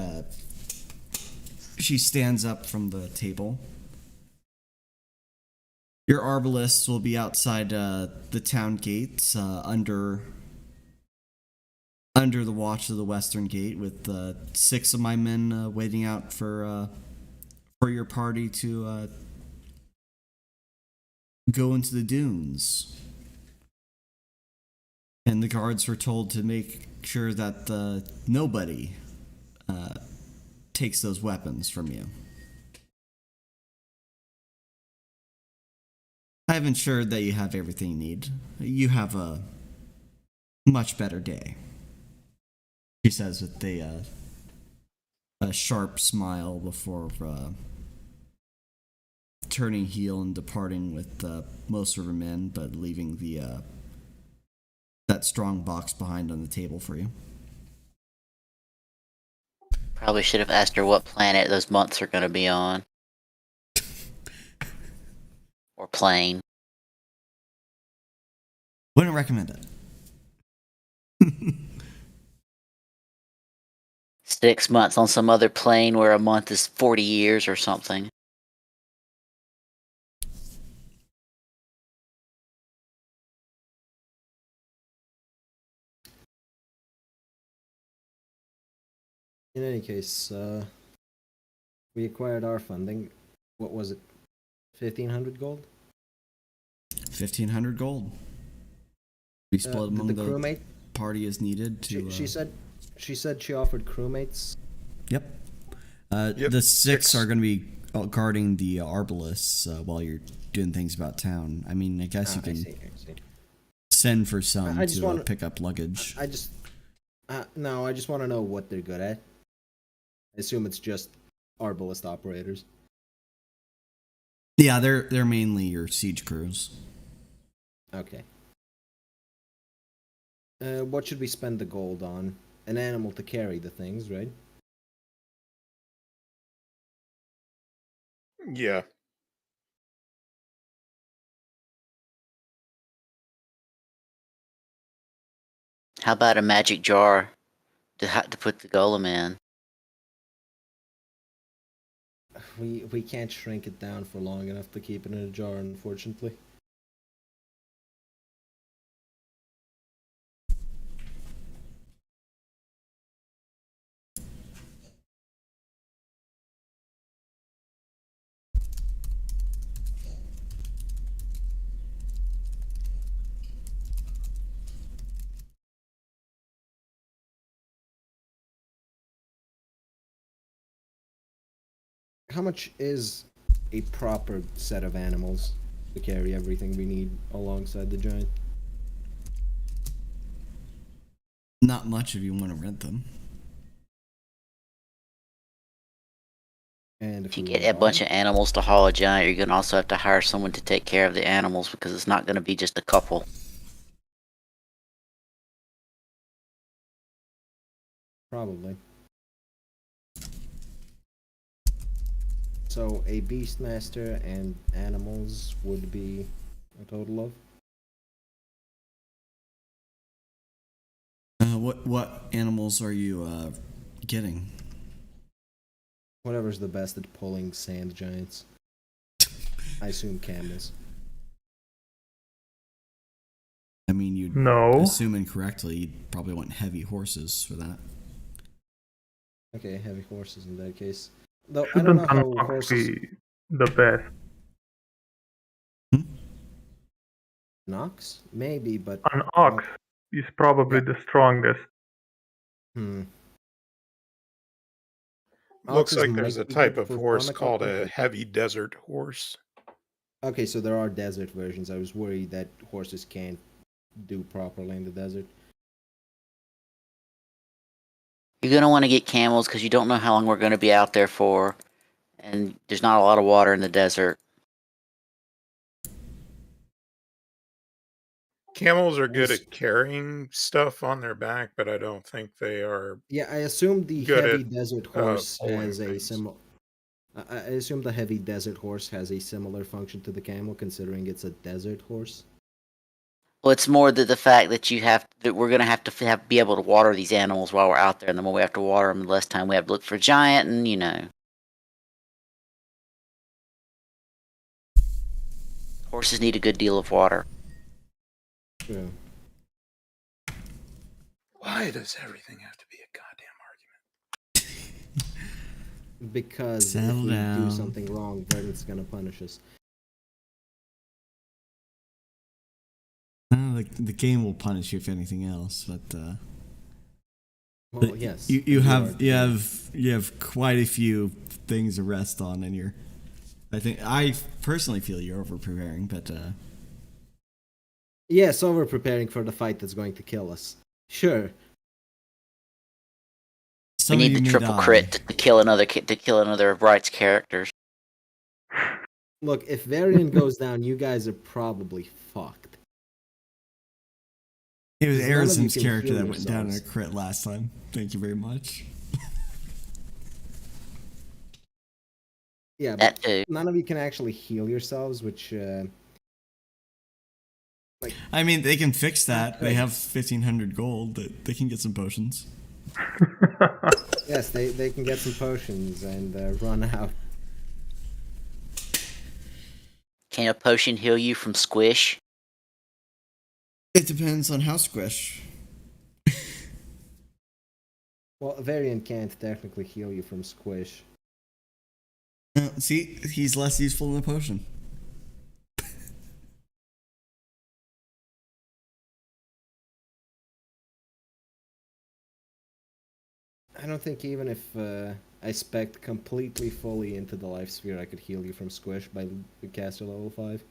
A: stands up from the table. Your arbalists will be outside the town gates, under the watch of the western gate, with 6 of my men waiting out for your party to go into the dunes. And the guards were told to make sure that nobody takes those weapons from you. I've ensured that you have everything you need. You have a much better day, she says with a sharp smile before turning heel and departing with most of her men, but leaving that strong box behind on the table for you.
D: Probably should have asked her what planet those months are going to be on. Or plane.
A: Wouldn't recommend it.
D: 6 months on some other plane where a month is 40 years or something.
B: In any case, we acquired our funding. What was it? 1,500 gold?
A: 1,500 gold. We split among
B: the
A: the
B: crewmate
A: party as needed to...
B: She said she offered crewmates.
A: Yep. The 6 are going to be guarding the arbalists while you're doing things about town. I mean, I guess you can
B: I see.
A: send for some
B: I just
A: to
B: wanna-
A: pick up luggage.
B: I just want to know what they're good at. I assume it's just arbalist operators.
A: Yeah, they're mainly your siege crews.
B: Okay. What should we spend the gold on? An animal to carry the things, right?
C: Yeah.
D: How about a magic jar to put the golem in?
B: We can't shrink it down for long enough to keep it in a jar, unfortunately. How much is a proper set of animals to carry everything we need alongside the giant?
A: Not much if you want to rent them.
B: And
D: If you
B: we
D: get
B: were
D: a bunch
B: on-
D: of animals to haul a giant, you're going to also have to hire someone to take care of the animals because it's not going to be just a couple.
B: Probably. So a beastmaster and animals would be a total of?
A: What animals are you getting?
B: Whatever's the best at pulling sand giants. I assume camels.
A: I mean, you'd
E: No.
A: assume incorrectly. You'd probably want heavy horses for that.
B: Okay, heavy horses in that case. Though I don't
E: Shouldn't
B: know
E: an
B: how
E: ox
B: horses.
E: be the best?
B: Nox? Maybe, but.
E: An ox is probably
B: Yeah.
E: the strongest.
C: Looks
B: Oxes
C: like there's a
B: might be
C: type
B: good
C: of
B: for
C: horse
B: farm
C: called
B: equipment,
C: a
B: but.
C: heavy desert horse.
B: Okay, so there are desert versions. I was worried that horses can't do properly in the desert.
D: You're gonna want to get camels because you don't know how long we're gonna be out there for, and there's not a lot of water in the desert.
C: Camels are good at carrying stuff on their back, but I don't think they are
B: Yeah, I assume the
C: good at
B: heavy desert horse
C: pulling
B: has a
C: things.
B: similar. I assume the heavy desert horse has a similar function to the camel, considering it's a desert horse.
D: Well, it's more the fact that we're gonna have to be able to water these animals while we're out there, and the more we have to water them, the less time we have to look for giant, and horses need a good deal of water.
B: True.
C: Why does everything have to be a goddamn argument?
B: Because
A: Settle
B: if we
A: down.
B: do something wrong, Verdant's gonna punish us.
A: The game will punish you if anything else, but
B: Well, yes.
A: you have quite a few things to rest on, and I personally feel you're over preparing, but
B: Yeah, so we're preparing for the fight that's going to kill us. Sure.
D: We
A: some of
D: need
A: you
D: the
A: may
D: triple
A: die.
D: crit to kill another of Wright's characters.
B: Look, if Varian goes down, you guys are probably fucked.
A: It was
B: None of you
A: Erazem's
B: can
A: character
B: heal
A: that went down in a
B: yourselves.
A: crit last time. Thank you very much.
B: Yeah,
D: That
B: but
D: too.
B: none of you can actually heal yourselves, which
A: I mean, they can fix that. They have 1,500 gold. They can get some potions.
B: yes, they can get some potions and run out.
D: Can a potion heal you from squish?
A: It depends on how squish.
B: Well, a Varian can't technically heal you from squish.
A: See, he's less useful than a potion.
B: I don't think even if I spec'd completely fully into the life sphere, I could heal you from squish by caster level 5.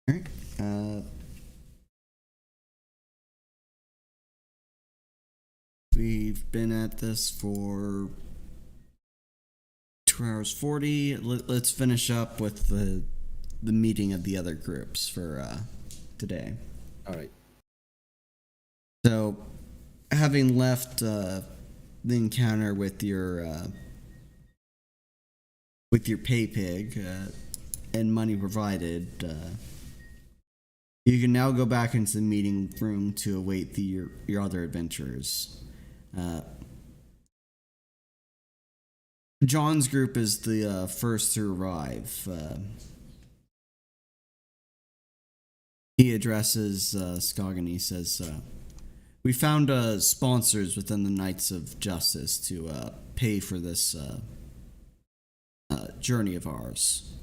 A: Alright. We've been at this for 2 hours 40. Let's finish up with the meeting of the other groups for today.
B: Alright.
A: So, having left the encounter with your pay pig and money provided, you can now go back into the meeting room to await your other adventures. John's group is the first to arrive. He addresses Skog and he says, we found sponsors within the Knights of Justice to pay for this journey of ours.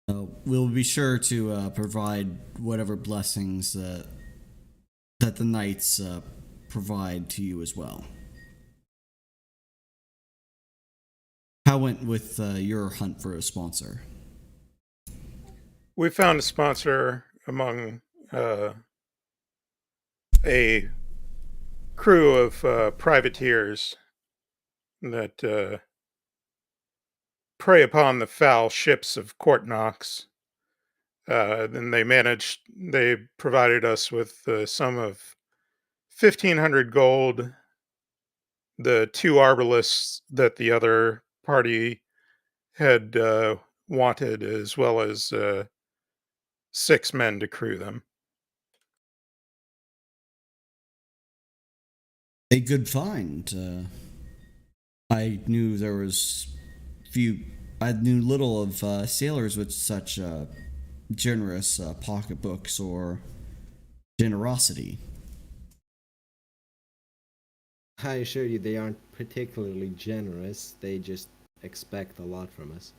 A: We'll be sure to provide whatever blessings that the Knights provide to you as well. How went with your hunt for a sponsor?
C: We found a sponsor among a crew of privateers that prey upon the foul ships of Court Knox. Then they provided us with the sum of 1,500 gold, the 2 arbalists that the other party had wanted, as well as 6 men to crew them.
A: A good find. I knew there was few I knew little of sailors with such generous pocketbooks or generosity.
B: I assure you, they aren't particularly generous. They just expect a lot from us.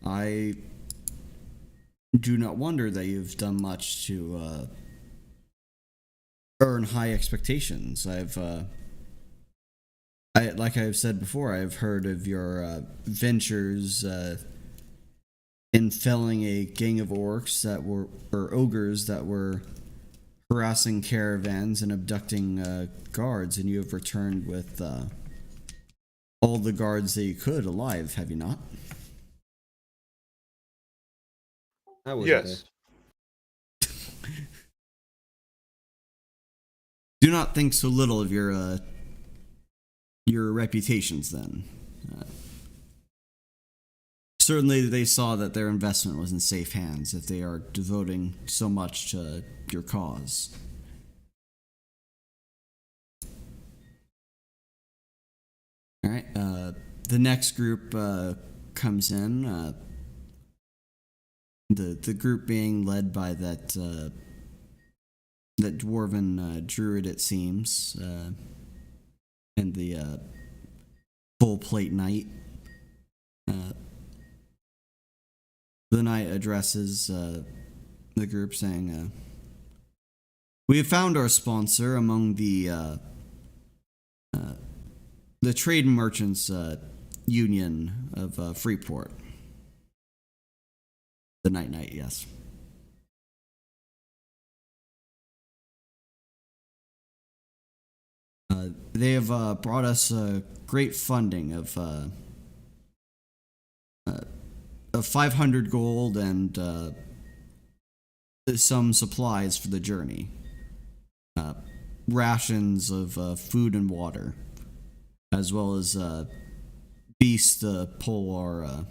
A: I do not wonder that you've done much to earn high expectations. Like I've said before, I've heard of your ventures in felling a gang of orcs or ogres that were harassing caravans and abducting guards, and you have returned with all the guards that you could alive, have you not?
B: I was
C: Yes.
A: Do not think so little of your reputations, then. Certainly, they saw that their investment was in safe hands if they are devoting so much to your cause. All right. The next group comes in. The group being led by that dwarven druid, it seems, and the full plate knight. The knight addresses the group, saying, "We have found our sponsor among the Trade Merchants Union of Freeport." The Knight, yes. They have brought us great funding of 500 gold and some supplies for the journey. Rations of food and water, as well as beasts to pull our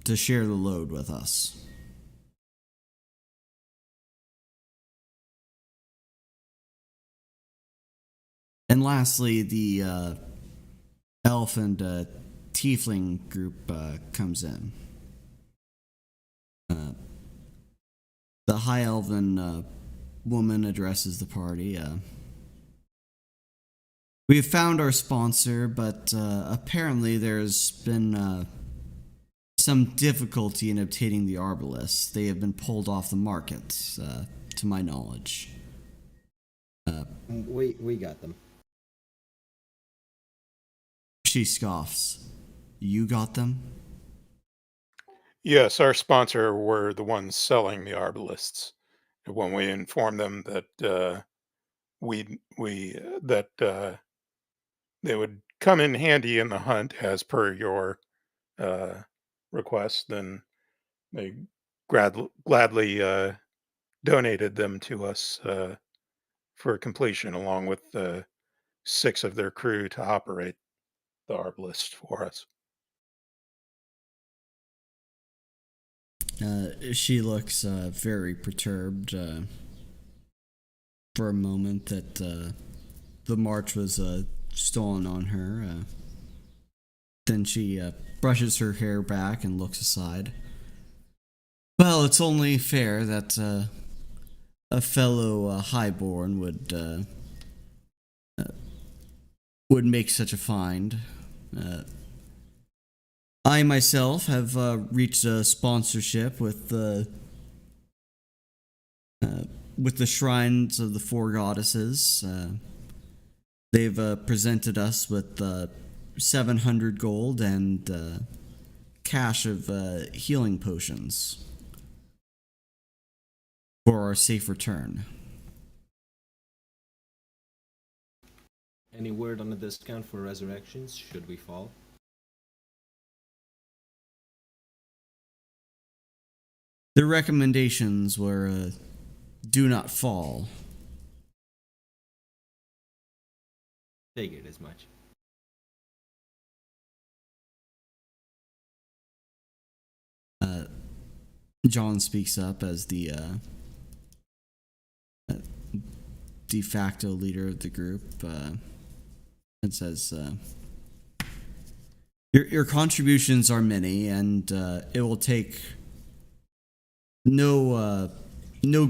A: to share the load with us. And lastly, the elf and tiefling group comes in. The high elven woman addresses the party. We have found our sponsor, but apparently there's been some difficulty in obtaining the arbalists. They have been pulled off the market, to my knowledge.
B: We got them.
A: She scoffs. You got them?
C: Yes, our sponsor were the ones selling the arbalists. When we informed them that they would come in handy in the hunt as per your request, then they gladly donated them to us for completion, along with 6 of their crew to operate the arbalist for us.
A: She looks very perturbed for a moment that the march was stolen on her. Then she brushes her hair back and looks aside. Well, it's only fair that a fellow highborn would make such a find. I myself have reached a sponsorship with the shrines of the 4 goddesses. They've presented us with 700 gold and cache of healing potions for our safe return.
B: Any word on a discount for resurrections, should we fall?
A: The recommendations were do not fall.
B: Figured as much.
A: John speaks up as the de facto leader of the group. It says, your contributions are many, and it will take no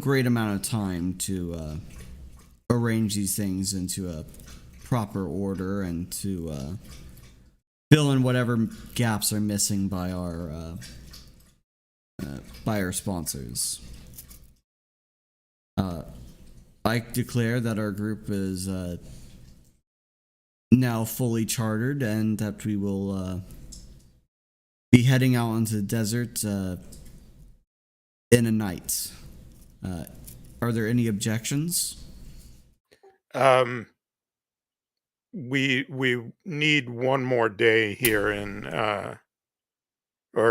A: great amount of time to arrange these things into a proper order and to fill in whatever gaps are missing by our sponsors. I declare that our group is now fully chartered, and that we will be heading out into the desert in a night. Are there any objections?
C: We need one more day here in, or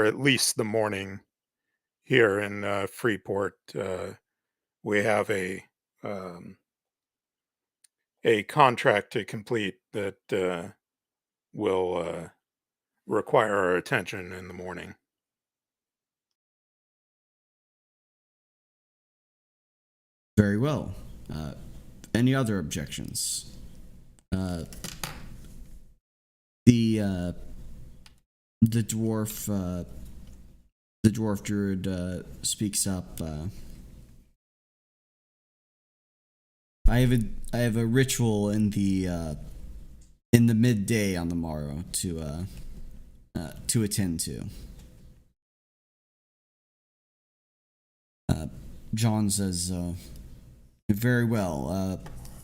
C: at least the morning here in Freeport. We have a contract to complete that will require our attention in the morning.
A: Very well. Any other objections? The dwarf druid speaks up. I have a ritual in the midday on the morrow to attend to. John says, very well.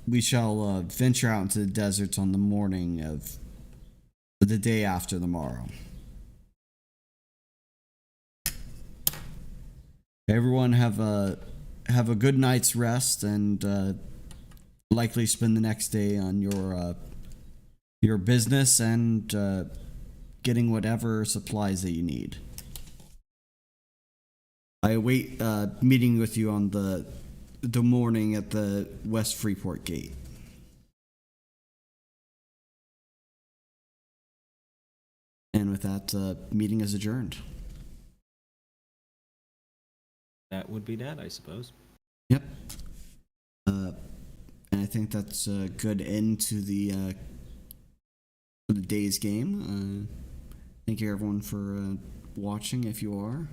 A: We shall venture out into the desert on the morning of the day after the morrow. Everyone have a good night's rest, and likely spend the next day on your business and getting whatever supplies that you need. I await meeting with you on the morning at the West Freeport Gate. And with that, meeting is adjourned.
B: That would be that, I suppose.
A: Yep. And I think that's a good end to the day's game. Thank you everyone for watching, if you are.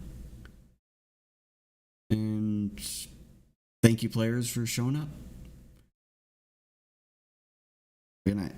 A: And thank you players for showing up. Good night.